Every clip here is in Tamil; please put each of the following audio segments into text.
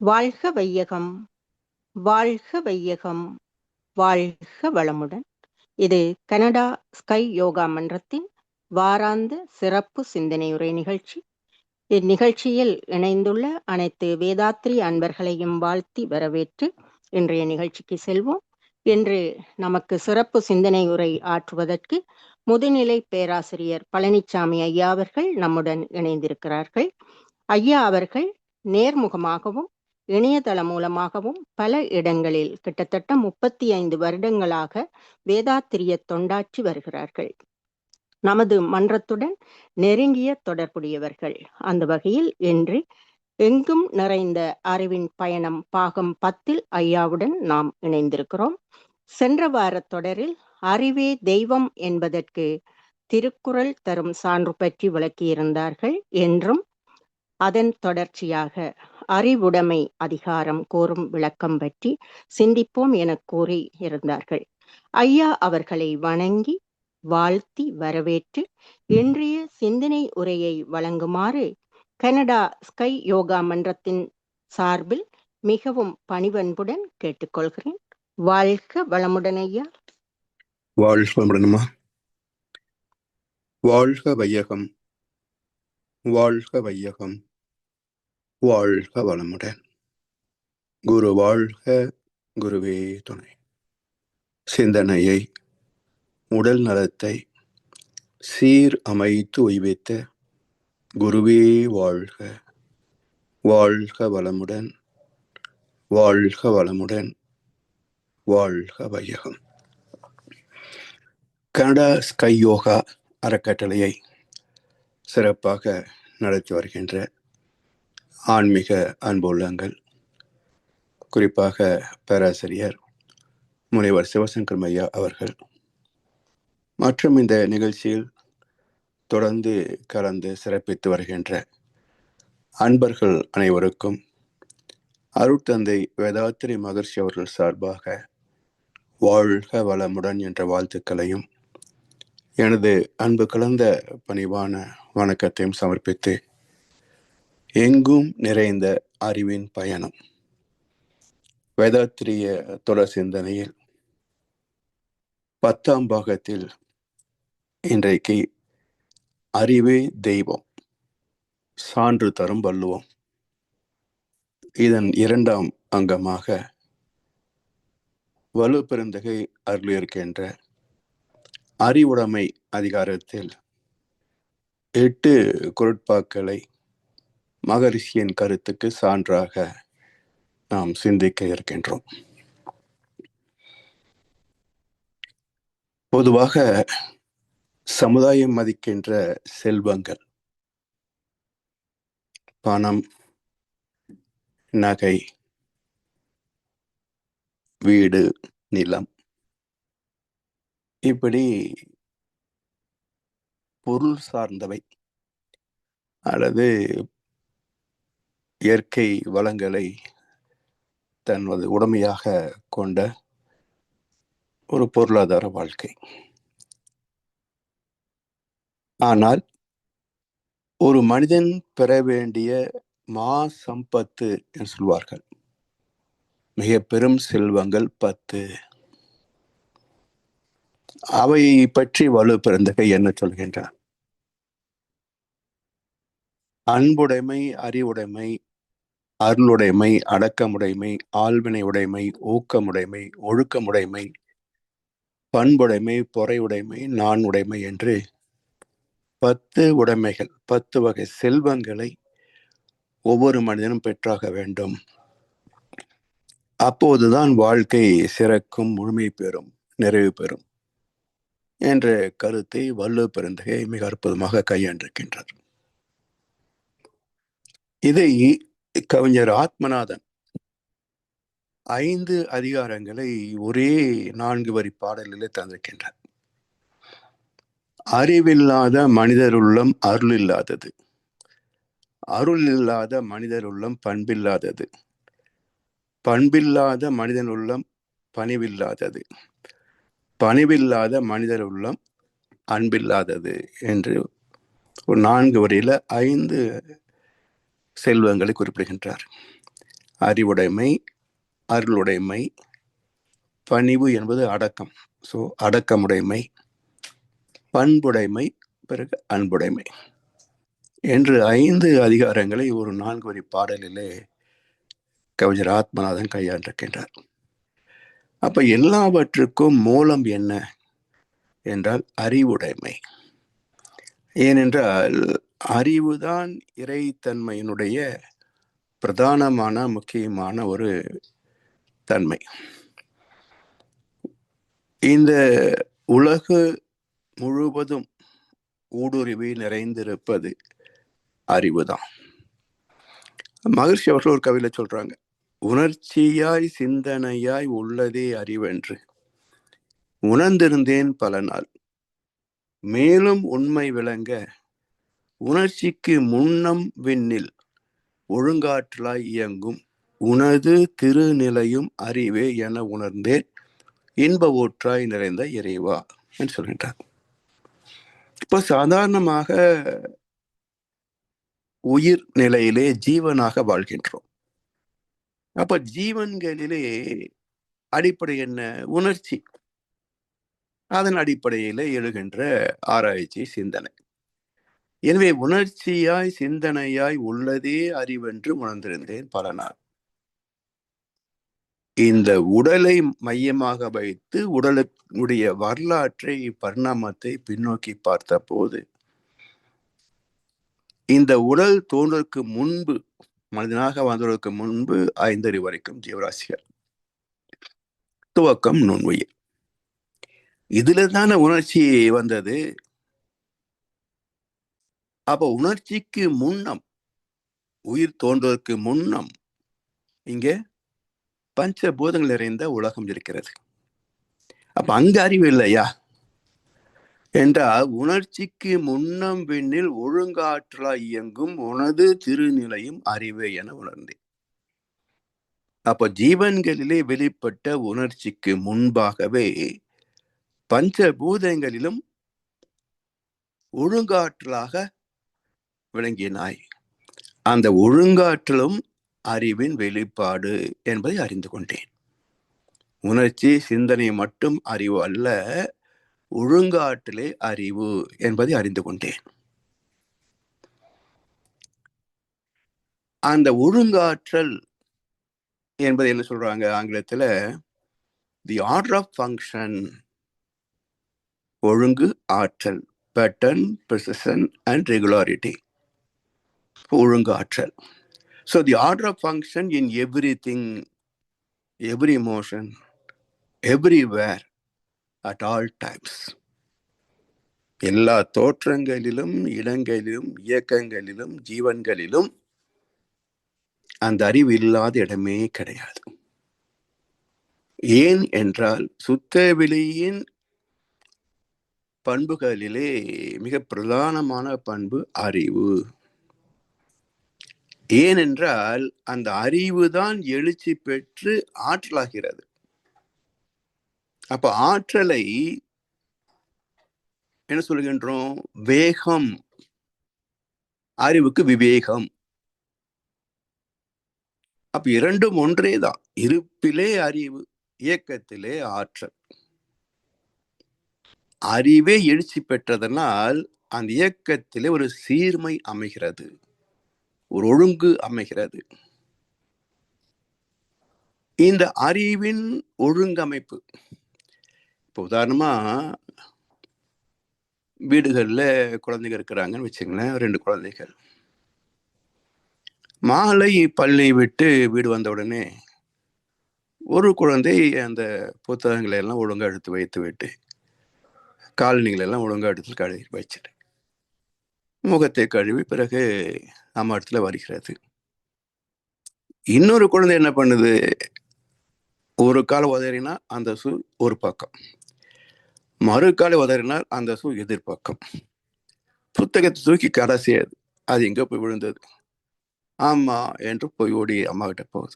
வாழ்க வையகம், வாழ்க வையகம், வாழ்க வளமுடன். இது கனடா ஸ்கை யோகா மன்றத்தின் வாராந்த சிறப்பு சிந்தனையுரை நிகழ்ச்சி. இந்நிகழ்ச்சியில் இணைந்துள்ள அனைத்து வேதாத்ரி அன்பர்களையும் வாழ்த்தி வரவேற்று இன்றைய நிகழ்ச்சிக்கு செல்வோம். இன்று நமக்கு சிறப்பு சிந்தனை உரை ஆற்றுவதற்கு முதுநிலை பேராசிரியர் பழனிசாமி ஐயா அவர்கள் நம்முடன் இணைந்திருக்கிறார்கள். ஐயா அவர்கள் நேர்முகமாகவும் இணையதளம் மூலமாகவும் பல இடங்களில் கிட்டத்தட்ட 35 வருடங்களாக வேதாத்திரிய தொண்டாற்றி வருகிறார்கள். நமது மன்றத்துடன் நெருங்கிய தொடர்புடையவர்கள். அந்த வகையில் இன்று எங்கும் நிறைந்த அறிவின் பயணம் பாகம் 10 ஐயாவுடன் நாம் இணைந்திருக்கிறோம். சென்ற வார தொடரில் அறிவே தெய்வம் என்பதற்கு திருக்குறள் தரும் சான்று பற்றி விளக்கியிருந்தார்கள். என்றும் அதன் தொடர்ச்சியாக அறிவுடைமை அதிகாரம் கோரும் விளக்கம் பற்றி சிந்திப்போம் என கூறி இருந்தார்கள். ஐயா அவர்களை வணங்கி வாழ்த்தி வரவேற்று இன்றைய சிந்தனை உரையை வழங்குமாறு கனடா ஸ்கை யோகா மன்றத்தின் சார்பில் மிகவும் பணிவன்புடன் கேட்டுக்கொள்கிறேன். வாழ்க வளமுடன் ஐயா. வாழ்க வளமுடனுமா. வாழ்க வையகம், வாழ்க வையகம், வாழ்க வளமுடன். குரு வாழ்க, குருவே துணை. சிந்தனையை, உடல் நலத்தை சீர் அமைத்து உய்வித்த குருவே வாழ்க. வாழ்க வளமுடன், வாழ்க வளமுடன், வாழ்க வையகம். கனடா ஸ்கை யோகா அறக்கட்டளையை சிறப்பாக நடத்தி வருகின்ற ஆன்மீக அன்புள்ளங்கள், குறிப்பாக பேராசிரியர் முனைவர் சிவசங்கர் ஐயா அவர்கள் மற்றும் இந்த நிகழ்ச்சியில் தொடர்ந்து கலந்து சிறப்பித்து வருகின்ற அன்பர்கள் அனைவருக்கும் அருட்தந்தை வேதாத்திரி மகர்ஷி அவர்கள் சார்பாக வாழ்க வளமுடன் என்ற வாழ்த்துக்களையும் எனது அன்பு கலந்த பணிவான வணக்கத்தையும் சமர்ப்பித்து எங்கும் நிறைந்த அறிவின் பயணம் வேதாத்திரிய தொடர் சிந்தனையில் 10ஆம் பாகத்தில் இன்றைக்கு அறிவே தெய்வம், சான்று தரும் வள்ளுவம், இதன் 2ஆம் அங்கமாக வலுப்பெருந்தகை அருளியிருக்கின்ற அறிவுடைமை அதிகாரத்தில் 8 குறட்பாக்களை மகரிஷியின் கருத்துக்கு சான்றாக நாம் சிந்திக்க இருக்கின்றோம். பொதுவாக சமுதாயம் மதிக்கின்ற செல்வங்கள், பணம், நகை, வீடு, நிலம், இப்படி பொருள் சார்ந்தவை அல்லது இயற்கை வளங்களை தனது உடைமையாக கொண்ட ஒரு பொருளாதார வாழ்க்கை. ஆனால் ஒரு மனிதன் பெற வேண்டிய சம்பத்து என்று சொல்வார்கள். மிக பெரும் செல்வங்கள் 10. அவை பற்றி வலுப்பெருந்தகை என்ன சொல்கின்றார்? அன்புடைமை, அறிவுடைமை, அருளுடைமை, அடக்கமுடைமை, ஆள்வினை உடைமை, ஊக்கமுடைமை, ஒழுக்கமுடைமை, பண்புடைமை, பொறையுடைமை, நாணுடைமை என்று 10 உடைமைகள், 10 வகை செல்வங்களை ஒவ்வொரு மனிதனும் பெற்றாக வேண்டும். அப்போதுதான் வாழ்க்கை சிறக்கும், முழுமை பெறும், நிறைவு பெறும் என்ற கருத்தை வள்ளுவப்பெருந்தகை மிக அற்புதமாக கையாண்டிருக்கின்றார். இதை கவிஞர் ஆத்மநாதன் 5 அதிகாரங்களை ஒரே 4 வரி பாடலிலே தந்திருக்கின்றார். அறிவில்லாத மனிதருள்ளம் அருள் இல்லாதது, அருள் இல்லாத மனிதருள்ளம் பண்பில்லாதது, பண்பில்லாத மனிதனுள்ளம் பணிவில்லாதது, பணிவில்லாத மனிதருள்ளம் அன்பில்லாதது என்று ஒரு 4 வரியில 5 செல்வங்களை குறிப்பிடுகின்றார். அறிவுடைமை, அருளுடைமை, பணிவு என்பது அடக்கம். ஸோ அடக்கமுடைமை, பண்புடைமை, பிறகு அன்புடைமை என்று 5 அதிகாரங்களை ஒரு 4 வரி பாடலிலே கவிஞர் ஆத்மநாதன் கையாண்டிருக்கின்றார். அப்ப எல்லாவற்றுக்கும் மூலம் என்ன என்றால் அறிவுடைமை. ஏனென்றால் அறிவுதான் இறைத்தன்மையினுடைய பிரதானமான முக்கியமான ஒரு தன்மை. இந்த உலகு முழுவதும் ஊடுருவி நிறைந்திருப்பது அறிவுதான். மகிழ்ச்சி அவர்கள் ஒரு கவிதை சொல்றாங்க, உணர்ச்சியாய் சிந்தனையாய் உள்ளதே அறிவென்று உணர்ந்திருந்தேன் பல நாள், மேலும் உண்மை விளங்க உணர்ச்சிக்கு முன்னம் விண்ணில் ஒழுங்காற்றலாய் இயங்கும் உனது திருநிலையும் அறிவே என உணர்ந்தேன் இன்ப ஊற்றாய் நிறைந்த இறைவா என்று சொல்கின்றார். இப்போ சாதாரணமாக உயிர் நிலையிலே ஜீவனாக வாழ்கின்றோம். அப்ப ஜீவன்களிலே அடிப்படை என்ன? உணர்ச்சி. அதன் அடிப்படையிலே எழுகின்ற ஆராய்ச்சி, சிந்தனை. எனவே உணர்ச்சியாய் சிந்தனையாய் உள்ளதே அறிவென்று உணர்ந்திருந்தேன் பல நாள். இந்த உடலை மையமாக வைத்து உடலுடைய வரலாற்றை, பரிணாமத்தை பின்னோக்கி பார்த்த போது, இந்த உடல் தோன்றதற்கு முன்பு, மனிதனாக வாழ்ந்ததற்கு முன்பு 5 அறிவு வரைக்கும் ஜீவராசிகள், துவக்கம் நுண்ணுயிர். இதுல தானே உணர்ச்சி வந்தது. அப்ப உணர்ச்சிக்கு முன்னம், உயிர் தோன்றுவதற்கு முன்னம் இங்கே பஞ்சபூதங்கள் நிறைந்த உலகம் இருக்கிறது. அப்ப அங்க அறிவு இல்லையா என்றால், உணர்ச்சிக்கு முன்னம் விண்ணில் ஒழுங்காற்றலாய் இயங்கும் உனது திருநிலையும் அறிவே என உணர்ந்தேன். அப்ப ஜீவன்களிலே வெளிப்பட்ட உணர்ச்சிக்கு முன்பாகவே பஞ்சபூதங்களிலும் ஒழுங்காற்றலாக விளங்கினாய். அந்த ஒழுங்காற்றலும் அறிவின் வெளிப்பாடு என்பதை அறிந்து கொண்டேன். உணர்ச்சி சிந்தனை மட்டும் அறிவு அல்ல, ஒழுங்காற்றலே அறிவு என்பதை அறிந்து கொண்டேன். அந்த ஒழுங்காற்றல் என்பது என்ன சொல்றாங்க ஆங்கிலத்துல? The order of function. ஒழுங்கு ஆற்றல், பேட்டர்ன், precision and regularity. ஒழுங்கு ஆற்றல். So the order of function in everything, every emotion, everywhere, at all times. எல்லா தோற்றங்களிலும், இடங்களிலும், இயக்கங்களிலும், ஜீவன்களிலும் அந்த அறிவு இல்லாத இடமே கிடையாது. ஏன் என்றால், சுத்த வெளியின் பண்புகளிலே மிக பிரதானமான பண்பு அறிவு. ஏனென்றால் அந்த அறிவுதான் எழுச்சி பெற்று ஆற்றலாகிறது. அப்ப ஆற்றலை என்ன சொல்கின்றோம்? வேகம். அறிவுக்கு விவேகம். அப்ப இரண்டும் ஒன்றேதான். இருப்பிலே அறிவு, இயக்கத்திலே ஆற்றல். அறிவே எழுச்சி பெற்றதனால் அந்த இயக்கத்திலே ஒரு சீர்மை அமைகிறது, ஒரு ஒழுங்கு அமைகிறது. இந்த அறிவின் ஒழுங்கமைப்பு, இப்போ உதாரணமா வீடுகள்ல குழந்தைகள் இருக்கிறாங்கன்னு வச்சுங்களேன். 2 குழந்தைகள் மாலை பள்ளி விட்டு வீடு வந்த உடனே ஒரு குழந்தை அந்த புத்தகங்களை எல்லாம் ஒழுங்கா எடுத்து வைத்து விட்டு, காலணிகளை எல்லாம் ஒழுங்கா எடுத்து கழுவி வச்சுட்டு, முகத்தை கழுவி பிறகு அம்மா இடத்துல வருகிறது. இன்னொரு குழந்தை என்ன பண்ணுது? ஒரு கால் உதறினா அந்த சூ ஒரு பக்கம், மறு காலை உதறினால் அந்த சூ எதிர்பக்கம். புத்தகத்தை தூக்கி கடைசியது, அது எங்க போய் விழுந்தது? ஆமா என்று போய் ஓடி அம்மா கிட்ட போகுது.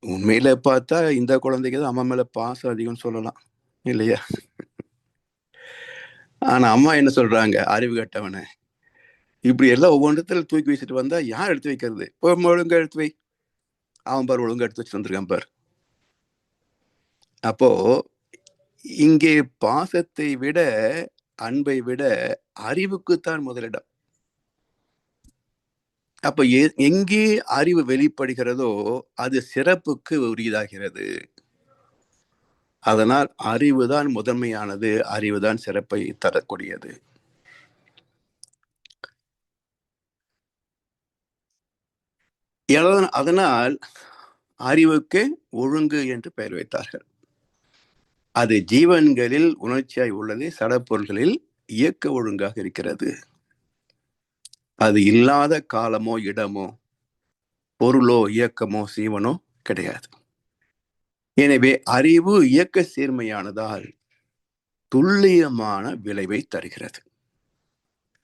உண்மையில பார்த்தா இந்த குழந்தைக்கு தான் அம்மா மேல பாசம் அதிகம்னு சொல்லலாம், இல்லையா? ஆனா அம்மா என்ன சொல்றாங்க? அறிவு கட்டவன, இப்படி எல்லாம் ஒவ்வொன்றத்துல தூக்கி வச்சுட்டு வந்தா யார் எடுத்து வைக்கிறது? ஒழுங்கா எடுத்து வை. அவன் பார் ஒழுங்கா எடுத்து வச்சு வந்திருக்கான் பார். அப்போ இங்கே பாசத்தை விட, அன்பை விட அறிவுக்குத்தான் முதலிடம். அப்ப எங்கே அறிவு வெளிப்படுகிறதோ அது சிறப்புக்கு உரியதாகிறது. அதனால் அறிவுதான் முதன்மையானது, அறிவுதான் சிறப்பை தரக்கூடியது. அதனால் அறிவுக்கு ஒழுங்கு என்று பெயர் வைத்தார்கள். அது ஜீவன்களில் உணர்ச்சியாய் உள்ளது, சடப்பொருள்களில் இயக்க ஒழுங்காக இருக்கிறது. அது இல்லாத காலமோ இடமோ பொருளோ இயக்கமோ சீவனோ கிடையாது. எனவே அறிவு இயக்க சீர்மையானதால் துல்லியமான விளைவை தருகிறது.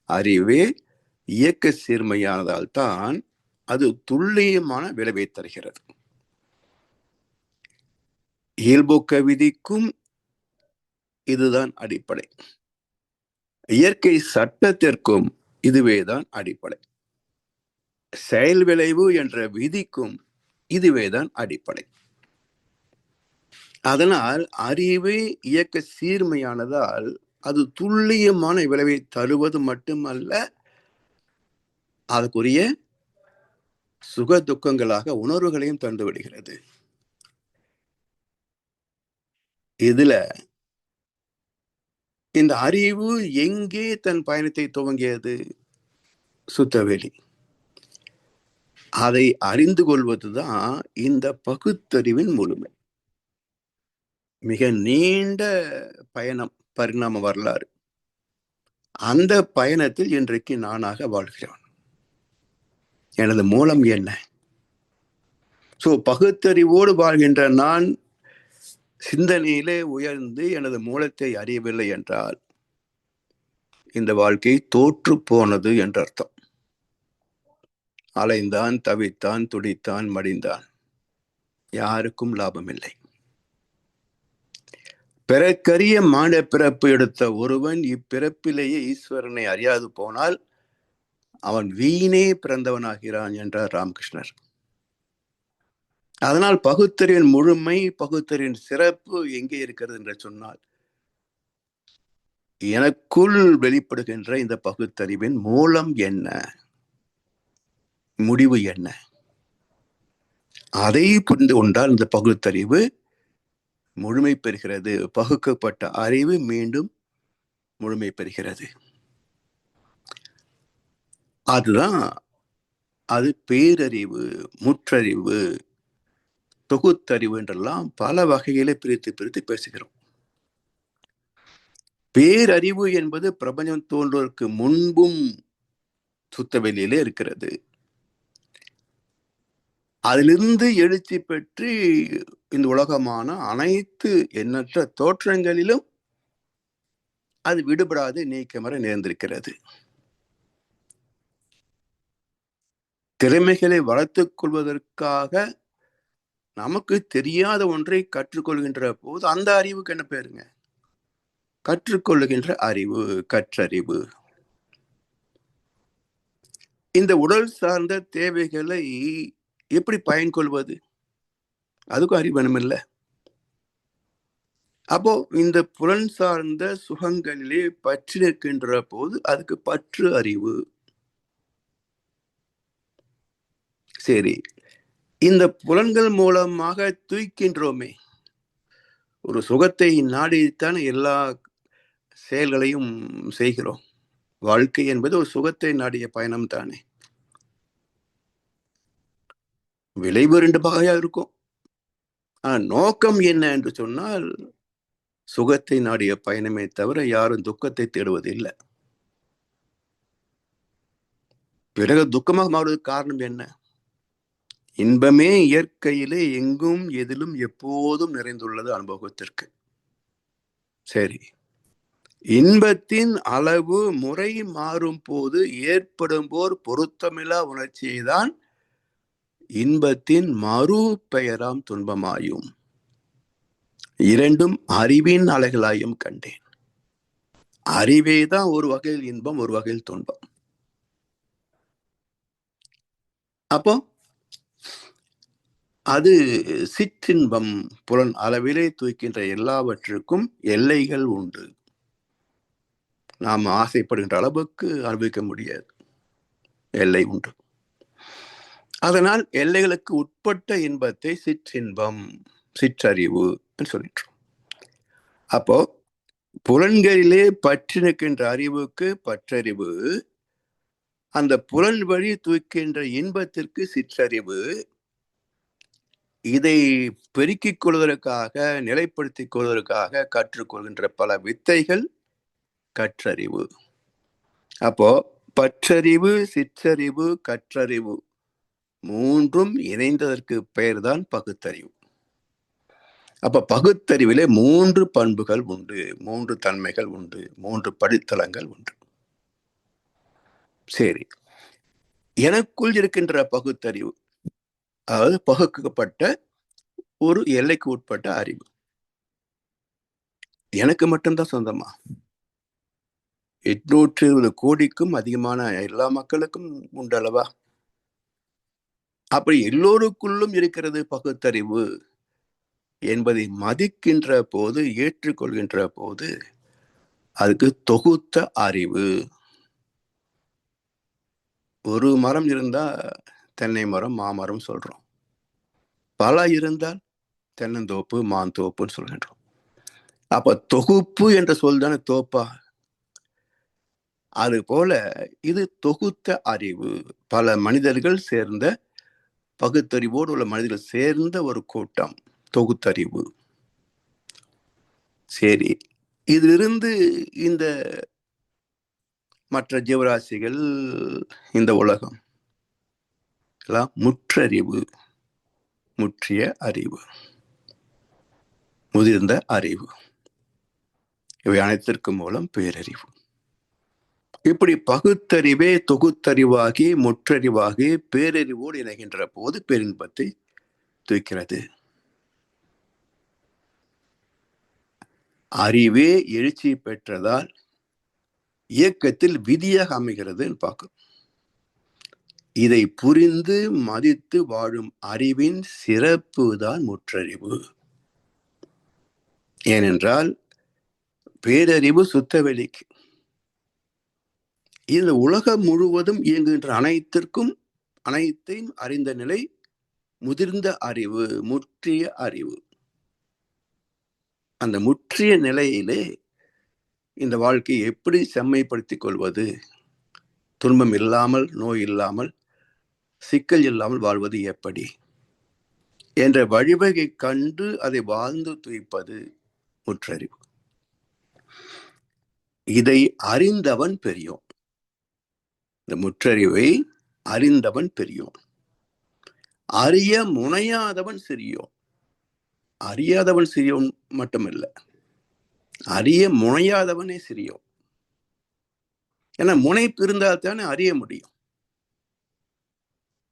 அறிவே இயக்க சீர்மையானதால் தான் அது துல்லியமான விளைவை தருகிறது. இயல்போக்க விதிக்கும் இதுதான் அடிப்படை. இயற்கை சட்டத்திற்கும் இதுவேதான் அடிப்படை. செயல் விளைவு என்ற விதிக்கும் இதுவேதான் அடிப்படை. அதனால் அறிவு இயக்க சீர்மையானதால் அது துல்லியமான விளைவை தருவது மட்டுமல்ல, அதுக்குரிய சுக துக்கங்களாக உணர்வுகளையும் தந்து விடுகிறது. இதுல இந்த அறிவு எங்கே தன் பயணத்தை துவங்கியது? சுத்தவெளி. அதை அறிந்து கொள்வதுதான் இந்த பகுத்தறிவின் முழுமை. மிக நீண்ட பயணம், பரிணாம வரலாறு. அந்த பயணத்தில் இன்றைக்கு நானாக வாழ்கிறேன். எனது மூலம் என்ன? பகுத்தறிவோடு வாழ்கின்ற நான் சிந்தனையிலே உயர்ந்து எனது மூலத்தை அறியவில்லை என்றால் இந்த வாழ்க்கை தோற்று போனது என்று அர்த்தம். அலைந்தான், தவித்தான், துடித்தான், மடிந்தான், யாருக்கும் லாபம் இல்லை. பிறக்கரிய மாட பிறப்பு எடுத்த ஒருவன் இப்பிறப்பிலேயே ஈஸ்வரனை அறியாது போனால் அவன் வீணே பிறந்தவனாகிறான் என்றார் ராமகிருஷ்ணர். அதனால் பகுத்தறிவின் முழுமை, பகுத்தறிவின் சிறப்பு எங்கே இருக்கிறது என்று சொன்னால் எனக்குள் வெளிப்படுகின்ற இந்த பகுத்தறிவின் மூலம் என்ன, முடிவு என்ன, அதை புரிந்து கொண்டால் இந்த பகுத்தறிவு முழுமை பெறுகிறது. பகுக்கப்பட்ட அறிவு மீண்டும் முழுமை பெறுகிறது. அதுதான் அது பேரறிவு, முற்றறிவு, தொகுத்தறிவு என்றெல்லாம் பல வகையில பிரித்து பேசுகிறோம். பேரறிவு என்பது பிரபஞ்சம் தோன்றுவதற்கு முன்பும் சுத்தவெளியிலே இருக்கிறது. அதிலிருந்து எழுச்சி பெற்று இந்த உலகமான அனைத்து எண்ணற்ற தோற்றங்களிலும் அது விடுபடாது நீக்கமர நேர்ந்திருக்கிறது. திறமைகளை வளர்த்துக் கொள்வதற்காக நமக்கு தெரியாத ஒன்றை கற்றுக்கொள்கின்ற போது அந்த அறிவுக்கு என்ன பேருங்க? கற்றுக்கொள்ளுகின்ற அறிவு, கற்றறிவு. இந்த உடல் சார்ந்த தேவைகளை எப்படி பயன்கொள்வது? அதுக்கும் அறிவு வேணுமில்ல. அப்போ இந்த புலன் சார்ந்த சுகங்களிலே பற்றி நிற்கின்ற போது அதுக்கு பற்று அறிவு. சரி, இந்த புலன்கள் மூலமாக தூய்க்கின்றோமே, ஒரு சுகத்தை நாடித்தான் எல்லா செயல்களையும் செய்கிறோம். வாழ்க்கை என்பது ஒரு சுகத்தை நாடிய பயணம் தானே. விளைவு 2 வகையா இருக்கும். நோக்கம் என்ன என்று சொன்னால் சுகத்தை நாடிய பயணமே தவிர யாரும் துக்கத்தை தேடுவது இல்லை. பிறகு துக்கமாக மாறுவதற்கு காரணம் என்ன? இன்பமே இயற்கையிலே எங்கும் எதிலும் எப்போதும் நிறைந்துள்ளது அனுபவத்திற்கு. சரி, இன்பத்தின் அளவு முறை மாறும் போது ஏற்படும் போர் பொருத்தமில்லா உணர்ச்சியை தான் இன்பத்தின் மறு பெயராம் துன்பமாயும் இரண்டும் அறிவின் அலைகளாயும் கண்டேன். அறிவேதான் ஒரு வகையில் இன்பம், ஒரு வகையில் துன்பம். அப்போ அது சிற்றின்பம். புலன் அளவிலே தூக்கின்ற எல்லாவற்றுக்கும் எல்லைகள் உண்டு. நாம் ஆசைப்படுகின்ற அளவுக்கு அனுபவிக்க முடியாது, எல்லை உண்டு. அதனால் எல்லைகளுக்கு உட்பட்ட இன்பத்தை சிற்றின்பம், சிற்றறிவு சொல்லிட்டோம். அப்போ புலன்களிலே பற்றி நிற்கின்ற அறிவுக்கு பற்றறிவு, அந்த புலன் வழி தூக்கின்ற இன்பத்திற்கு சிற்றறிவு. இதை பெருக்கிக் கொள்வதற்காக, நிலைப்படுத்திக் கொள்வதற்காக கற்றுக்கொள்கின்ற பல வித்தைகள் கற்றறிவு. அப்போ பற்றறிவு, சிற்றறிவு, கற்றறிவு மூன்றும் இணைந்ததற்கு பெயர்தான் பகுத்தறிவு. அப்ப பகுத்தறிவிலே 3 பண்புகள் உண்டு, 3 தன்மைகள் உண்டு, 3 படித்தளங்கள் உண்டு. சரி, எனக்குள் இருக்கின்ற பகுத்தறிவு, அதாவது பகுக்கப்பட்ட ஒரு எல்லைக்கு உட்பட்ட அறிவு எனக்கு மட்டும்தான் சொந்தமா? 820 கோடிக்கும் அதிகமான எல்லா மக்களுக்கும் உண்டு அல்லவா? அப்படி எல்லோருக்குள்ளும் இருக்கிறது பகுத்தறிவு என்பதை மதிக்கின்ற போது, ஏற்றுக்கொள்கின்ற போது, அதுக்கு தொகுத்த அறிவு. ஒரு மரம் இருந்தா தென்னை மரம், மாமரம் சொல்றோம். பல இருந்தால் தென்னந்தோப்பு, மாந்தோப்புன்னு சொல்கின்றோம். அப்ப தொகுப்பு என்ற சொல் தானே தோப்பா? அது போல இது தொகுத்த அறிவு. பல மனிதர்கள் சேர்ந்த, பகுத்தறிவோடு உள்ள மனிதர்கள் சேர்ந்த ஒரு கூட்டம், தொகுத்தறிவு. சரி, இதிலிருந்து இந்த மற்ற ஜீவராசிகள், இந்த உலகம் எல்லாம் முற்றறிவு, முற்றிய அறிவு, முதிர்ந்த அறிவு. இவை அனைத்திற்கும் மூலம் பேரறிவு. இப்படி பகுத்தறிவே தொகுத்தறிவாகி முற்றறிவாகி பேரறிவோடு இணைகின்ற போது பேரின்பத்தை தூக்கிறது. அறிவே எழுச்சி பெற்றதால் இயக்கத்தில் விதியாக அமைகிறது பார்க்கும். இதை புரிந்து மதித்து வாழும் அறிவின் சிறப்பு தான் முற்றறிவு. ஏனென்றால் பேரறிவு சுத்தவெளிக்கு, இந்த உலகம் முழுவதும் இயங்குகின்ற அனைத்தையும் அறிந்த நிலை முதிர்ந்த அறிவு, முற்றிய அறிவு. அந்த முற்றிய நிலையிலே இந்த வாழ்க்கையை எப்படி செம்மைப்படுத்திக் கொள்வது, துன்பம் இல்லாமல், நோய் இல்லாமல், சிக்கல் இல்லாமல் வாழ்வது எப்படி என்ற வழிவகை கண்டு அதை வாழ்ந்து துய்ப்பது முற்றறிவு. இதை அறிந்தவன் பெரியோன். இந்த முற்றறிவை அறிந்தவன் பெரியோன், அறிய முனையாதவன் சிறியோன். அறியாதவன் சிறியோன் மட்டுமல்ல, அறிய முனையாதவனே சிறியோன். ஏன்னா முனைப்பு இருந்தால் தானே அறிய முடியும்.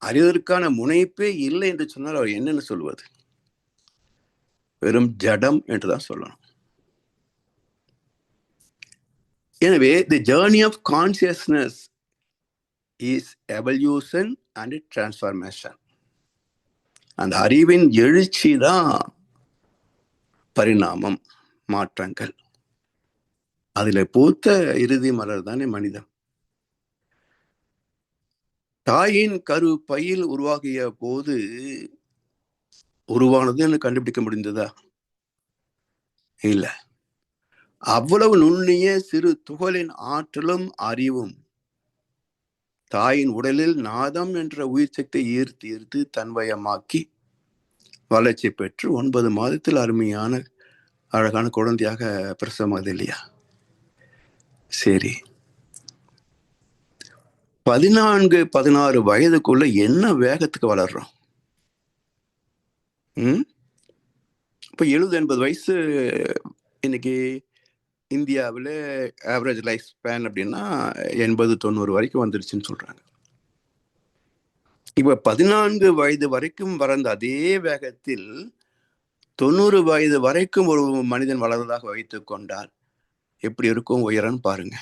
அறிவதற்கான முனைப்பே இல்லை என்று சொன்னால் அவர் என்னன்னு சொல்வது? வெறும் ஜடம் என்றுதான் சொல்லணும். எனவே the journey of consciousness is evolution and transformation. அந்த அறிவின் எழுச்சி தான் பரிணாமம், மாற்றங்கள். அதுல பூத்த இறுதி மலர் தானே மனிதன். தாயின் கரு பையில் உருவாகிய போது உருவானதுன்னு கண்டுபிடிக்க முடிந்ததா? இல்ல. அவ்வளவு நுண்ணிய சிறு துகளின் ஆற்றலும் அறிவும் தாயின் உடலில் நாதம் என்ற உயிர் சக்தி ஈர்த்து ஈர்த்து தன்வயமாக்கி வளர்ச்சி பெற்று 9 மாதத்தில் அருமையான அழகான குழந்தையாக பிரசவமாகுது இல்லையா? சரி, 14-16 வயதுக்குள்ள என்ன வேகத்துக்கு வளர்றோம்? இப்போ 70-80 வயசு இன்னைக்கு இந்தியாவில் ஆவரேஜ் லைஃப் ஸ்பேன் அப்படின்னா 80-90 வரைக்கும் வந்துருச்சுன்னு சொல்றாங்க. இப்ப 14 வயது வரைக்கும் வளர்ந்த அதே வேகத்தில் 90 வயது வரைக்கும் ஒரு மனிதன் வளர்ந்ததாக வைத்துக் கொண்டால் எப்படி இருக்கும் உயரம் பாருங்க.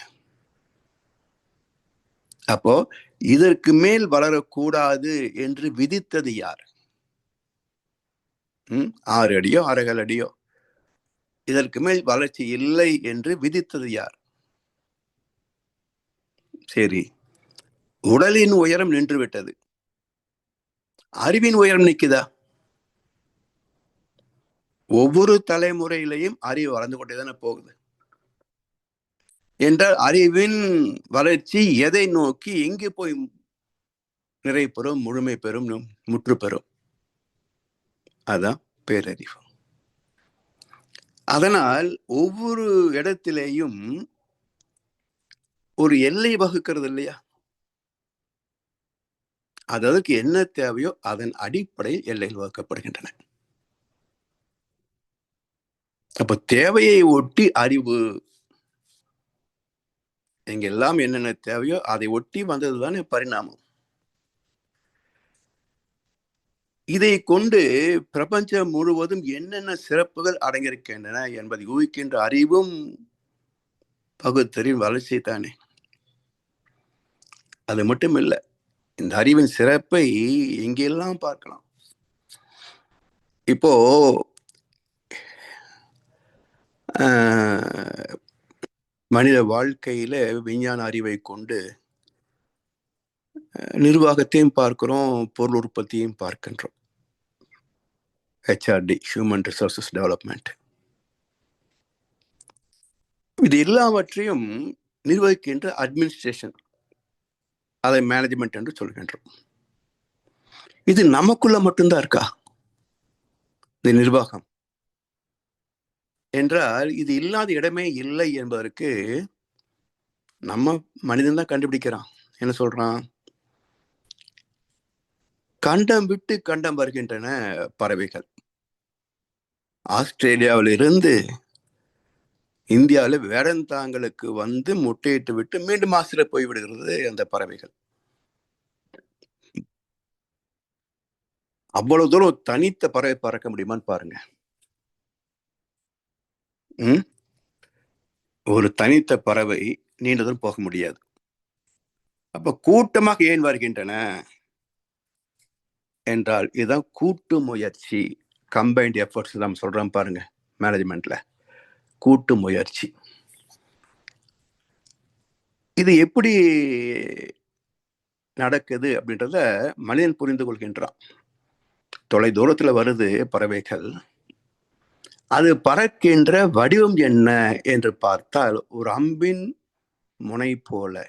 அப்போ இதற்கு மேல் வளரக்கூடாது என்று விதித்தது யார்? 6 அடியோ 6.25 அடியோ, இதற்கு மேல் வளர்ச்சி இல்லை என்று விதித்தது யார்? சரி, உடலின் உயரம் நின்று விட்டது, அறிவின் உயரம் நிக்குதா? ஒவ்வொரு தலைமுறையிலையும் அறிவு வளர்ந்து கொண்டேதானே போகுது. என்றால் அறிவின் வளர்ச்சி எதை நோக்கி எங்கே போய் நிறைவு பெறும், முழுமை பெறும், முற்று பெறும்? அதான் பேரறிவு. அதனால் ஒவ்வொரு இடத்திலேயும் ஒரு எல்லை வகுக்கிறது இல்லையா? அதற்கு என்ன தேவையோ அதன் அடிப்படையில் எல்லைகள் வகுக்கப்படுகின்றன. அப்ப தேவையை ஒட்டி அறிவு, எங்கெல்லாம் என்னென்ன தேவையோ அதை ஒட்டி வந்ததுதானே பரிணாமம். இதை கொண்டு பிரபஞ்சம் முழுவதும் என்னென்ன சிறப்புகள் அடங்கியிருக்கின்றன என்பதை ஊகிக்கின்ற அறிவும் பகுத்தறிவின் வளர்ச்சி தானே. அது மட்டும் இல்லை, இந்த அறிவின் சிறப்பை எங்கெல்லாம் பார்க்கலாம். இப்போ மனித வாழ்க்கையில விஞ்ஞான அறிவை கொண்டு நிர்வாகத்தையும் பார்க்கிறோம், பொருள் உற்பத்தியையும் பார்க்கின்றோம். HRD, human resources development. இது எல்லாவற்றையும் நிர்வகிக்கின்ற அட்மினிஸ்ட்ரேஷன், அதை மேனேஜ்மெண்ட் என்று சொல்கின்றோம். இது நமக்குள்ள மட்டும்தான் இருக்கா இந்த நிர்வாகம்? என்றால் இது இல்லாத இடமே இல்லை என்பதற்கு நம்ம மனிதன் தான் கண்டுபிடிக்கிறான். என்ன சொல்றான்? கண்டம் விட்டு கண்டம் வருகின்றன பறவைகள். ஆஸ்திரேலியாவில் இருந்து இந்தியாவில் வேடந்தாங்களுக்கு வந்து முட்டையிட்டு விட்டு மீண்டும் ஆஸ்திரேலியா போய்விடுகிறது அந்த பறவைகள். அவ்வளவு தூரம் தனித்த பறவை பறக்க முடியுமான்னு பாருங்க. ஒரு தனித்த பறவை நீண்ட தூரம் போக முடியாது. அப்ப கூட்டமாக ஏன் வருகின்றன என்றால் இதுதான் கூட்டு முயற்சி, கம்பைன்ட் எஃபர்ட்ஸ் நம்ம சொல்றோம் பாருங்க மேனேஜ்மெண்ட்ல, கூட்டு முயற்சி. இது எப்படி நடக்குது அப்படின்றத மனிதன் புரிந்து கொள்கின்றான். தொலை தூரத்துல வருது பறவைகள், அது பறக்கின்ற வடிவம் என்ன என்று பார்த்தால் ஒரு அம்பின் முனை போல.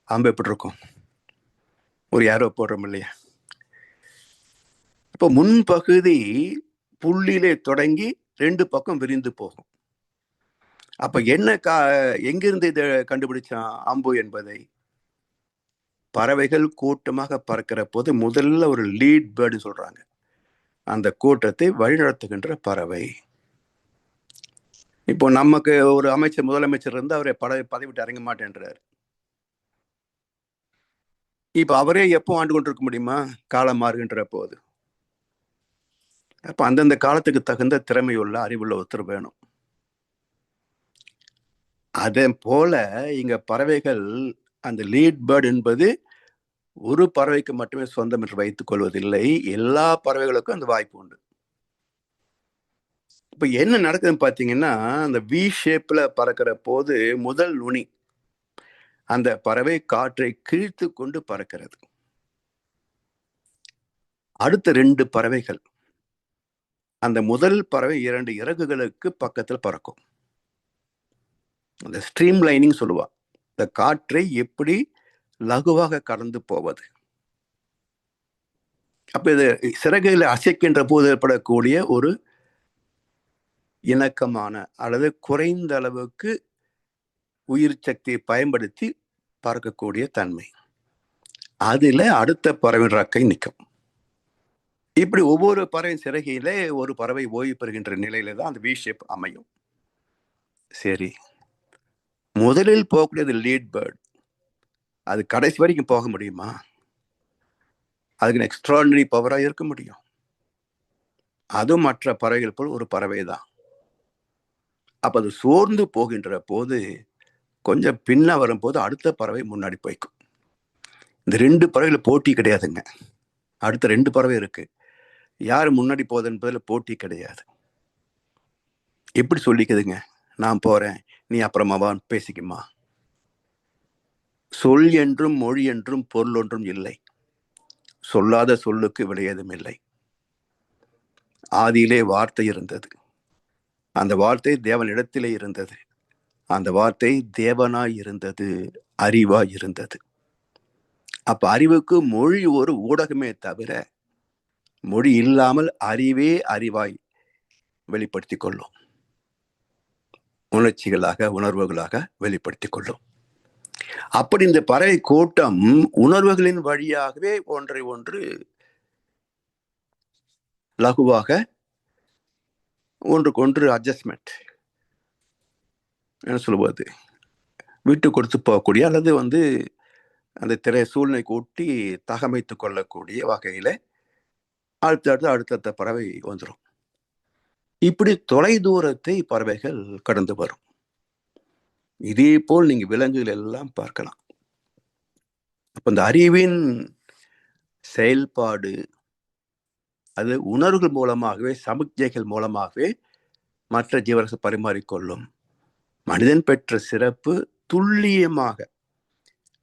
அம்பு எப்படி இருக்கும்? ஒரு ஏரோ போடுறோம் இல்லையா? இப்போ முன்பகுதி புள்ளியிலே தொடங்கி 2 பக்கம் விரிந்து போகும். அப்ப என்ன எங்கிருந்து இதை கண்டுபிடிச்சான் அம்பு என்பதை? பறவைகள் கூட்டமாக பறக்கிற போது முதல்ல ஒரு லீட் பேர்டு சொல்றாங்க, அந்த கூட்டத்தை வழிநடத்துகின்ற பறவை. இப்போ நமக்கு ஒரு அமைச்சர், முதலமைச்சர் இருந்து அவரை பதவி விட்டு இறங்க மாட்டேன்றார். இப்ப அவரே எப்போ ஆண்டு கொண்டிருக்க முடியுமா? காலம் மாறுகின்ற போது. அப்ப அந்தந்த காலத்துக்கு தகுந்த திறமையுள்ள அறிவுள்ள ஒருத்தர் வேணும். அதே போல இங்க பறவைகள், அந்த லீட் பேர்டு என்பது ஒரு பறவைக்கு மட்டுமே சொந்தம் என்று வைத்துக் கொள்வதில்லை, எல்லா பறவைகளுக்கும் அந்த வாய்ப்பு உண்டு. இப்ப என்ன நடக்குதுன்னு பாத்தீங்கன்னா, அந்த வி ஷேப்ல பறக்கிற போது முதல் நுனி அந்த பறவை காற்றை கிழித்து கொண்டு பறக்கிறது. அடுத்த 2 பறவைகள் அந்த முதல் பறவை 2 இறகுகளுக்கு பக்கத்தில் பறக்கும். அந்த ஸ்ட்ரீம் லைனிங் சொல்லுவா, இந்த காற்றை எப்படி லகுவாக கடந்து போவது. அப்ப இது சிறகுகளை அசைக்கின்ற போது ஏற்படக்கூடிய ஒரு இணக்கமான அல்லது குறைந்த அளவுக்கு உயிர் சக்தியை பயன்படுத்தி பறக்கக்கூடிய தன்மை, அதுல அடுத்த பறவை ரக்கை நிற்கும். இப்படி ஒவ்வொரு பறவை சிறகையில ஒரு பறவை ஓய்வு பெறுகின்ற நிலையில தான் அந்த வி ஷேப் அமையும். சரி, முதலில் போகக்கூடியது லீட் பேர்ட், அது கடைசி வரைக்கும் போக முடியுமா? அதுக்கு எக்ஸ்ட்ராடினரி பவரா இருக்க முடியும். அதுவும் மற்ற பறவைகள் போல் ஒரு பறவை தான். அப்ப அது சோர்ந்து போகின்ற போது கொஞ்சம் பின்ன வரும்போது அடுத்த பறவை முன்னாடி போய்க்கும். இந்த 2 பறவைகள் போட்டி கிடையாதுங்க, அடுத்த 2 பறவை இருக்கு. யார் முன்னாடி போகுது என்பதில் போட்டி கிடையாது. எப்படி சொல்லிக்குதுங்க, நான் போறேன், நீ அப்புறமாவான் பேசிக்குமா. சொல் என்றும் மொழி என்றும் பொருள் ஒன்றும் இல்லை. சொல்லாத சொல்லுக்கு விடையதும் இல்லை. ஆதியிலே வார்த்தை இருந்தது. அந்த வார்த்தை தேவனிடத்திலே இருந்தது. அந்த வார்த்தை தேவனாய் இருந்தது, அறிவாய் இருந்தது. அப்ப அறிவுக்கு மொழி ஒரு ஊடகமே தவிர, மொழி இல்லாமல் அறிவே அறிவாய் வெளிப்படுத்திக் கொள்ளும். உணர்ச்சிகளாக, உணர்வுகளாக வெளிப்படுத்திக் கொள்ளும். அப்படி இந்த பறவை கூட்டம் உணர்வுகளின் வழியாகவே ஒன்றை ஒன்று லகுவாக ஒன்றுக்கொன்று அட்ஜஸ்ட்மெண்ட் என்ன சொல்லுவது, விட்டு கொடுத்து போகக்கூடிய அல்லது அந்த திரை சூழ்நிலைக்கு ஒட்டி தகமைத்துக் கொள்ளக்கூடிய வகையில அடுத்தடுத்த பறவை வந்துடும். இப்படி தொலை தூரத்தை பறவைகள் கடந்து வரும். இதே போல் நீங்க விலங்குகள் எல்லாம் பார்க்கலாம். அப்ப இந்த அறிவின் செயல்பாடு அது உணர்வுகள் மூலமாகவே, சமிக்ஞைகள் மூலமாகவே மற்ற ஜீவராசி பரிமாறிக்கொள்ளும். மனிதன் பெற்ற சிறப்பு துல்லியமாக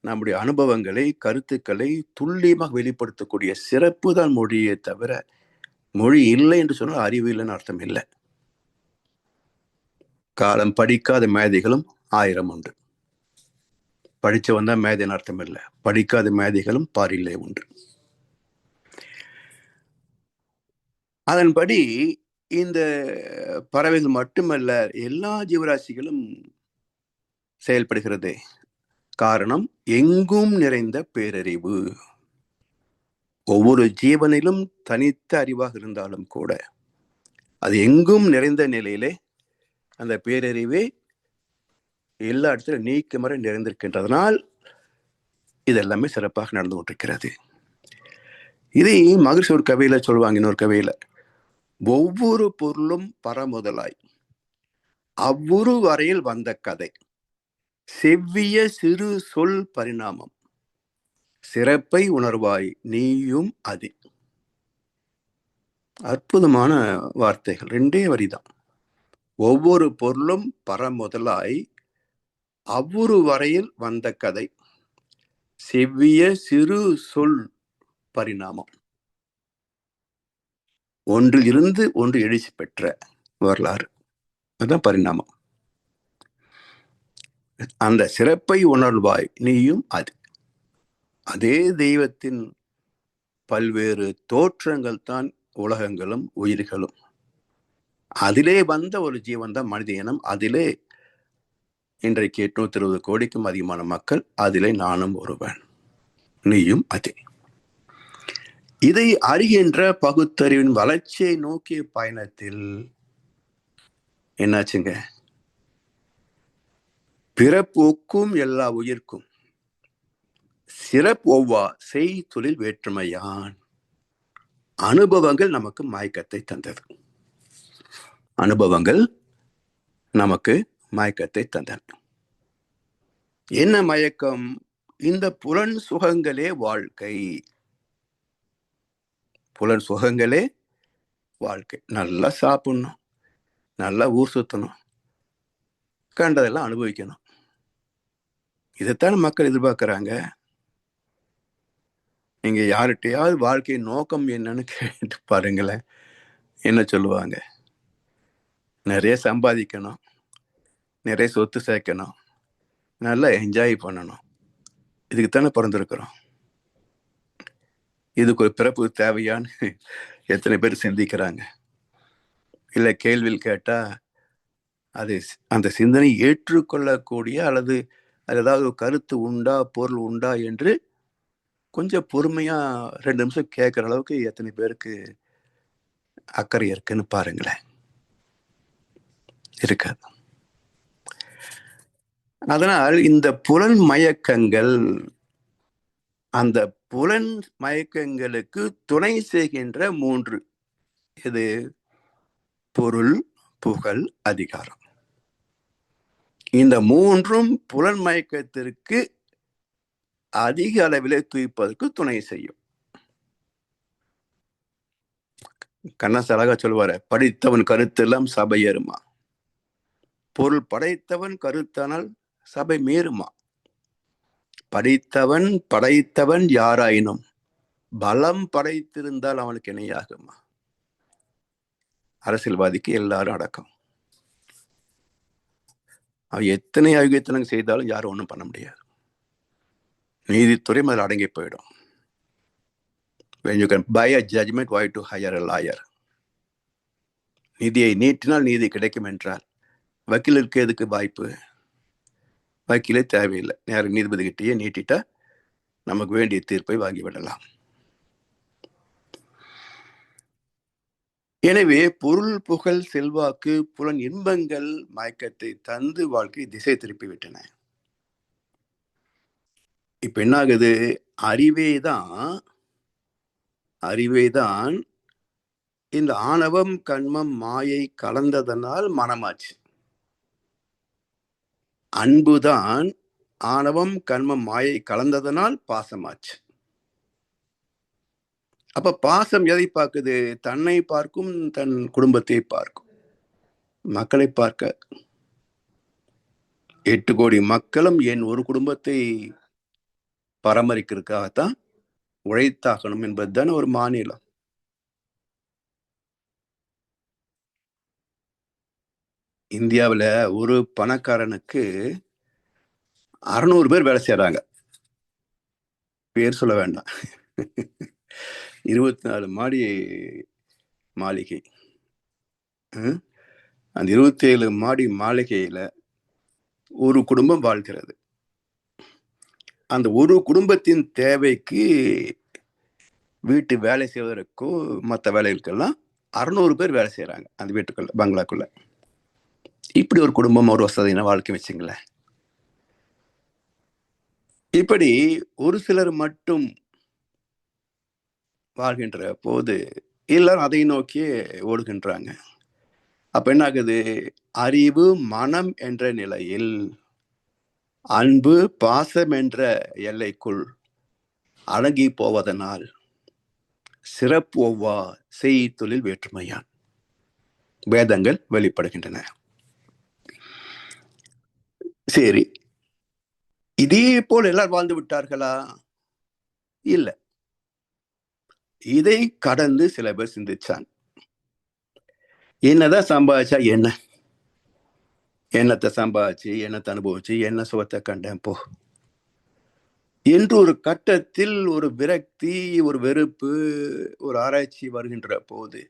நம்முடைய அனுபவங்களை, கருத்துக்களை துல்லியமாக வெளிப்படுத்தக்கூடிய சிறப்பு தான் மொழியே தவிர, மொழி இல்லை என்று சொன்னால் அறிவு இல்லைன்னு அர்த்தம் இல்லை. காலம் படிக்காத மேதைகளும் 1000 உண்டு. படிச்சவன் தான் மேதைன்னு அர்த்தம் இல்லை. படிக்காத மேதைகளும் பாரிலே உண்டு. அதன்படி இந்த பறவைகள் மட்டுமல்ல, எல்லா ஜீவராசிகளும் செயல்படுகிறது. காரணம், எங்கும் நிறைந்த பேரறிவு. ஒவ்வொரு ஜீவனிலும் தனித்த அறிவாக இருந்தாலும் கூட அது எங்கும் நிறைந்த நிலையிலே அந்த பேரறிவே எல்லா இடத்திலும் நீக்கமறை நிறைந்திருக்கின்றதனால் இதெல்லாமே சிறப்பாக நடந்து கொண்டிருக்கிறது. இதை மகிழ்ச்சி ஒரு கவியில சொல்லுவாங்க. இன்னொரு கவியில, ஒவ்வொரு பொருளும் பரமுதலாய் அவ்வொரு வரையில் வந்த கதை, செவ்விய சிறு சொல் பரிணாமம், சிறப்பை உணர்வாய் நீயும் அது. அற்புதமான வார்த்தைகள், 2 வரிதான். ஒவ்வொரு பொருளும் பரமுதலாய் அவ்வொரு வரையில் வந்த கதை, செவ்விய சிறு சொல் பரிணாமம். ஒன்றில் இருந்து ஒன்று எழுச்சி பெற்ற வரலாறு, அதுதான் பரிணாமம். அந்த சிறப்பை உணர்வாய் நீயும் அது. அதே தெய்வத்தின் பல்வேறு தோற்றங்கள் தான் உலகங்களும் உயிர்களும். அதிலே வந்த ஒரு ஜீவன் தான் மனித இனம். அதிலே இன்றைக்கு 820 கோடிக்கும் அதிகமான மக்கள். அதிலே நானும் ஒருவன், நீயும் அதே. இதை அறிகின்ற பகுத்தறிவின் வளர்ச்சியை நோக்கிய பயணத்தில் என்னாச்சுங்க, பிறப்போக்கும் எல்லா உயிர்க்கும் சிறப்பு ஒவ்வா செய் தொழில் வேற்றுமையான். அனுபவங்கள் நமக்கு மயக்கத்தை தந்தது. அனுபவங்கள் நமக்கு மயக்கத்தை தந்தன. என்ன மயக்கம்? இந்த புலன் சுகங்களே வாழ்க்கை. புலன் சுகங்களே வாழ்க்கை. நல்லா சாப்பிடணும், நல்லா ஊர் சுத்தணும், கண்டதெல்லாம் அனுபவிக்கணும். இதைத்தான் மக்கள் எதிர்பார்க்கிறாங்க. நீங்க யார்கிட்டையாவது வாழ்க்கையின் நோக்கம் என்னன்னு கேட்டு பாருங்களேன், என்ன சொல்லுவாங்க? நிறைய சம்பாதிக்கணும், நிறைய சொத்து சேர்க்கணும், நல்லா என்ஜாய் பண்ணணும். இதுக்குத்தானே பிறந்திருக்கிறோம். இதுக்கு ஒரு பிறப்பு தேவையான்னு எத்தனை பேர் சிந்திக்கிறாங்க? இல்லை, கேள்வியில் கேட்டா அது அந்த சிந்தனை ஏற்றுக்கொள்ளக்கூடிய அல்லது அது ஏதாவது கருத்து உண்டா, பொருள் உண்டா என்று கொஞ்சம் பொறுமையா 2 நிமிஷம் கேட்கிற அளவுக்கு எத்தனை பேருக்கு அக்கறை இருக்குன்னு பாருங்களேன். இருக்காது. அதனால் இந்த புலன் மயக்கங்கள், அந்த புலன் மயக்கங்களுக்கு துணை செய்கின்ற 3, இது பொருள், புகழ், அதிகாரம். இந்த 3ம் புலன் மயக்கத்திற்கு அதிக அளவிலே தூய்ப்பதற்கு துணை செய்யும். கண்ணாசு அழகா சொல்லுவாரு, படித்தவன் கருத்தெல்லாம் சபை ஏறுமா, பொருள் படைத்தவன் கருத்தானால் சபை மேறுமா. படைத்தவன் யாராயினும் பலம் படைத்திருந்தால் அவனுக்கு இணையாகுமா. அரசியல்வாதிக்கு எல்லாரும் அடக்கம். அவன் எத்தனை அயுகத்தனம் செய்தாலும் யாரும் ஒன்றும் பண்ண முடியாது. நீதித்துறை அதில் அடங்கி போயிடும். When you can buy a judgment, why to hire a lawyer? நீதியை நீட்டினால் நீதி கிடைக்கும் என்றால் வக்கீலுக்கு எதுக்கு வாய்ப்பு? வக்கீலே தேவையில்லை, நேர நீதிபதி கிட்டேயே நீட்டிட்டா நமக்கு வேண்டிய தீர்ப்பை வாங்கிவிடலாம். எனவே பொருள், புகழ், செல்வாக்கு, புலன் இன்பங்கள் மயக்கத்தை தந்து வாழ்க்கை திசை திருப்பி விட்டன. இப்ப என்ன ஆகுது? அறிவேதான் இந்த ஆணவம், கண்மம், மாயை கலந்ததனால் மனமாச்சு. அன்புதான் ஆணவம், கண்மம், மாயை கலந்ததனால் பாசமாச்சு. அப்ப பாசம் எதை பார்க்குது? தன்னை பார்க்கும், தன் குடும்பத்தை பார்க்கும், மக்களை பார்க்க. 8 கோடி மக்களும் என் ஒரு குடும்பத்தை பராமரிக்கிறதுக்காகத்தான் உழைத்தாகணும் என்பதுதானே ஒரு மாநிலம். இந்தியாவில் ஒரு பணக்காரனுக்கு 600 பேர் வேலை செய்யறாங்க. பேர் சொல்ல வேண்டாம். 24 மாடி மாளிகை. அந்த 27 மாடி மாளிகையில ஒரு குடும்பம் வாழ்கிறது. அந்த ஒரு குடும்பத்தின் தேவைக்கு வீட்டு வேலை செய்வதற்கோ மற்ற வேலைகளுக்கெல்லாம் 600 பேர் வேலை செய்யறாங்க அந்த வீட்டுக்குள்ள, பங்களாக்குள்ள. இப்படி ஒரு குடும்பம், ஒரு வசதியான வாழ்க்கை வச்சுங்களேன். இப்படி ஒரு சிலர் மட்டும் வாழ்கின்ற போது எல்லாரும் அதை நோக்கி ஓடுகின்றாங்க. அப்ப என்ன ஆகுது? அறிவு, மனம் என்ற நிலையில் அன்பு, பாசம் என்ற எல்லைக்குள் அடங்கி போவதனால் சிறப்பு ஒவ்வா செய் தொழில் வேற்றுமையான் வேதங்கள் வெளிப்படுகின்றன. சரி, இதே போல் எல்லாரும் வாழ்ந்து விட்டார்களா? இல்ல. இதை கடந்து சில பேர் சிந்திச்சாங்க. என்னதான் சம்பாதிச்சா என்ன, என்னத்தை சம்பாதிச்சு, என்னத்தை அனுபவிச்சு, என்ன சுகத்தை கண்டேன் போ என்று ஒரு கட்டத்தில் ஒரு விரக்தி, ஒரு வெறுப்பு, ஒரு ஆராய்ச்சி வருகின்ற போது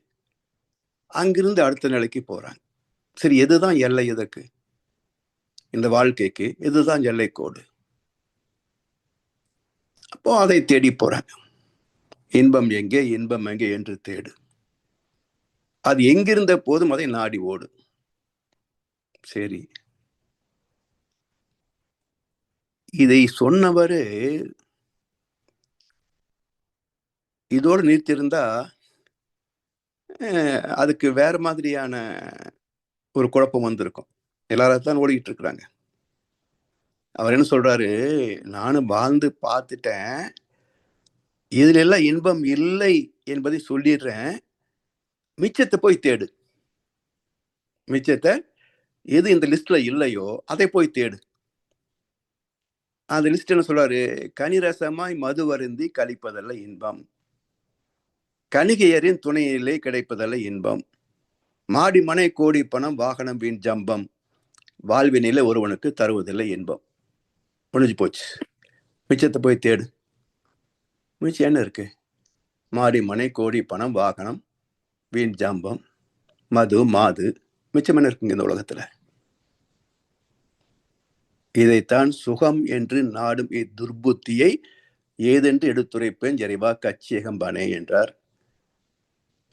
அங்கிருந்து அடுத்த நிலைக்கு போறாங்க. சரி, எதுதான் எல்லை? எதற்கு? இந்த வாழ்க்கைக்கு இதுதான் எல்லை கோடு. அப்போ அதை தேடி போறாங்க. இன்பம் எங்கே, இன்பம் எங்கே என்று தேடு. அது எங்கிருந்த போதும் அதை நாடி ஓடு. சரி, இதை சொன்னவரு இதோடு நிறுத்தியிருந்தா அதுக்கு வேற மாதிரியான ஒரு குழப்பம் வந்திருக்கும். எல்லாரும் தான் ஓடிக்கிட்டு இருக்கிறாங்க. அவர் என்ன சொல்றாரு? நானும் வாழ்ந்து பார்த்துட்டேன், இதுல எல்லாம் இன்பம் இல்லை என்பதை சொல்லிடுறேன், மிச்சத்தை போய் தேடு. மிச்சத்தை எது இந்த லிஸ்ட்ல இல்லையோ அதை போய் தேடு. அந்த லிஸ்ட் என்ன சொல்றாரு? கனிரசமாய் மது வருந்தி கழிப்பதல்ல இன்பம், கணிகையரின் துணையிலே கிடைப்பதல்ல இன்பம், மாடி மனை கோடி பணம் வாகனம் வீண் ஜம்பம், வாழ்வினில ஒருவனுக்கு தருவதில்லை இன்பம். முடிஞ்சு போச்சு. மிச்சத்தை போய் தேடு. மிச்சம் என்ன இருக்கு? மாடி மனை கோடி பணம் வாகனம் வீண் ஜம்பம், மது, மாது, மிச்சம் என்ன இருக்குங்க இந்த உலகத்துல? இதைத்தான் சுகம் என்று நாடும் இத்துர்புத்தியை ஏதென்று எடுத்துரைப்பேன் ஜெரிவா கச்சியகம்பானே என்றார்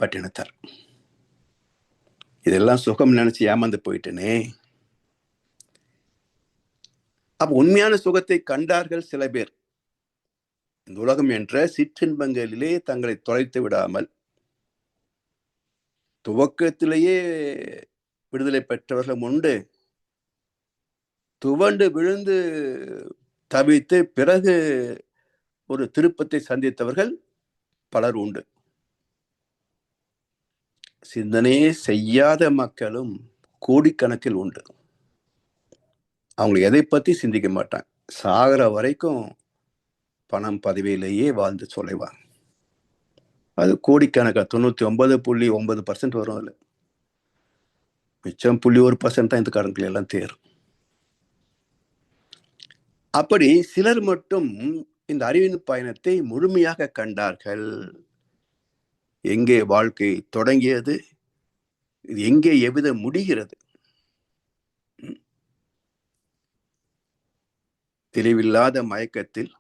பட்டினத்தார். இதெல்லாம் சுகம் நினைச்சு ஏமாந்து போயிட்டனே. அப்ப உண்மையான சுகத்தை கண்டார்கள் சில பேர். இந்த உலகம் என்ற சிற்றின்பங்களிலே தங்களை தொலைத்து விடாமல் துவக்கத்திலேயே விடுதலை பெற்றவர்களும் உண்டு, துவண்டு விழுந்து தவித்து பிறகு ஒரு திருப்பத்தை சந்தித்தவர்கள் பலர் உண்டு. சிந்தனையே செய்யாத மக்களும் கோடிக்கணக்கில் உண்டு. அவங்க எதை பத்தி சிந்திக்க மாட்டாங்க. சாகிற வரைக்கும் பணம் பதவியிலேயே வாழ்ந்து சொல்லுவாங்க. அது கோடிக்கணக்காக 99.9% வரும். அதில் மிச்சம் 0.1% தான் இந்த கடன்கள் எல்லாம் தேரும். அப்படி சிலர் மட்டும் இந்த அறிவின் பயணத்தை முழுமையாக கண்டார்கள். எங்கே வாழ்க்கை தொடங்கியது, இது எங்கே எவ்வித முடிகிறது, தெளிவில்லாத மயக்கத்தில்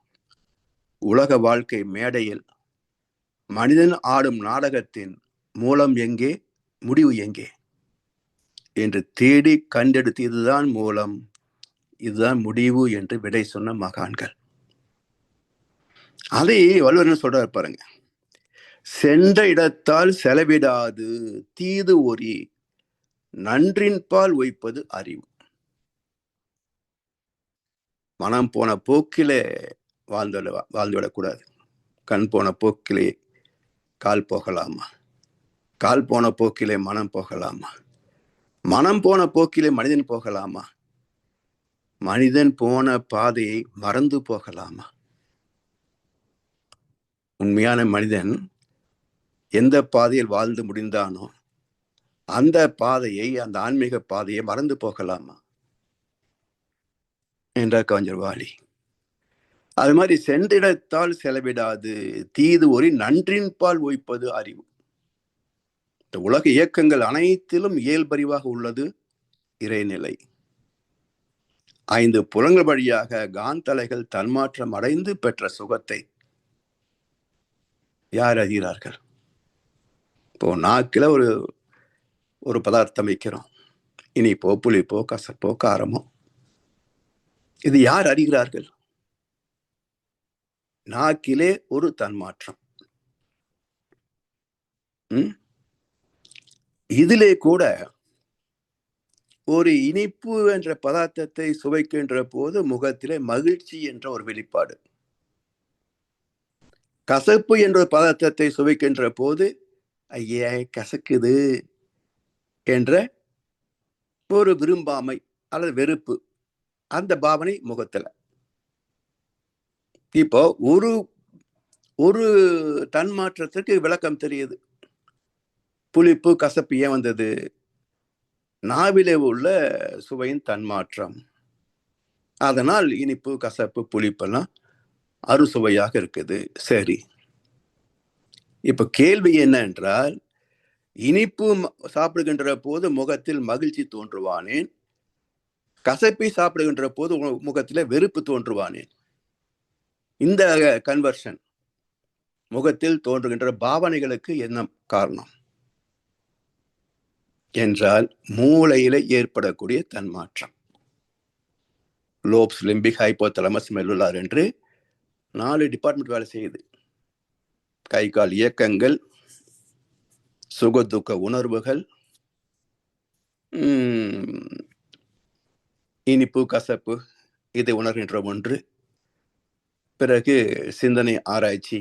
உலக வாழ்க்கை மேடையில் மனிதன் ஆடும் நாடகத்தின் மூலம் எங்கே, முடிவு எங்கே என்று தேடி கண்டெடுத்து இதுதான் மூலம், இதுதான் முடிவு என்று விடை சொன்ன மகான்கள். அதை வள்ளுவர் சொல்றாரு பாருங்க. சென்ற இடத்தால் செலவிடாது தீது ஒரி நன்றின் பால் வைப்பது அறிவு. மனம் போன போக்கிலே வாழ்ந்துவிடக்கூடாது. கண் போன போக்கிலே கால் போகலாமா? கால் போன போக்கிலே மனம் போகலாமா? மனம் போன போக்கிலே மனிதன் போகலாமா? மனிதன் போன பாதையை மறந்து போகலாமா? உண்மையான மனிதன் எந்த பாதையில் வாழ்ந்து முடிந்தானோ அந்த பாதையை, அந்த ஆன்மீக பாதையை மறந்து போகலாமா என்றார் கவிஞர் வாலி. அது மாதிரி சென்றிடத்தால் செலவிடாது தீது ஒரி நன்றின் பால் வைப்பது அறிவு. இந்த உலக இயக்கங்கள் அனைத்திலும் இயல்பறிவாக உள்ளது இறைநிலை. 5 புலங்கள் வழியாக காந்தலைகள் தன்மாற்றம் அடைந்து பெற்ற சுகத்தை யார் அறிகிறார்கள்? இப்போ நாக்கில ஒரு பதார்த்தம் வைக்கிறோம். இனிப்போ, புளிப்போ, கசப்போ, காரமோ, இது யார் அறிகிறார்கள்? நாக்கிலே ஒரு தன்மாற்றம். இதிலே கூட ஒரு இனிப்பு என்ற பதார்த்தத்தை சுவைக்கின்ற போது முகத்திலே மகிழ்ச்சி என்ற ஒரு வெளிப்பாடு. கசப்பு என்ற பதார்த்தத்தை சுவைக்கின்ற போது ஐயா கசக்குது என்ற ஒரு விரும்பாமை அல்லது வெறுப்பு, அந்த பாவனை முகத்துல. இப்போ ஒரு தன்மாற்றத்திற்கு விளக்கம் தெரியுது. புளிப்பு கசப்பு ஏன் வந்தது? நாவிலே உள்ள சுவையின் தன்மாற்றம். அதனால் இனிப்பு கசப்பு புளிப்பெல்லாம் அறுசுவையாக இருக்குது. சரி, இப்ப கேள்வி என்ன என்றால், இனிப்பு சாப்பிடுகின்ற போது முகத்தில் மகிழ்ச்சி தோன்றுவானேன், கசப்பை சாப்பிடுகின்ற போது முகத்தில் வெறுப்பு தோன்றுவானேன்? இந்த கன்வர்ஷன், முகத்தில் தோன்றுகின்ற பாவனைகளுக்கு என்ன காரணம் என்றால், மூளையில ஏற்படக்கூடிய தன்மாற்றம். லோப்ஸ், லிம்பிக், ஹைப்போதலமஸ், மெல்லுலார் என்று 4 டிபார்ட்மெண்ட் வேலை செய்யுது. கை கால் இயக்கங்கள், சுகதுக்க உணர்வுகள், இனிப்பு கசப்பு இதை உணர்கின்ற ஒன்று. பிறகு சிந்தனை ஆராய்ச்சி,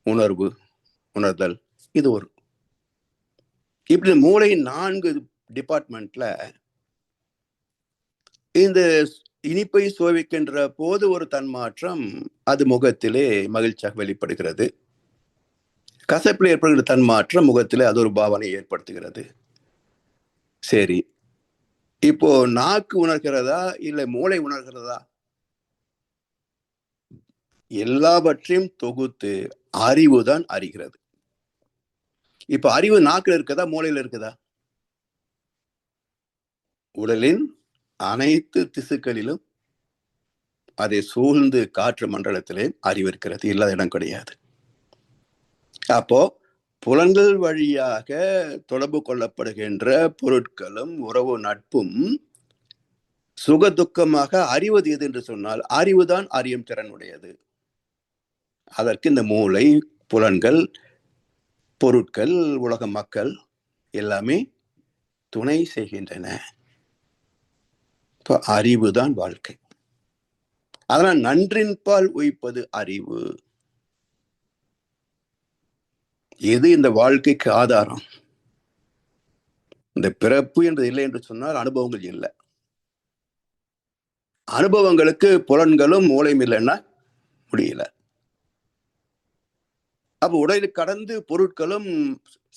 உணர்வு, உணர்தல், இது ஒரு. இப்படி மூளை 4 டிபார்ட்மெண்ட்ல இந்த இனிப்பை சுவைக்கின்ற போது ஒரு தன்மாற்றம், அது முகத்திலே மகிழ்ச்சியாக வெளிப்படுகிறது. கசப்பில் ஏற்படுகிற தன்மாற்றம் முகத்திலே அது ஒரு பாவனை ஏற்படுத்துகிறது. சரி, இப்போ நாக்கு உணர்கிறதா இல்ல மூளை உணர்கிறதா? எல்லாவற்றையும் தொகுத்து அறிவுதான் அறிகிறது. இப்ப அறிவு நாக்குல இருக்குதா மூளையில இருக்குதா? உடலின் அனைத்து திசுக்களிலும் அதை சூழ்ந்து காற்று மண்டலத்திலே அறிவு இருக்கிறது, இல்லாத இடம் கிடையாது. அப்போ புலன்கள் வழியாக தொடர்பு கொள்ளப்படுகின்ற பொருட்களும் உறவு நட்பும் சுகதுக்கமாக அறிவது எது என்று சொன்னால் அறிவுதான் அறியும் திறன் உடையது. அதற்கு இந்த மூளை, புலன்கள், பொருட்கள், உலக மக்கள் எல்லாமே துணை செய்கின்றன. அறிவுதான் வாழ்க்கை. அதனால் நன்றின் பால் உய்ப்பது அறிவு. எது இந்த வாழ்க்கைக்கு ஆதாரம்? இந்த பிறப்பு என்று இல்லை என்று சொன்னால் அனுபவங்கள் இல்லை. அனுபவங்களுக்கு புலன்களும் மூளையும் இல்லைன்னா முடியல. அப்ப உடலை கடந்து பொருட்களும்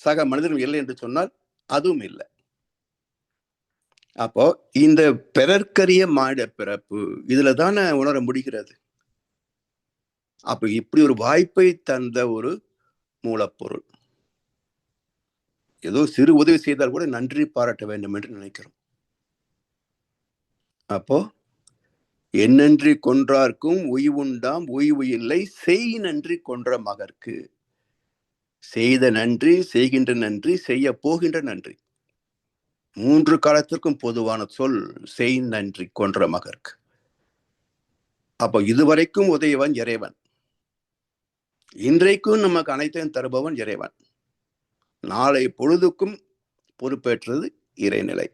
சக மனிதர்கள் இல்லை என்று சொன்னால் அதுவும் இல்லை. அப்போ இந்த பிறர்க்கரிய மாட பிறப்பு இதுல தானே உணர முடிகிறது. அப்ப இப்படி ஒரு வாய்ப்பை தந்த ஒரு மூலப்பொருள் ஏதோ சிறு உதவி செய்தால் கூட நன்றி பாராட்ட வேண்டும் என்று நினைக்கிறோம். அப்போ என்னன்றி கொன்றார்க்கும் உய்வுண்டாம் உய்வு இல்லை, செய் நன்றி கொன்ற மகற்கு. செய்த நன்றி, செய்கின்ற நன்றி, செய்ய போகின்ற நன்றி, 3 காலத்திற்கும் பொதுவான சொல் செய் நன்றி கொன்ற மகற்கு. அப்போ இதுவரைக்கும் உதவியவன் இறைவன், இன்றைக்கும் நமக்கு அனைத்தையும் தருபவன் இறைவன், நாளை பொழுதுக்கும் பொறுப்பேற்றது இறைநிலை.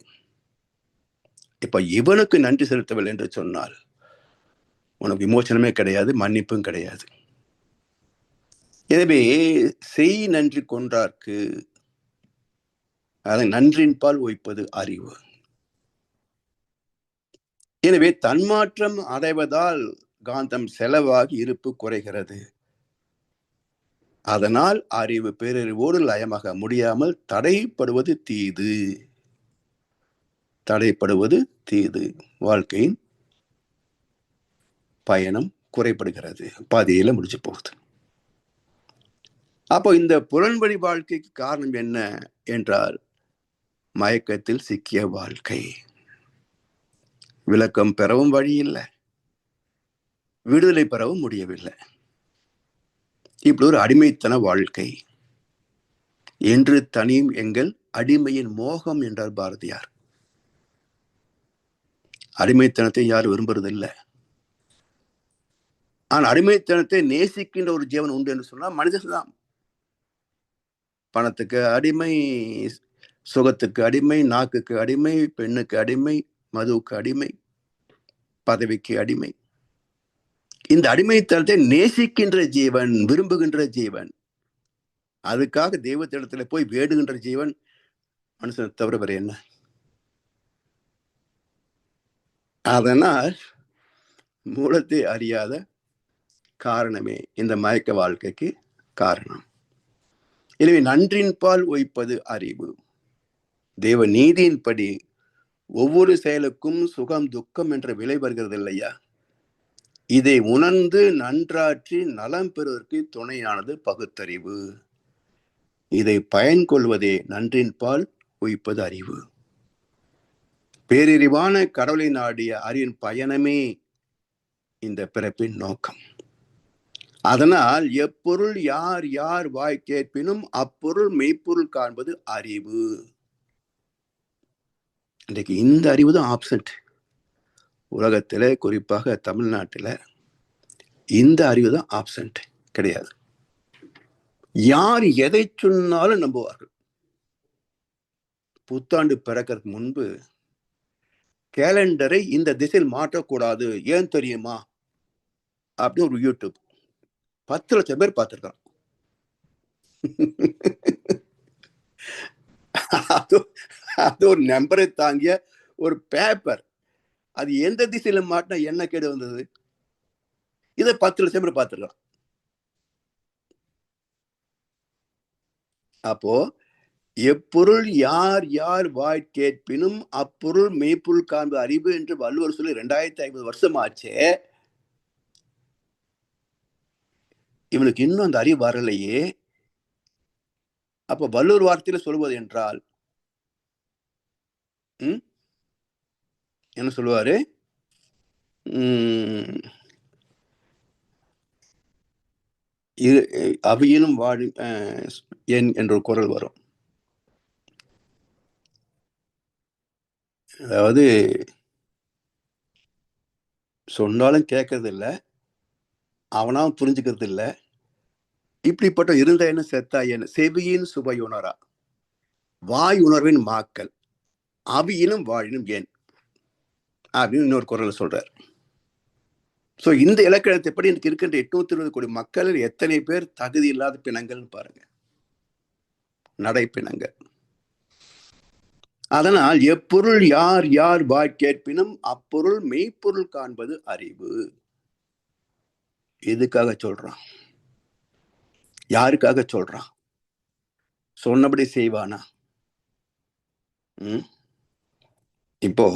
இப்ப இவனுக்கு நன்றி செலுத்தவில்லை என்று சொன்னால் உனக்கு விமோசனமே கிடையாது, மன்னிப்பும் கிடையாது. எனவே செய் நன்றி கொன்றார்க்கு, அதை நன்றின்பால் ஒய்ப்பது அறிவு. எனவே தன்மாற்றம் அடைவதால் காந்தம் செலவாகி இருப்பு குறைகிறது. அதனால் அறிவு பேரறிவோடு லயமாக முடியாமல் தடைப்படுவது தீது. தடைப்படுவது தீது. வாழ்க்கையின் பயணம் குறைபடுகிறது, பாதியில முடிச்சு போகுது. அப்போ இந்த புலன்வழி வாழ்க்கைக்கு காரணம் என்ன என்றால் மயக்கத்தில் சிக்கிய வாழ்க்கை. விளக்கம் பெறவும் வழி இல்லை, விடுதலை பெறவும் முடியவில்லை. இப்படி ஒரு அடிமைத்தன வாழ்க்கை என்று தனியும் எங்கள் அடிமையின் மோகம் என்றார் பாரதியார். அடிமைத்தனத்தை யாரும் விரும்புறதில்லை. ஆனால் அடிமைத்தனத்தை நேசிக்கின்ற ஒரு ஜீவன் உண்டு என்று சொன்னால் மனிதர்கள் தான். பணத்துக்கு அடிமை, சுகத்துக்கு அடிமை, நாக்குக்கு அடிமை, பெண்ணுக்கு அடிமை, மதுவுக்கு அடிமை, பதவிக்கு அடிமை. இந்த அடிமைத்தனத்தை நேசிக்கின்ற ஜீவன், விரும்புகின்ற ஜீவன், அதுக்காக தெய்வத்திடத்துல போய் வேடுகின்ற ஜீவன் மனுஷனை தவிர வேற என்ன? அதனால் மூலத்தை அறியாத காரணமே இந்த மயக்க வாழ்க்கைக்கு காரணம். எனவே நன்றின் பால் ஒய்ப்பது அறிவு. தேவ நீதியின்படி ஒவ்வொரு செயலுக்கும் சுகம் துக்கம் என்ற விலை வருகிறது இல்லையா? இதை உணர்ந்து நன்றாற்றி நலம் பெறுவதற்கு துணையானது பகுத்தறிவு. இதை பயன் கொள்வதே நன்றின் பால் ஒய்ப்பது அறிவு. பேரறிவான கடவுளை நாடிய அறிவின் பயணமே இந்த பிறப்பின் நோக்கம். அதனால் எப்பொருள் யார் யார் வாய் கேட்பினும் அப்பொருள் மெய்ப்பொருள் காண்பது அறிவு. இன்றைக்கு இந்த அறிவு தான் ஆப்சென்ட். உலகத்துல, குறிப்பாக தமிழ்நாட்டில் இந்த அறிவு தான் ஆப்சென்ட், கிடையாது. யார் எதை சொன்னாலும் நம்புவார்கள். புத்தாண்டு பிறக்கிறதுக்கு முன்பு கேலண்டரை இந்த திசையில் மாற்றக்கூடாது, ஏன் தெரியுமா அப்படின்னு ஒரு யூடியூப் 10 லட்சம் பேர் பார்த்திருக்கான். அது ஒரு நம்பரை தாங்கிய ஒரு பேப்பர். அது எந்த திசையில மாட்டினா என்ன கேடு வந்தது? இதை 10 லட்சம் பேர் பார்த்திருக்கான். அப்போ எப்பொருள் யார் யார் வாய் கேட்பினும் அப்பொருள் மெய்ப்பொருள் காண்பது அறிவு என்று வள்ளுவர் சொல்லி 2550 வருஷம் ஆச்சே. இவனுக்கு இன்னும் அந்த அறிவு வரலையே. அப்ப வள்ளுவர் வார்த்தையில சொல்வது என்றால் என்ன சொல்லுவாரு? அவையிலும் வாழி என் என்ற ஒரு குரல் வரும். அதாவது சொன்னாலும் கேட்கறது இல்லை, அவனாவும் புரிஞ்சுக்கிறது இல்லை. இப்படிப்பட்ட இருந்த என்ன செத்தா என்ன? செவியின் சுவை உணரா வாய் உணர்வின் மாக்கள் அவியினும் வாழினும் ஏன் அப்படின்னு இன்னொரு குரல் சொல்றார். சோ இந்த இலக்கணத்தை எப்படி எனக்கு இருக்கின்ற 820 கோடி மக்களில் எத்தனை பேர் தகுதி இல்லாத பிணங்கள்னு பாருங்க. நடைப்பிணங்கள். அதனால் எப்பொருள் யார் யார் வாய் கேட்பினும் அப்பொருள் மெய்ப்பொருள் காண்பது அறிவு. எதுக்காக சொல்றான்? யாருக்காக சொல்றான்? சொன்னபடி செய்வானா? இப்போ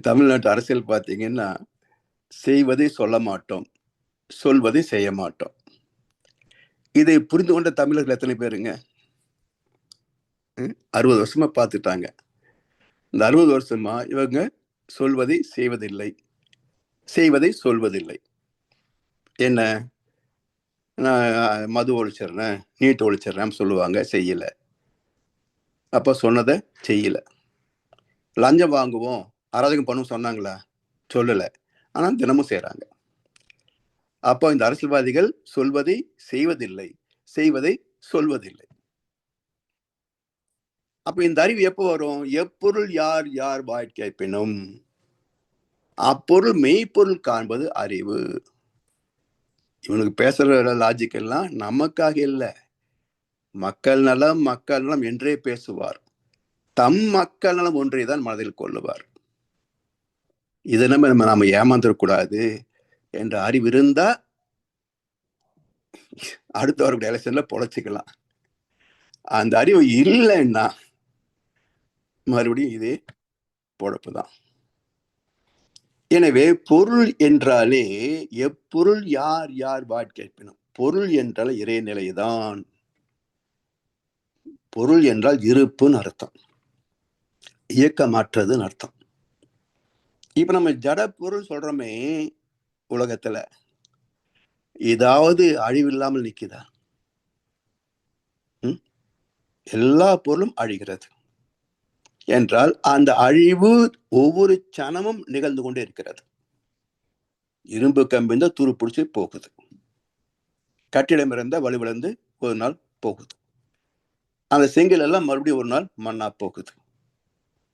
தமிழ்நாட்டு அரசியல் பார்த்தீங்கன்னா, செய்வதை சொல்ல மாட்டோம், சொல்வதை செய்ய மாட்டோம். இதை புரிந்து கொண்ட தமிழர்கள் எத்தனை பேருங்க? 60 வருஷமா பார்த்துட்டாங்க. இந்த 60 வருஷமா இவங்க சொல்வதை செய்வதில்லை, செய்வதை சொல்வதில்லை. என்ன, நான் மது ஒழிச்சிடுறேன், நீட் ஒழிச்சிடுறேன் சொல்லுவாங்க, செய்யல. அப்ப சொன்னதை செய்யல. லஞ்சம் வாங்குவோம், அராஜகம் பண்ணும் சொன்னாங்களா? சொல்லல. ஆனா தினமும் செய்யறாங்க. அப்போ இந்த அரசியல்வாதிகள் சொல்வதை செய்வதில்லை, செய்வதை சொல்வதில்லை. அப்ப இந்த அறிவு எப்போ வரும்? எப்பொருள் யார் யார் வாய் கேட்பினும் அப்பொருள் மெய்ப்பொருள் காண்பது அறிவு. இவனுக்கு பேசுற லாஜிக் எல்லாம் நமக்காக இல்ல, மக்கள் நலம் மக்கள் நலம் என்றே பேசுவார். தம் மக்கள் நலம் ஒன்றைதான் மனதில் கொள்ளுவார். இதை நம்ம ஏமாந்துடக்கூடாது என்ற அறிவு இருந்தா அடுத்த வரக்கூடிய எலெக்ஷன்ல பொழைச்சிக்கலாம். அந்த அறிவு இல்லைன்னா மறுபடியும் இதே பொழப்பு தான். எனவே பொருள் என்றாலே எப்பொருள் யார் யார் வாய் கேட்பினும், பொருள் என்றால் இறைநிலைதான். பொருள் என்றால் இருப்புன்னு அர்த்தம், இயக்கமாற்றதுன்னு அர்த்தம். இப்ப நம்ம ஜட பொருள் சொல்றோமே உலகத்துல, ஏதாவது அழிவில்லாமல் நிக்குதா? எல்லா பொருளும் அழிகிறது என்றால் அந்த அழிவு ஒவ்வொரு சனமும் நிகழ்ந்து கொண்டே இருக்கிறது. இரும்பு கம்பிந்த துரு பிடிச்சி போகுது, கட்டிடம் இருந்த வலுவிழந்து ஒரு நாள் போகுது, அந்த செங்கல் எல்லாம் மறுபடியும் ஒரு நாள் மண்ணா போகுது.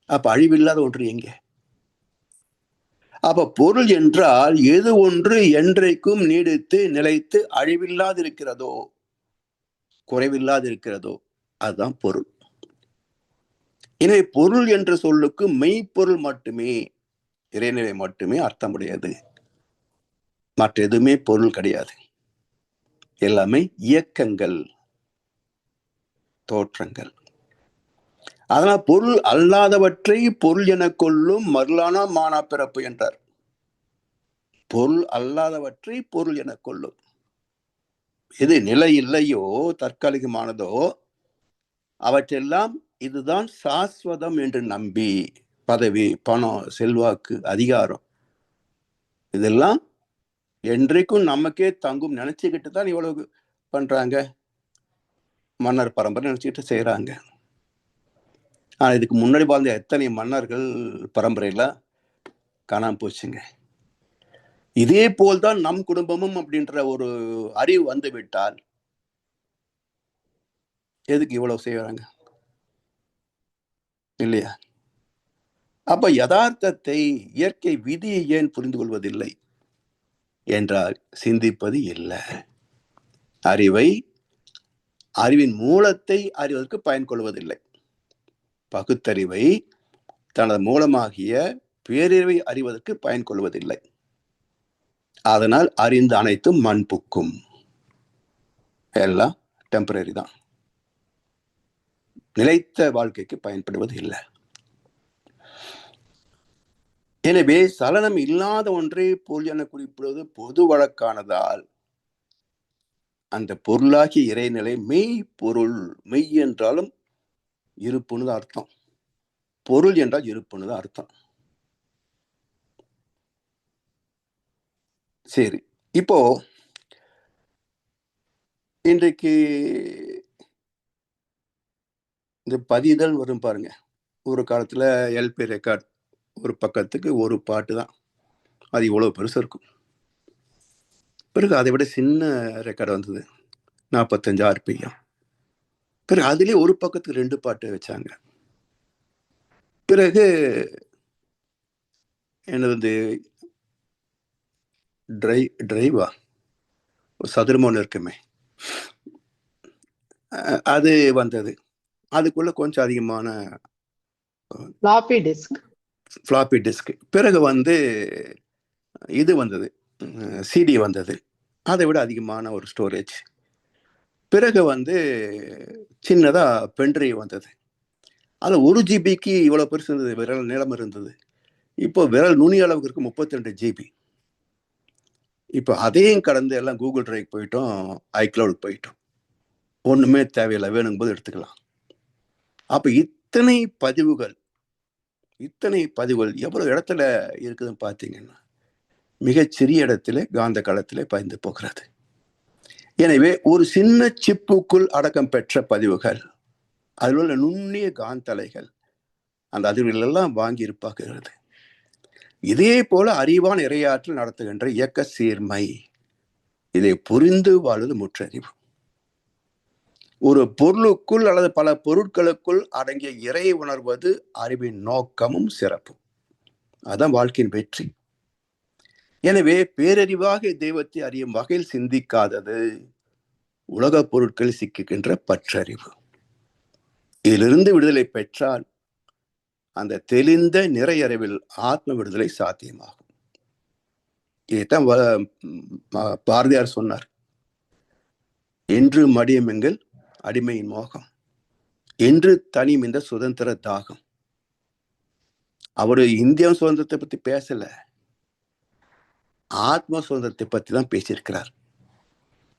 அப்ப அழிவில்லாத ஒன்று எங்க? அப்ப பொருள் என்றால் எது ஒன்று என்றைக்கும் நீடித்து நிலைத்து அழிவில்லாது இருக்கிறதோ, குறைவில்லாது இருக்கிறதோ, அதுதான் பொருள். எனவே பொருள் என்ற சொல்லுக்கு மெய்ப்பொருள் மட்டுமே, இறைநிலை மட்டுமே அர்த்தமுடையது. மற்ற எதுவுமே பொருள் கிடையாது. எல்லாமே இயக்கங்கள், தோற்றங்கள். அதனால் பொருள் அல்லாதவற்றை பொருள் என கொள்ளும் மருளானா மானா பிறப்பு என்றார். பொருள் அல்லாதவற்றை பொருள் என கொள்ளும். எது நிலை இல்லையோ, தற்காலிகமானதோ, அவற்றெல்லாம் இதுதான் சாஸ்வதம் என்று நம்பி, பதவி, பணம், செல்வாக்கு, அதிகாரம், இதெல்லாம் என்றைக்கும் நமக்கே தங்கும் நினைச்சுக்கிட்டு தான் இவ்வளவு பண்றாங்க. மன்னர் பரம்பரை நினைச்சுக்கிட்டு செய்யறாங்க. ஆனா இதுக்கு முன்னாடி வாழ்ந்த எத்தனை மன்னர்கள் பரம்பரையில காணாம போச்சுங்க. இதே போல்தான் நம் குடும்பமும் அப்படின்ற ஒரு அறிவு வந்து விட்டால் எதுக்கு இவ்வளவு செய்யறாங்க இல்லையா? அப்ப யதார்த்தத்தை, இயற்கை விதியை ஏன் புரிந்து கொள்வதில்லை என்றால் சிந்திப்பது இல்லை. அறிவின் மூலத்தை அறிவதற்கு பயன் கொள்வதில்லை. பகுத்தறிவை தனது மூலமாகிய பேரறிவை அறிவதற்கு பயன் கொள்வதில்லை. அதனால் அறிந்த அனைத்தும் மண் புக்கும், எல்லாம் டெம்பரரி தான், நிலைத்த வாழ்க்கைக்கு பயன்படுவது இல்லை. எனவே சலனம் இல்லாத ஒன்றை பொருள் என குறிப்பிடுவது பொது வழக்கானதால் அந்த பொருளாகிய இறைநிலை மெய் பொருள். மெய் என்றாலும் இருப்புன்னு அர்த்தம், பொருள் என்றால் இருப்புன்னு அர்த்தம். சரி, இப்போ இன்றைக்கு இந்த பதிதல் வரும் பாருங்க. ஒரு காலத்துல எல்பி ரெக்கார்ட் ஒரு பக்கத்துக்கு ஒரு பாட்டு தான், அது இவ்வளவு பெருசா இருக்கும். பிறகு அதை விட சின்ன ரெக்கார்டு வந்தது, 45 RPM. பிறகு அதுலயே ஒரு பக்கத்துக்கு 2 பாட்டு வச்சாங்க. பிறகு என்னது டிரைவா சதுரமோன்னு இருக்குமே, அது வந்தது. அதுக்குள்ள கொஞ்சம் அதிகமான ஃப்ளாப்பி டிஸ்க். பிறகு இது வந்தது, சிடி வந்தது, அதை விட அதிகமான ஒரு ஸ்டோரேஜ். பிறகு சின்னதா பென்ட்ரைவ் வந்தது. அதில் 1 ஜிபிக்கு இவ்வளோ பெருசு இருந்தது, விரல் நீளம் இருந்தது. இப்போ விரல் நுனி அளவுக்கு இருக்கு 32 ஜிபி. இப்போ அதையும் கடந்து எல்லாம் கூகுள் டிரைவ் போயிட்டோம், ஐக்ளவுட் போயிட்டோம். ஒன்றுமே தேவையில்லை, வேணுங்கும் போது எடுத்துக்கலாம். அப்போ இத்தனை பதிவுகள் எவ்வளவு இடத்துல இருக்குதுன்னு பார்த்தீங்கன்னா, மிகச்சிறிய இடத்துல காந்த களத்திலே பாய்ந்து போகிறது. எனவே ஒரு சின்ன சிப்புக்குள் அடக்கம் பெற்ற பதிவுகள், அதில் உள்ள நுண்ணிய காந்தலைகள் அந்த அதிர்வுகள் எல்லாம் வாங்கி இருப்பாக்குகிறது. இதே போல அறிவான இறையாற்றல் நடத்துகின்ற இயக்க சீர்மை, இதை புரிந்து வாழ்வது முற்றறிவு. ஒரு பொருளுக்குள் அல்லது பல பொருட்களுக்குள் அடங்கிய இறை உணர்வது அறிவின் நோக்கமும் சிறப்பும். அதான் வாழ்க்கையின் வெற்றி. எனவே பேரறிவாக தெய்வத்தை அறியும் வகையில் சிந்திக்காதது உலக பொருட்களில் சிக்குகின்ற பற்றறிவு. இதிலிருந்து விடுதலை பெற்றால் அந்த தெளிந்த நிறையறிவில் ஆத்ம விடுதலை சாத்தியமாகும். இதைத்தான் பாரதியார் சொன்னார், என்று மடியமெங்கள் அடிமையின் மோகம், என்று தனியும் இந்த சுதந்திர தாகம். அவரு இந்திய சுதந்திரத்தை பத்தி பேசல, ஆத்ம சுதந்திரத்தை பத்தி தான் பேசியிருக்கிறார்.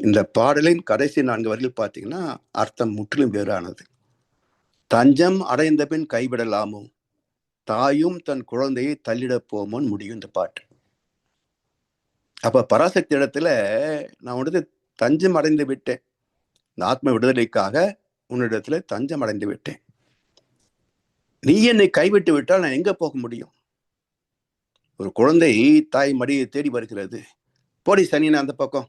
இந்த பாடலின் கடைசி 4 வரிகள் பார்த்தீங்கன்னா அர்த்தம் முற்றிலும் வேறானது. தஞ்சம் அடைந்த பின் கைவிடலாமோ, தாயும் தன் குழந்தையை தள்ளிட போமோன்னு முடியும் இந்த பாட்டு. அப்ப பராசக்தி இடத்துல நான் தஞ்சம் அடைந்து விட்டேன், இந்த ஆத்ம விடுதலைக்காக உன்னிடத்துல தஞ்சம் அடைந்து விட்டேன், நீ என்னை கைவிட்டு விட்டால் நான் எங்க போக முடியும்? ஒரு குழந்தை தாய் மடியை தேடி வருகிறது, போடி சனின்னு அந்த பக்கம்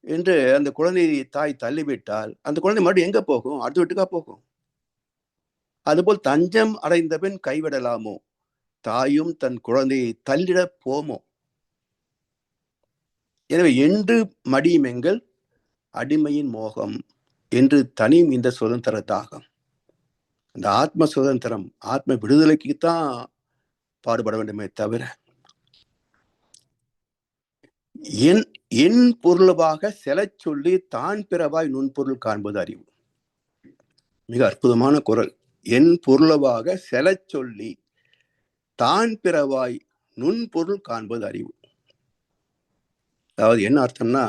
என்று அந்த குழந்தை தாய் தள்ளிவிட்டால் அந்த குழந்தை மறுபடியும் எங்க போகும்? அடுத்த வீட்டுக்கா போகும். அதுபோல் தஞ்சம் அடைந்த பின் கைவிடலாமோ, தாயும் தன் குழந்தையை தள்ளிட போமோ. எனவே என்று மடியுமெங்கள் அடிமையின் மோகம், என்று தனியும் இந்த சுதந்திர தாகம். இந்த ஆத்ம சுதந்திரம், ஆத்ம விடுதலைக்கு தான் பாடுபட வேண்டுமே தவிர என் பொருளாக செலச் சொல்லி தான் பிறவாய் நுண்பொருள் காண்பது அறிவு. மிக அற்புதமான குரல். என் பொருளவாக செலச் சொல்லி தான் பிறவாய் நுண்பொருள் காண்பது அறிவு. அதாவது என்ன அர்த்தம்னா,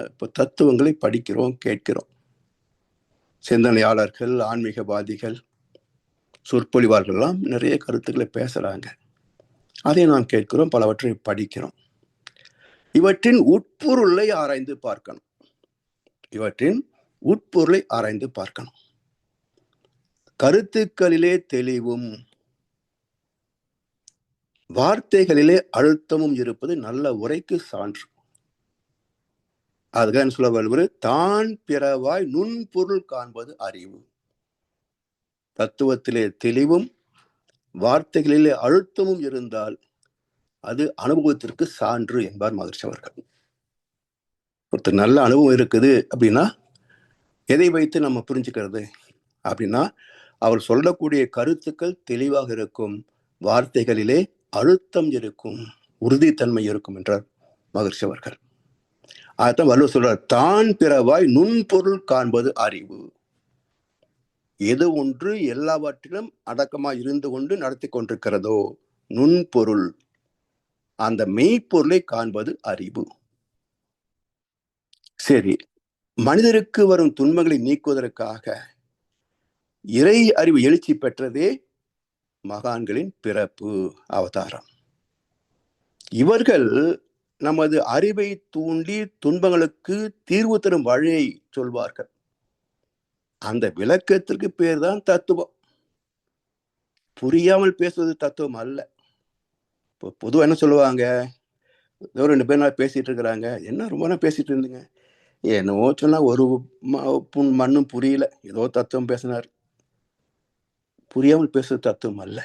இப்போ தத்துவங்களை படிக்கிறோம், கேட்கிறோம். சிந்தனையாளர்கள், ஆன்மீகவாதிகள், சொற்பொழிவார்கள்லாம் நிறைய கருத்துக்களை பேசுறாங்க. அதை நாம் கேட்கிறோம், பலவற்றை படிக்கிறோம். இவற்றின் உட்பொருளை ஆராய்ந்து பார்க்கணும். கருத்துக்களிலே தெளிவும் வார்த்தைகளிலே அழுத்தமும் இருப்பது நல்ல உரைக்கு சான்று. அதுதான் சொல்ல வருவது, தான் பிறவாய் நுண்பொருள் காண்பது அறிவு. தத்துவத்திலே தெளிவும் வார்த்தைகளிலே அழுத்தமும் இருந்தால் அது அனுபவத்திற்கு சான்று என்பார் மகர்ஷி அவர்கள். ஒருத்தர் நல்ல அனுபவம் இருக்குது அப்படின்னா எதை வைத்து நம்ம புரிஞ்சுக்கிறது அப்படின்னா, அவர் சொல்லக்கூடிய கருத்துக்கள் தெளிவாக இருக்கும், வார்த்தைகளிலே அழுத்தம் இருக்கும், உறுதித்தன்மை இருக்கும் என்றார் மகர்ஷி அவர்கள். அதான் வள்ளுவர் சொல்றார், தான் பிறவாய் நுண்பொருள் காண்பது அறிவு. எது ஒன்று எல்லாவற்றிலும் அடக்கமாய் இருந்து கொண்டு நடத்தி கொண்டிருக்கிறதோ நுண்பொருள், அந்த மெய்ப்பொருளை காண்பது அறிவு. சரி, மனிதருக்கு வரும் துன்பங்களை நீக்குவதற்காக இறை அறிவு எழுச்சி பெற்றதே மகான்களின் பிறப்பு, அவதாரம். இவர்கள் நமது அறிவை தூண்டி துன்பங்களுக்கு தீர்வு தரும் வழியை சொல்வார்கள். அந்த விளக்கத்திற்கு பேர் தான் தத்துவம். புரியாமல் பேசுவது தத்துவம் அல்ல. இப்போ பொதுவாக என்ன சொல்லுவாங்க, ஏதோ 2 பேர் நாள் பேசிட்டு இருக்கிறாங்க, என்ன ரொம்ப நாள் பேசிட்டு இருந்தீங்க, என்னவோ சொன்னா ஒரு மண்ணும் புரியல, ஏதோ தத்துவம் பேசினார். புரியாமல் பேசுவது தத்துவம் அல்ல,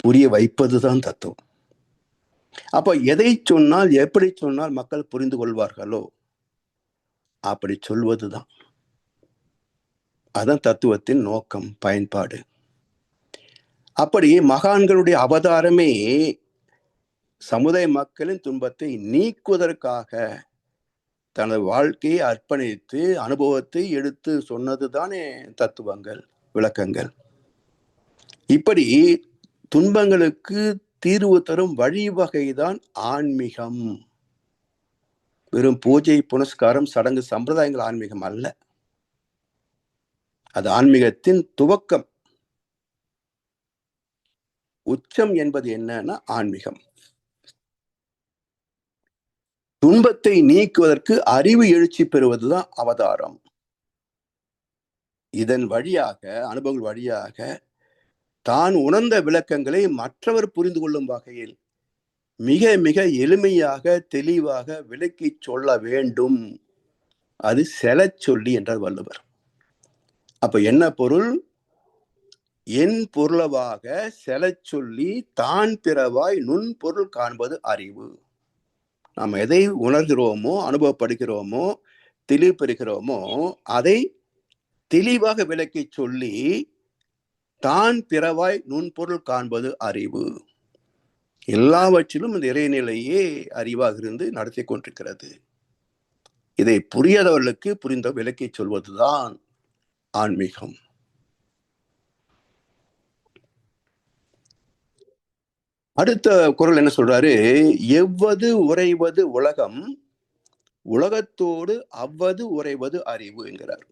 புரிய வைப்பதுதான் தத்துவம். அப்ப எதை சொன்னால் எப்படி சொன்னால் மக்கள் புரிந்து கொள்வார்களோ அப்படி சொல்வதுதான். அதான் தத்துவத்தின் நோக்கம், பயன்பாடு. அப்படி மகான்களுடைய அவதாரமே சமுதாய மக்களின் துன்பத்தை நீக்குவதற்காக தனது வாழ்க்கையை அர்ப்பணித்து அனுபவத்தை எடுத்து சொன்னதுதானே தத்துவங்கள், விளக்கங்கள். இப்படி துன்பங்களுக்கு தீர்வு தரும் வழிவகைதான் ஆன்மீகம். வெறும் பூஜை, புனஸ்காரம், சடங்கு, சம்பிரதாயங்கள் ஆன்மீகம் அல்ல. அது ஆன்மீகத்தின் துவக்கம். உச்சம் என்பது என்னன்னா ஆன்மீகம். துன்பத்தை நீக்குவதற்கு அறிவு எழுச்சி பெறுவதுதான் அவதாரம். இதன் வழியாக, அனுபவங்கள் வழியாக தான் உணர்ந்த விளக்கங்களை மற்றவர் புரிந்து கொள்ளும் வகையில் மிக மிக எளிமையாக, தெளிவாக விளக்கி சொல்ல வேண்டும். அது செலச் சொல்லி என்றார் வள்ளுவர். அப்ப என்ன பொருள்? என் பொருளவாக செலச் சொல்லி தான் பிறவாய் நுண் பொருள் காண்பது அறிவு. நாம் எதை உணர்கிறோமோ, அனுபவப்படுகிறோமோ, தெளிவு பெறுகிறோமோ, அதை தெளிவாக விளக்கி சொல்லி தான் பிறவாய் நுண்பொருள் காண்பது அறிவு. எல்லாவற்றிலும் இந்த இறைநிலையே அறிவாக இருந்து நடத்தி கொண்டிருக்கிறது. இதை புரியாதவர்களுக்கு புரிந்த விளக்கி சொல்வதுதான் ஆன்மீகம். அடுத்த குறள் என்ன சொல்றாரு? எவ்வது உறைவது உலகம், உலகத்தோடு அவ்வது உறைவது அறிவு என்கிறார்.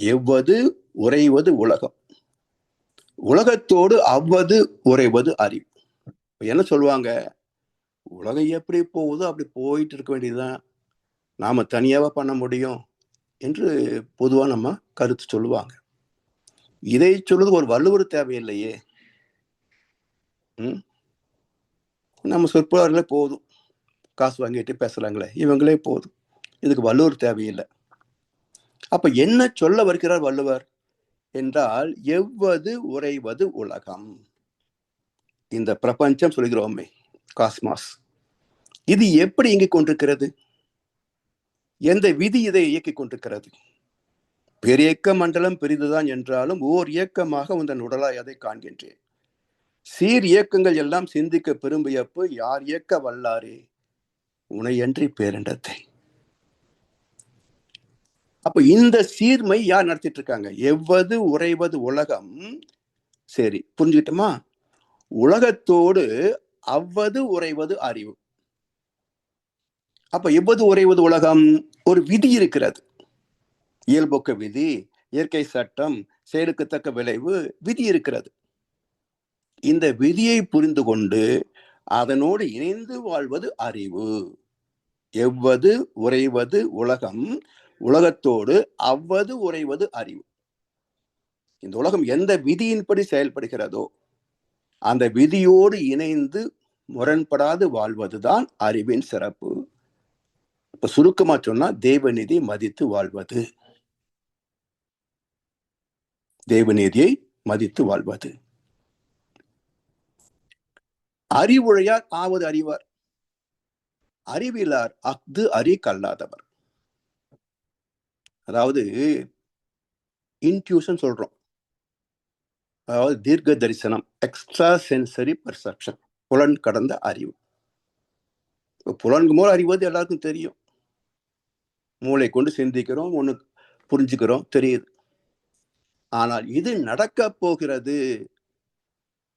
எவ்வது உறைவது உலகம், உலகத்தோடு அவ்வது உறைவது அறிவு. என்ன சொல்லுவாங்க? உலகம் எப்படி போகுதோ அப்படி போயிட்டு இருக்க வேண்டியதுதான், நாம தனியாவா பண்ண முடியும் என்று பொதுவா நம்ம கருத்து சொல்லுவாங்க. இதை சொல்றது ஒரு வள்ளுவர் தேவையில்லையே. நம்ம சொற்பொழிவாளர்களே போதும், காசு வாங்கிட்டு பேசுறாங்களே இவங்களே போதும், இதுக்கு வள்ளுவர் தேவையில்லை. அப்ப என்ன சொல்ல வருகிறார் வள்ளுவர் என்றால், எவ்வது உறைவது உலகம். இந்த பிரபஞ்சம் சொல்கிறோமே, காஸ்மாஸ், இது எப்படி இயங்கிக் கொண்டிருக்கிறது? எந்த விதி இதை இயக்கிக் கொண்டிருக்கிறது? பெரியக்க மண்டலம் பெரிதுதான் என்றாலும் ஓர் இயக்கமாக உந்தன் உடலாய் அதை காண்கின்றேன். சீர் இயக்கங்கள் எல்லாம் சிந்திக்க பெரும்பியப்பு, யார் இயக்க வல்லாரே உனையன்றி பேரண்டத்தை. அப்ப இந்த சீர்மை யார் நடத்திட்டு இருக்காங்க? எவ்வது உறைவது உலகம். சரி, புரிஞ்சுக்கிட்டோமா? உலகத்தோடு அவ்வது உறைவது அறிவு. அப்ப எவ்வது உறைவது உலகம்? ஒரு விதி இருக்கிறது, இயல்பொக்க விதி, இயற்கை சட்டம், செயலுக்கு தக்க விளைவு, விதி இருக்கிறது. இந்த விதியை புரிந்து கொண்டு அதனோடு இணைந்து வாழ்வது அறிவு. எவ்வது உறைவது உலகம், உலகத்தோடு அவ்வது உறைவது அறிவு. இந்த உலகம் எந்த விதியின்படி செயல்படுகிறதோ அந்த விதியோடு இணைந்து முரண்படாது வாழ்வதுதான் அறிவின் சிறப்பு. இப்ப சுருக்கமா சொன்னா, தேவநீதி மதித்து வாழ்வது, தேவநீதியை மதித்து வாழ்வது. அறிவுழையார் ஆவது அறிவார், அறிவிலார் அஃது அறி கல்லாதவர். அதாவது இன்ட்யூஷன் சொல்றோம், அதாவது தீர்க்க தரிசனம், எக்ஸ்ட்ரா சென்சரி பர்செப்ஷன், புலன் கடந்த அறிவு. புலன்கு மூலம் அறிவது எல்லாருக்கும் தெரியும், மூளை கொண்டு சிந்திக்கிறோம், ஒண்ணு புரிஞ்சுக்கிறோம், தெரியுது. ஆனால் இது நடக்க போகிறது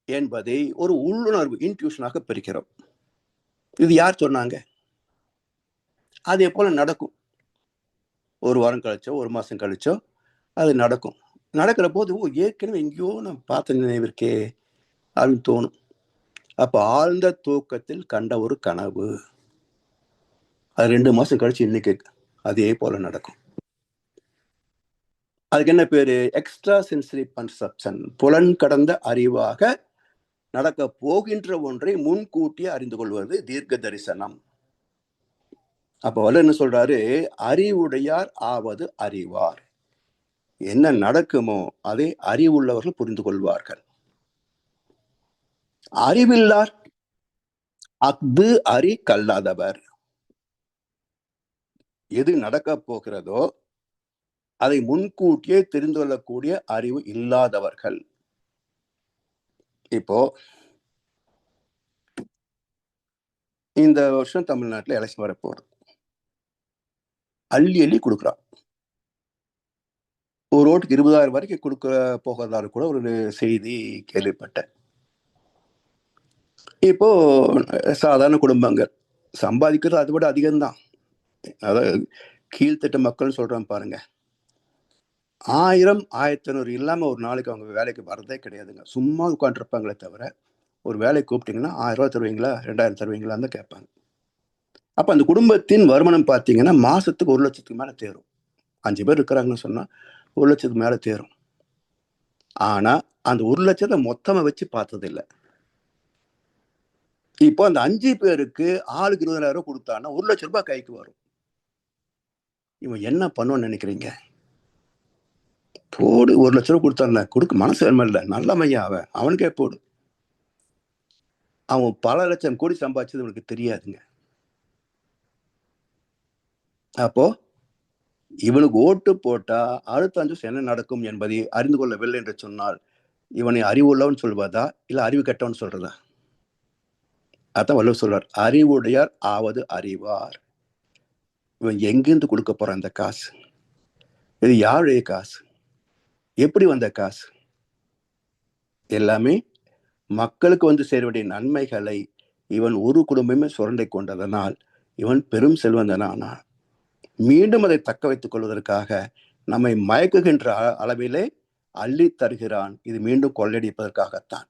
என்பதை ஒரு உள்ளுணர்வு, இன்ட்யூஷனாக பிரிக்கிறோம். இது யார் சொன்னாங்க? அதே போல நடக்கும். ஒரு வாரம் கழிச்சோ, ஒரு மாசம் கழிச்சோ அது நடக்கும். நடக்கிற போது, ஓ, ஏற்கனவே எங்கேயோ நான் பார்த்த நினைவிற்கே அப்படின்னு தோணும். அப்ப ஆழ்ந்த தூக்கத்தில் கண்ட ஒரு கனவு, அது 2 மாசம் கழிச்சு இன்னைக்கு அதே போல நடக்கும். அதுக்கு என்ன பேரு? எக்ஸ்ட்ரா சென்சரி பர்செப்ஷன், புலன் கடந்த அறிவாக நடக்க போகின்ற ஒன்றை முன்கூட்டியே அறிந்து கொள்வது தீர்க்க தரிசனம். அப்ப வள்ளுவர் என்ன சொல்றாரு? அறிவுடையார் ஆவது அறிவார். என்ன நடக்குமோ அதை அறிவுள்ளவர்கள் புரிந்து கொள்வார்கள். அறிவில்லார் அஃது அறி கல்லாதவர். எது நடக்க போகிறதோ அதை முன்கூட்டியே தெரிந்து கொள்ளக்கூடிய அறிவு இல்லாதவர்கள். இப்போ இந்த வருஷம் தமிழ்நாட்டில் எலெக்ஷன் வரப்போகுது. அள்ளி அள்ளி கொடுக்குறான். ஒரு ஓட்டுக்கு 20,000 வரைக்கும் கொடுக்க போகிறதால கூட ஒரு செய்தி கேள்விப்பட்டேன். இப்போ சாதாரண குடும்பங்கள் சம்பாதிக்கிறது அதை விட அதிகம்தான். அதாவது கீழ்த்தட்ட மக்கள் சொல்றான் பாருங்க, 1000 1500 இல்லாம ஒரு நாளைக்கு அவங்க வேலைக்கு வரதே கிடையாதுங்க. சும்மா உட்காந்துருப்பாங்களே தவிர ஒரு வேலைக்கு கூப்பிட்டீங்கன்னா 1000 ரூபாய் தருவீங்களா 2000 தருவீங்களான்னு தான் கேட்பாங்க. அப்ப அந்த குடும்பத்தின் வருமானம் பார்த்தீங்கன்னா மாசத்துக்கு 1 லட்சத்துக்கு மேல தேரும். 5 பேர் இருக்கிறாங்கன்னு சொன்னா 1 லட்சத்துக்கு மேல தேரும். ஆனா அந்த 1 லட்சத்தை மொத்தமா வச்சு பார்த்தது இல்லை. இப்போ அந்த 5 பேருக்கு ஆளுக்கு 20,000 ரூபாய் கொடுத்தான்னா 1 லட்சம் ரூபாய் கைக்கு வரும். இவன் என்ன பண்ணுவான்னு நினைக்கிறீங்க? போடு 1 லட்சம் ரூபாய் கொடுத்தான கொடுக்க மனசு வேணுமா இல்லை? நல்ல மையா அவனுக்கே போடு. அவன் பல லட்சம் கோடி சம்பாதிச்சது உனக்கு தெரியாதுங்க. அப்போ இவனுக்கு ஓட்டு போட்டா அடுத்த 5 வருஷம் என்ன நடக்கும் என்பதை அறிந்து கொள்ளவில்லை என்று சொன்னால் இவனை அறிவுள்ளவன் சொல்வதா இல்ல அறிவு கெட்டவன் சொல்றதா? அதான் வள்ளுவர் சொல்றார், அறிவுடையார் ஆவது அறிவார். இவன் எங்கிருந்து கொடுக்க போறான் இந்த காசு? இது யாருடைய காசு? எப்படி வந்த காசு? எல்லாமே மக்களுக்கு வந்து சேர வேண்டிய நன்மைகளை இவன் ஒரு குடும்பமே சுரண்டை கொண்டதனால் இவன் பெரும் செல்வந்தனானான். மீண்டும் அதை தக்க வைத்துக் கொள்வதற்காக நம்மை மயக்குகின்ற அளவிலே அள்ளி தருகிறான். இது மீண்டும் கொள்ளையடிப்பதற்காகத்தான்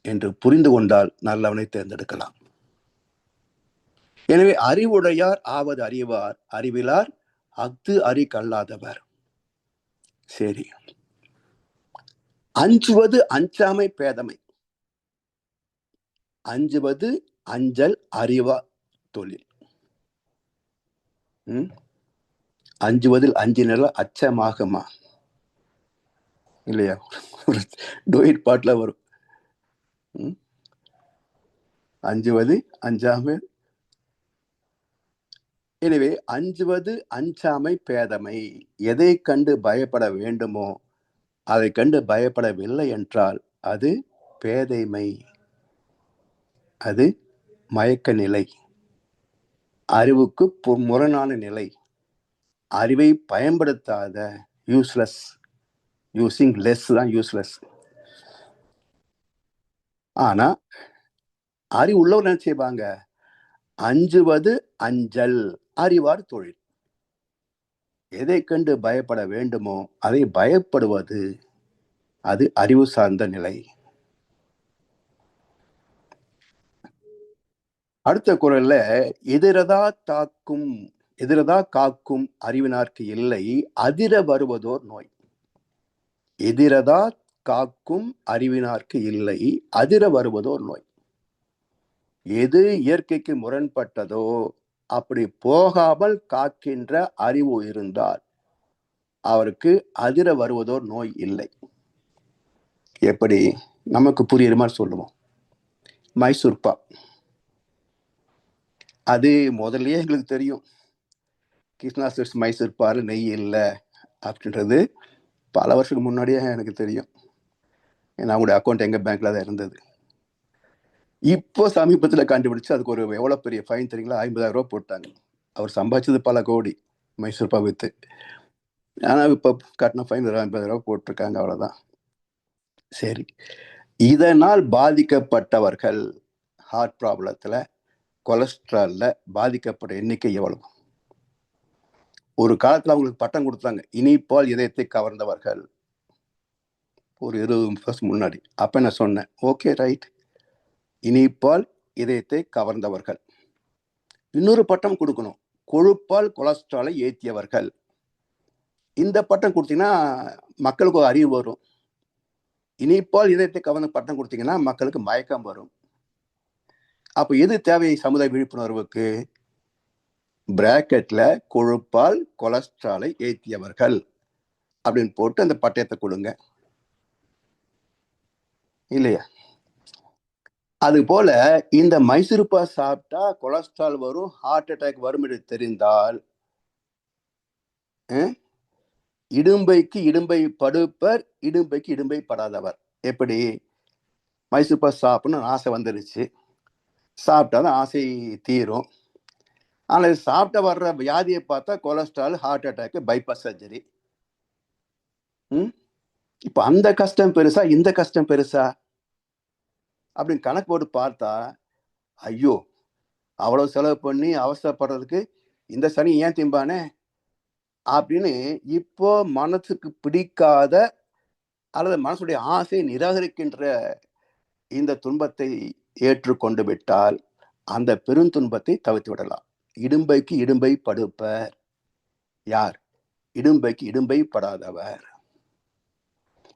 என்று புரிந்து கொண்டால் நல்லவனை தேர்ந்தெடுக்கலாம். எனவே அறிவுடையார் ஆவது அறிவார், அறிவிலார் அஃது அறி கல்லாதவர். சரி, அஞ்சுவது அஞ்சாமை பேதமை. அஞ்சுவது அஞ்சல் அறிவா தொழில். அஞ்சுவதில் அஞ்சினல அச்சமாகுமா இல்லையா? டோயிட் பாட்டுல வரும், அஞ்சுவது அஞ்சாமை. எனவே அஞ்சுவது அஞ்சாமை பேதமை. எதை கண்டு பயப்பட வேண்டுமோ அதை கண்டு பயப்படவில்லை என்றால் அது பேதைமை, அது மயக்க நிலை, அறிவுக்கு முரணான நிலை, அறிவை பயன்படுத்தாத யூஸ்லெஸ். யூசிங் லெஸ் தான் யூஸ்லெஸ். ஆனா அறிவு உள்ளவர் என்ன செய்வாங்க? அஞ்சுவது அஞ்சல் அறிவார் தொழில். எதை கண்டு பயப்பட வேண்டுமோ அதை பயப்படுவது, அது அறிவு சார்ந்த நிலை. அடுத்த குறள்ல எதிரதா காக்கும் அறிவினார்க்கு இல்லை அதிர வருவதோர் நோய். எதிரதா காக்கும் அறிவினார்க்கு இல்லை அதிர வருவதோர் நோய். எது இயற்கைக்கு முரண்பட்டதோ அப்படி போகாமல் காக்கின்ற அறிவு இருந்தால் அவருக்கு அதிர வருவதோர் நோய் இல்லை. எப்படி நமக்கு புரியுற மாதிரி சொல்லுவோம். மைசூர்பா அது முதல்லயே எங்களுக்கு தெரியும். கிருஷ்ணா ஸ்வீட்ஸ் மைசூர்பால் நெய் இல்லை அப்படின்றது பல வருஷத்துக்கு முன்னாடியே எனக்கு தெரியும். ஏன்னா அவங்களுடைய அக்கௌண்ட் எங்க பேங்க்ல தான் இருந்தது. இப்போ சமீபத்தில் கண்டுபிடிச்சு அதுக்கு ஒரு எவ்வளவு பெரிய ஃபைன் தெரியுங்களா? 50,000 ரூபாய் போட்டாங்க. அவர் சம்பாதிச்சது பல கோடி மைசூர்பா வித்து. ஆனா இப்ப கட்டின ஃபைன் 50,000 ரூபாய் போட்டிருக்காங்க, அவ்வளவுதான். சரி, இதனால் பாதிக்கப்பட்டவர்கள் ஹார்ட் ப்ராப்ளத்துல கொலஸ்ட்ரால்ல பாதிக்கப்பட்ட எண்ணிக்கை எவ்வளவு? ஒரு காலத்துல அவங்களுக்கு பட்டம் கொடுத்தாங்க, இனிப்பால் இதயத்தை கவர்ந்தவர்கள். ஒரு 20 வருஷம் முன்னாடி. அப்ப நான் சொன்னேன், ஓகே ரைட், இனிப்பால் இதயத்தை கவர்ந்தவர்கள். இன்னொரு பட்டம் கொடுக்கணும், கொழுப்பால் கொலஸ்ட்ராலை ஏற்றியவர்கள். இந்த பட்டம் கொடுத்தீங்கன்னா மக்களுக்கு ஒரு அறிவு வரும். இனிப்பால் இதயத்தை கவர்ந்த பட்டம் கொடுத்தீங்கன்னா மக்களுக்கு மயக்கம் வரும். அப்ப எது தேவை சமுதாய விழிப்புணர்வுக்கு? பிராக்கெட்ல கொழுப்பால் கொலஸ்ட்ராலை ஏற்றியவர்கள் அப்படின்னு போட்டு அந்த பட்டயத்தை கொடுங்க, இல்லையா? அது போல இந்த மைசூர்பா சாப்பிட்டா கொலஸ்ட்ரால் வரும், ஹார்ட் அட்டாக் வரும் என்று தெரிந்தால் இடும்பைக்கு இடும்பை படுப்பர், இடும்பைக்கு இடும்பை படாதவர். எப்படி? மைசூர் பாக் சாப்பிடணும்னு ஆசை வந்துருச்சு, சாப்பிட்டாதான் ஆசை தீரும். ஆனால் சாப்பிட்ட வர்ற வியாதியை பார்த்தா cholesterol, heart attack, bypass surgery. இப்ப அந்த கஷ்டம் பெருசா, இந்த கஷ்டம் பெருசா அப்படின்னு கணக்கு போட்டு பார்த்தா, ஐயோ அவ்வளவு செலவு பண்ணி அவசரப்படுறதுக்கு இந்த சனி ஏன் திம்பானே அப்படின்னு இப்போ மனசுக்கு பிடிக்காத அல்லது மனசுடைய ஆசையை நிராகரிக்கின்ற இந்த துன்பத்தை ஏற்றுக்கொண்டு விட்டால் அந்த பெருந்துன்பத்தை தவிர்த்து விடலாம். இடும்பைக்கு இடும்பை படுப்பர் யார்? இடும்பைக்கு இடும்பை படாதவர்.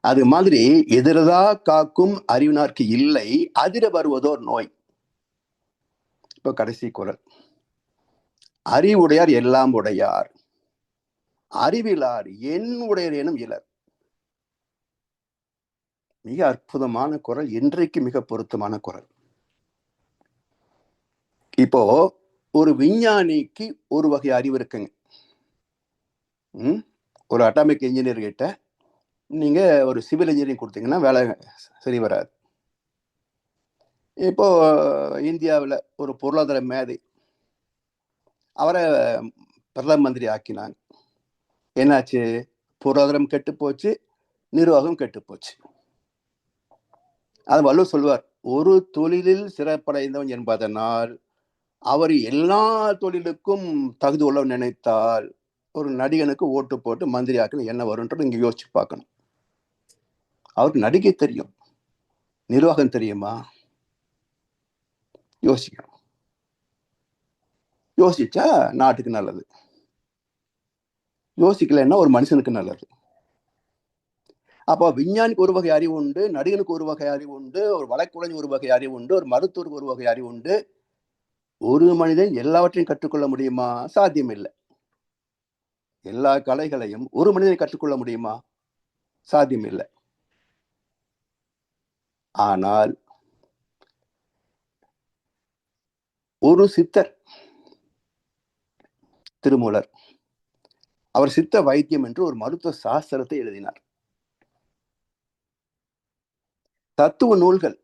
அது மாதிரி எதிரதா காக்கும் அறிவினார்க்கு இல்லை, அதிர வருவதோர் நோய். இப்ப கடைசி குறள். அறிவுடையார் எல்லாம் உடையார், அறிவிலார் என் உடையர் எனும் இலர். மிக அற்புதமான குறள், இன்றைக்கு மிக பொருத்தமான குறள். இப்போ ஒரு விஞ்ஞானிக்கு ஒரு வகை அறிவு இருக்குங்க. ஒரு அட்டாமிக் இன்ஜினியர் கிட்ட நீங்க ஒரு சிவில் இன்ஜினியரிங் கொடுத்தீங்கன்னா வேலை சரி வராது. இப்போ இந்தியாவில் ஒரு பொருளாதார மேதை, அவரை பிரதம மந்திரி ஆக்கினாங்க. என்னாச்சு? பொருளாதாரம் கெட்டு போச்சு, நிர்வாகம் கெட்டு போச்சு. அது வள்ளுவர் சொல்வார், ஒரு தொழிலில் சிறப்படைந்தவன் என்பதனால் அவர் எல்லா தொழிலுக்கும் தகுதி உள்ளவன் நினைத்தால் ஒரு நடிகனுக்கு ஓட்டு போட்டு மந்திரி ஆக்கணும் என்ன வரும்ன்றது இங்க யோசிச்சு பார்க்கணும். அவருக்கு நடிகை தெரியும், நிர்வாகம் தெரியுமா? யோசிக்கணும். யோசிச்சா நாட்டுக்கு நல்லது, யோசிக்கலைன்னா ஒரு மனுஷனுக்கு நல்லது. அப்போ விஞ்ஞானிக்கு ஒரு வகை அறிவு உண்டு, நடிகனுக்கு ஒரு வகை அறிவு உண்டு, ஒரு வழக்குரைஞர் ஒரு வகை அறிவு உண்டு, ஒரு மருத்துவருக்கு ஒரு வகை அறிவு உண்டு. ஒரு மனிதன் எல்லாவற்றையும் கற்றுக்கொள்ள முடியுமா? சாத்தியம் இல்லை. எல்லா கலைகளையும் ஒரு மனிதனை கற்றுக்கொள்ள முடியுமா? சாத்தியம் இல்லை. ஆனால் ஒரு சித்தர், திருமூலர், அவர் சித்த வைத்தியம் என்று ஒரு மருத்துவ சாஸ்திரத்தை எழுதினார். தத்துவ நூல்கள்,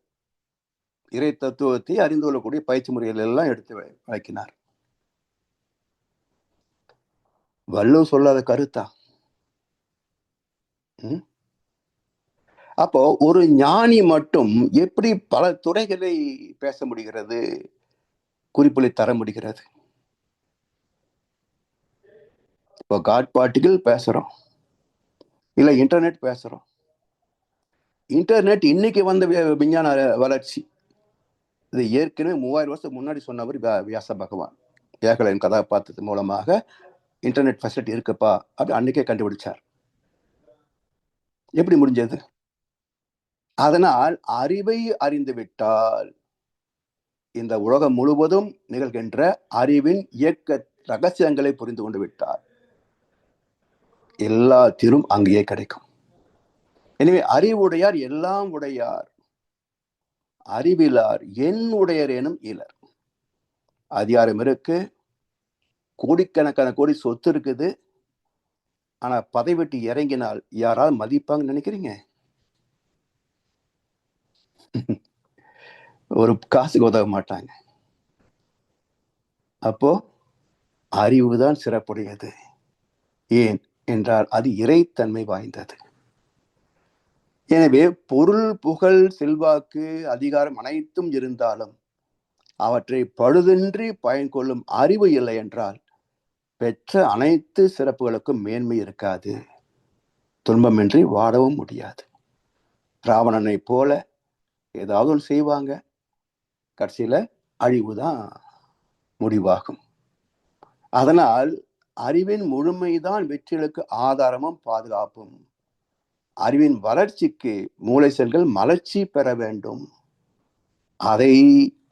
இறை தத்துவத்தை அறிந்து கொள்ளக்கூடிய பயிற்சி முறைகள் எல்லாம் எடுத்து வழக்கினார். வள்ளுவர் சொல்லாத கருத்தா? அப்போ ஒரு ஞானி மட்டும் எப்படி பல துறைகளை பேச முடிகிறது, குறிப்புகளை தர முடிகிறது? இப்போ காட் பார்ட்டிகிள் பேசுறோம், இல்ல இன்டர்நெட் பேசுறோம். இன்டர்நெட் இன்னைக்கு வந்த விஞ்ஞான வளர்ச்சி. இது ஏற்கனவே 3000 வருஷத்துக்கு முன்னாடி சொன்னவர் வியாச பகவான். ஏகலைவன் கதாபாத்திரத்தின் மூலமாக இன்டர்நெட் ஃபெசிலிட்டி இருக்குப்பா அப்படி அன்னைக்கே கண்டுபிடிச்சார். எப்படி முடிஞ்சது? அதனால் அறிவை அறிந்து விட்டால் இந்த உலகம் முழுவதும் நிகழ்கின்ற அறிவின் இயக்க ரகசியங்களை புரிந்து கொண்டு விட்டார் எல்லாத்திலும் அங்கேயே கிடைக்கும். எனவே அறிவுடையார் எல்லாம் உடையார், அறிவிலார் என் உடையர் எனும் இலர். அதிகாரம் இருக்கு, கோடிக்கணக்கான கோடி சொத்து இருக்குது, ஆனா பதவி விட்டு இறங்கினால் யாராவது மதிப்பாங்கன்னு நினைக்கிறீங்க? ஒரு காசுக்கு உதவ மாட்டாங்க. அப்போ அறிவுதான் சிறப்புடையது. ஏன் என்றால் அது இறைத்தன்மை வாய்ந்தது. எனவே பொருள், புகழ், செல்வாக்கு, அதிகாரம் அனைத்தும் இருந்தாலும் அவற்றை பழுதின்றி பயன் கொள்ளும் அறிவு இல்லை என்றால் பெற்ற அனைத்து சிறப்புகளுக்கும் மேன்மை இருக்காது, துன்பமின்றி வாழவும் முடியாது. ராவணனை போல ஏதாவது ஒன்று செய்வாங்க, கடைசியில அழிவுதான் முடிவாகும். அதனால் அறிவின் முழுமைதான் வெற்றிகளுக்கு ஆதாரமும் பாதுகாப்பும். அறிவின் வளர்ச்சிக்கு மூளை செல்கள் மலர்ச்சி பெற வேண்டும். அதை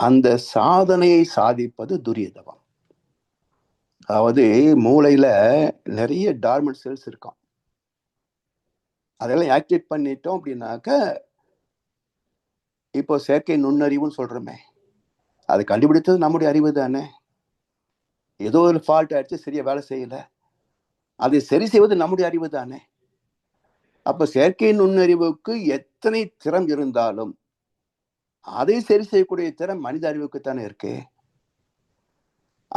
அந்த சாதனையை சாதிப்பது துரியதவம். அதாவது மூளையில நிறைய டார்மண்ட் செல்ஸ் இருக்கும், அதெல்லாம் ஆக்டிவேட் பண்ணிட்டோம் அப்படின்னாக்க, இப்போ செயற்கை நுண்ணறிவுன்னு சொல்றோமே, அது கண்டுபிடித்தது நம்முடைய அறிவு தானே. ஏதோ ஒரு ஃபால்ட் ஆயிடுச்சு, சரியா வேலை செய்யல, அதை சரி செய்வது நம்முடைய அறிவு தானே. அப்ப செயற்கை நுண்ணறிவுக்கு எத்தனை திறம் இருந்தாலும் அதை சரி செய்யக்கூடிய திறம் மனித அறிவுக்குத்தானே இருக்கு.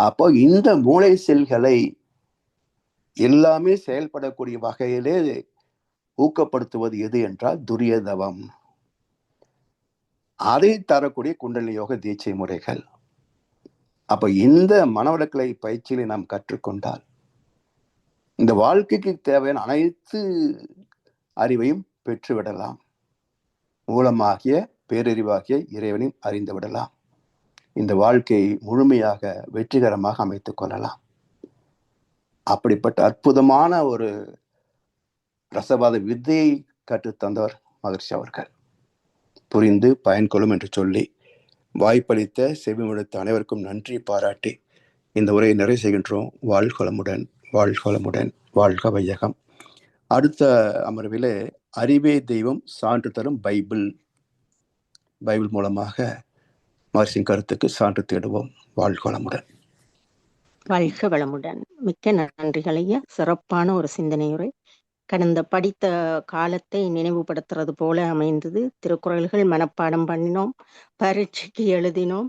அப்போ இந்த மூளை செல்களை எல்லாமே செயல்படக்கூடிய வகையிலே ஊக்கப்படுத்துவது எது என்றால் துரிய தவம். அதை தரக்கூடிய குண்டலினி யோக தீட்சை முறைகள். அப்ப இந்த மனவளக்கலை பயிற்சியில நாம் கற்றுக்கொண்டால் இந்த வாழ்க்கைக்கு தேவையான அனைத்து அறிவையும் பெற்றுவிடலாம். மூலமாகிய பேரறிவாகிய இறைவனையும் அறிந்து விடலாம். இந்த வாழ்க்கையை முழுமையாக வெற்றிகரமாக அமைத்துக் கொள்ளலாம். அப்படிப்பட்ட அற்புதமான ஒரு ரசவாத வித்தையை கற்றுத்தந்தவர் மகர்ஷி அவர்கள். புரிந்து பயன்கொள்ளும் என்று சொல்லி வாய்ப்பளித்த செவிமடுத்த அனைவருக்கும் நன்றி பாராட்டி இந்த உரையை நிறைவு செய்கின்றோம். வாழ்கொளமுடன், வாழ்கொளமுடன், வாழ்க வையகம். அடுத்த அமர்விலே அறிவே தெய்வம் சான்று தரும் பைபிள் மூலமாக மகர்ஷியின் கருத்துக்கு சான்று தேடுவோம். வாழ்கொளமுடன், வாழ்க வளமுடன். மிக்க நன்றிகள் ஐயா. சிறப்பான ஒரு சிந்தனையுரை. கடந்த படித்த காலத்தை நினைவுபடுத்துறது போல அமைந்தது. திருக்குறள்கள் மனப்பாடம் பண்ணினோம், பரீட்சைக்கு எழுதினோம்,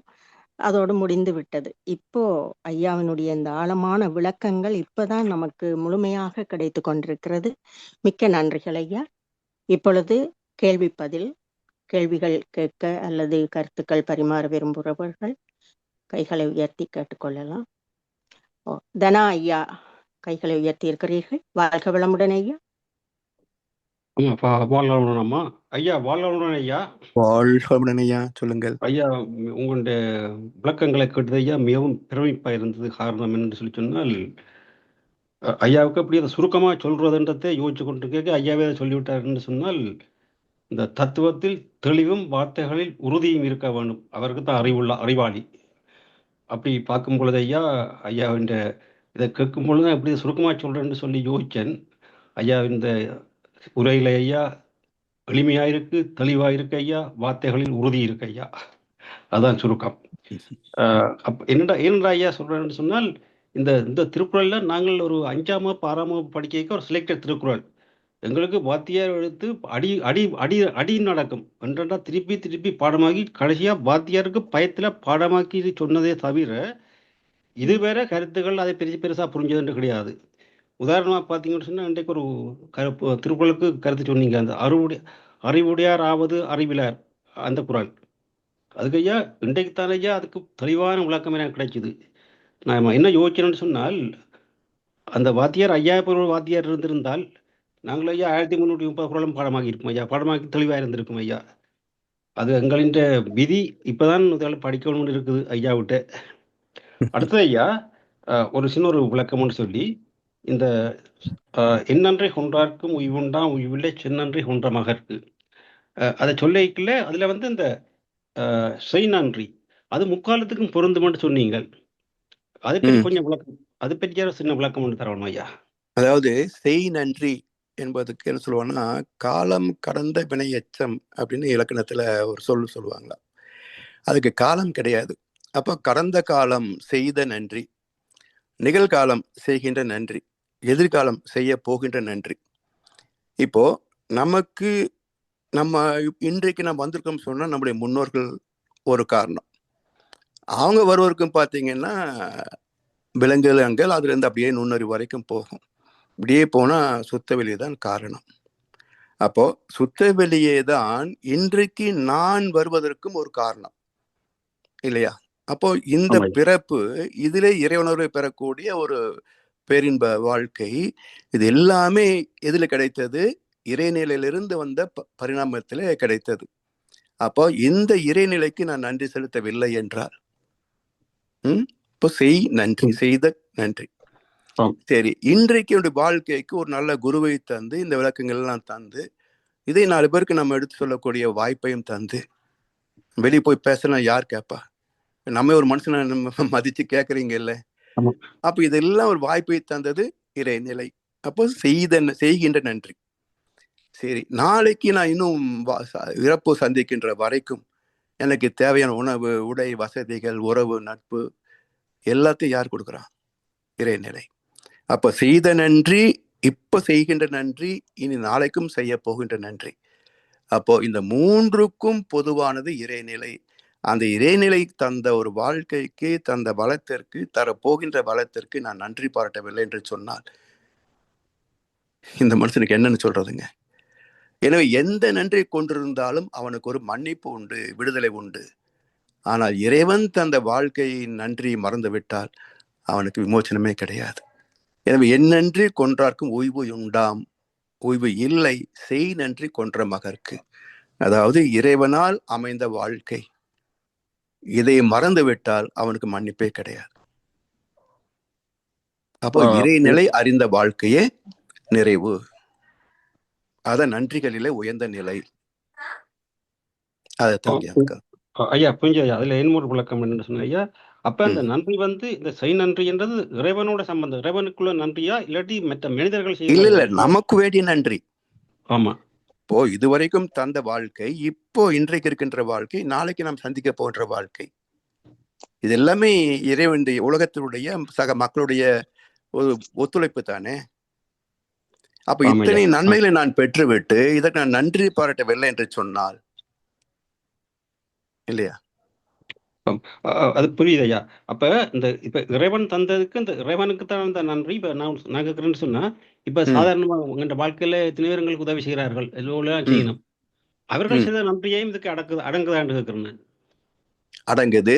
அதோடு முடிந்து விட்டது. இப்போ ஐயாவினுடைய இந்த ஆழமான விளக்கங்கள் இப்பதான் நமக்கு முழுமையாக கிடைத்து கொண்டிருக்கிறது. மிக்க நன்றிகள் ஐயா. இப்பொழுது கேள்வி பதில். கேள்விகள் கேட்க அல்லது கருத்துக்கள் பரிமாற விரும்புகிறவர்கள் கைகளை உயர்த்தி கேட்டுக்கொள்ளலாம். தனா ஐயா கைகளை உயர்த்தி இருக்கிறீர்கள். வாழ்க வளமுடன் ஐயா. வாழ்வளமுடன் ஐயா. வாழ்வளமுடன் ஐயா. வாழ்கொளமுடன் ஐயா. சொல்லுங்கள் ஐயா. உங்களுடைய விளக்கங்களை கேட்டது ஐயா மிகவும் பிரமிப்பா இருந்தது. காரணம் என்று சொல்லி சொன்னால், ஐயாவுக்கு அப்படி அதை சுருக்கமாக சொல்றதுன்றதை யோசிச்சு கொண்டிருக்க ஐயாவே அதை சொல்லிவிட்டார் என்று சொன்னால், இந்த தத்துவத்தில் தெளிவும் வார்த்தைகளில் உறுதியும் இருக்க வேண்டும். அவருக்கு தான் அறிவாளி. அப்படி பார்க்கும் பொழுது ஐயா இந்த இதை கேட்கும் பொழுது எப்படி சுருக்கமாக சொல்றேன்னு சொல்லி யோசிச்சேன். ஐயா இந்த உரையில ஐயா எளிமையா இருக்கு, தெளிவா இருக்கு ஐயா, வார்த்தைகளில் உறுதி இருக்கு ஐயா. அதான் சுருக்கம். என்னடா ஐயா சொல்றேன்னு சொன்னால், இந்த திருக்குறள்ல நாங்கள் ஒரு 5ஆம் வகுப்பு 6ஆம் வகுப்பு படிக்க ஒரு செலக்டட் திருக்குறள். எங்களுக்கு வாத்தியார் எடுத்து அடி அடி அடி அடி நடக்கும். என்றா திருப்பி பாடமாக்கி கடைசியா வாத்தியாருக்கு பயத்துல பாடமாக்கி சொன்னதே தவிர இது வேற கருத்துக்கள் அதை பெருசா புரிஞ்சதுன்னு கிடையாது. உதாரணமா பார்த்தீங்கன்னு சொன்னா, இன்றைக்கு ஒரு திருக்குறளுக்கு கருத்து சொன்னீங்க, அந்த அறிவுடையார் ஆவது அறிவிலார், அந்த குறள். அதுக்கு ஐயா இன்றைக்கு தானே ஐயா அதுக்கு தெளிவான விளக்கம் எனக்கு கிடைக்குது. நான் என்ன யோசிக்கிறேன்னு சொன்னால், அந்த வாத்தியார் 5000 வாத்தியார் இருந்திருந்தால் நாங்கள் ஐயா 1330 குறளும் பாடமாகி இருக்கும் ஐயா. பாடமாக்கி தெளிவாக இருந்திருக்கும் ஐயா. அது எங்களின் விதி. இப்பதான் படிக்கணும்னு இருக்குது ஐயா விட்டு. அடுத்தது ஐயா ஒரு சின்ன ஒரு விளக்கம்னு சொல்லி, இந்த எண்ணன்றை கொன்றார்க்கும் உய்வுண்டாம் உய்வில்லை சென்னன்றை கொன்ற மகற்கு, அதை சொல்லிக்கல அதுல இந்த செய் நன்றி அது முக்காலத்துக்கும் பொருந்துமென்று சொன்னீங்க. அதை பற்றி கொஞ்சம் விளக்கம், அதை பற்றி சின்ன விளக்கம் ஒன்று தரணும் ஐயா. அதாவது செய் நன்றி என்பதுக்கு என்ன சொல்லுவாங்கன்னா, காலம் கடந்த வினை எச்சம் அப்படின்னு இலக்கணத்துல ஒரு சொல்லுவாங்களா. அதுக்கு காலம் கிடையாது. அப்போ கடந்த காலம் செய்த நன்றி, நிகழ்காலம் செய்கின்ற நன்றி, எதிர்காலம் செய்ய போகின்ற நன்றி. இப்போ நமக்கு நம்ம இன்றைக்கு நம்ம வந்திருக்கோம் சொன்னா நம்முடைய முன்னோர்கள் ஒரு காரணம். அவங்க வருவதற்கும் பார்த்தீங்கன்னா விலங்குகள் அதுல இருந்து அப்படியே நுண்ணறிவு வரைக்கும் போகும். இப்படியே போனா சுத்த வெளியே தான் காரணம். அப்போ சுத்த வெளியே தான் இன்றைக்கு நான் வருவதற்கும் ஒரு காரணம் இல்லையா? அப்போ இந்த பிறப்பு இதிலே இறையுணர்வை பெறக்கூடிய ஒரு பேரின்ப வாழ்க்கை, இது எல்லாமே எதுல கிடைத்தது? இறைநிலையிலிருந்து வந்த பரிணாமத்திலே கிடைத்தது. அப்போ இந்த இறைநிலைக்கு நான் நன்றி செலுத்தவில்லை என்றால் இப்போ செய் நன்றி, செய்த நன்றி. சரி, இன்றைக்கு என்னுடைய வாழ்க்கைக்கு ஒரு நல்ல குருவை தந்து இந்த விளக்கங்கள் எல்லாம் தந்து இதை 4 பேருக்கு நம்ம எடுத்து சொல்லக்கூடிய வாய்ப்பையும் தந்து வெளியே போய் பேசலாம், யார் கேட்பா? நம்ம ஒரு மனுஷனை மதிச்சு கேட்கறீங்க இல்ல? அப்ப இதெல்லாம் ஒரு வாய்ப்பை தந்தது இறைநிலை. அப்போ செய்கின்ற நன்றி. சரி, நாளைக்கு நான் இன்னும் இறப்பு சந்திக்கின்ற வரைக்கும் எனக்கு தேவையான உணவு, உடை, வசதிகள், உறவு, நட்பு எல்லாத்தையும் யார் கொடுக்குறான்? இறைநிலை. அப்ப செய்த நன்றி இப்ப செய்கின்ற நன்றி, இனி நாளைக்கும் செய்ய போகின்ற நன்றி. அப்போ இந்த மூன்றுக்கும் பொதுவானது இறைநிலை. அந்த இறைநிலை தந்த ஒரு வாழ்க்கைக்கு, தந்த பலத்திற்கு, தரப்போகின்ற பலத்திற்கு நான் நன்றி பாராட்டவில்லை என்று சொன்னால் இந்த மனுஷனுக்கு என்னன்னு சொல்றதுங்க? எனவே எந்த நன்றி கொண்டிருந்தாலும் அவனுக்கு ஒரு மன்னிப்பு உண்டு, விடுதலை உண்டு. ஆனால் இறைவன் தந்த வாழ்க்கையின் நன்றி மறந்து விட்டால் அவனுக்கு விமோச்சனமே கிடையாது. எனவே என் நன்றி கொன்றார்க்கும் ஓய்வு உண்டாம், ஓய்வு இல்லை, செய் நன்றி கொன்ற மகற்கு. அதாவது இறைவனால் அமைந்த வாழ்க்கை, இதை மறந்து விட்டால் அவனுக்கு மன்னிப்பே கிடையாது. அப்போ இறைநிலை அறிந்த வாழ்க்கையே நிறைவு. அத நன்றிகளிலே உயர்ந்த நிலை. ஐயா புரிஞ்சு ஐயா. அதுல இன்னொரு விளக்கம் என்னன்னு சொன்ன ஐயா, அப்ப அந்த நன்றி இந்த செய் நன்றி என்றது இறைவனோட சம்பந்தம், இறைவனுக்குள்ள நன்றியா இல்லாட்டி மற்ற மனிதர்கள் இல்ல நமக்கு வேண்டிய நன்றி. ஆமா. இப்போ இதுவரைக்கும் தந்த வாழ்க்கை, இப்போ இன்றைக்கு இருக்கின்ற வாழ்க்கை, நாளைக்கு நாம் சந்திக்க போன்ற வாழ்க்கை, இது எல்லாமே இறைவன் உலகத்தினுடைய சக மக்களுடைய ஒரு ஒத்துழைப்பு தானே. அப்ப இத்தனை நன்மைகளை நான் பெற்றுவிட்டு இதற்கு நான் நன்றி பாராட்டவில்லை என்று சொன்னால் இல்லையா? அது புரியுது ஐயா. அப்ப இப்ப இறைவன் தந்ததுக்கு இந்த இறைவனுக்கு தான் அந்த நன்றி. இப்ப நான் கேட்கிறேன்னு சொன்னா, இப்ப சாதாரணமா உங்க வாழ்க்கையில எத்தனை பேர்களுக்கு உதவி செய்கிறார்கள், எல்லாம் செய்யணும். அவர்கள் செய்த நன்றியையும் இதுக்கு அடங்குதான்னு கேட்கிறேன். அடங்குது.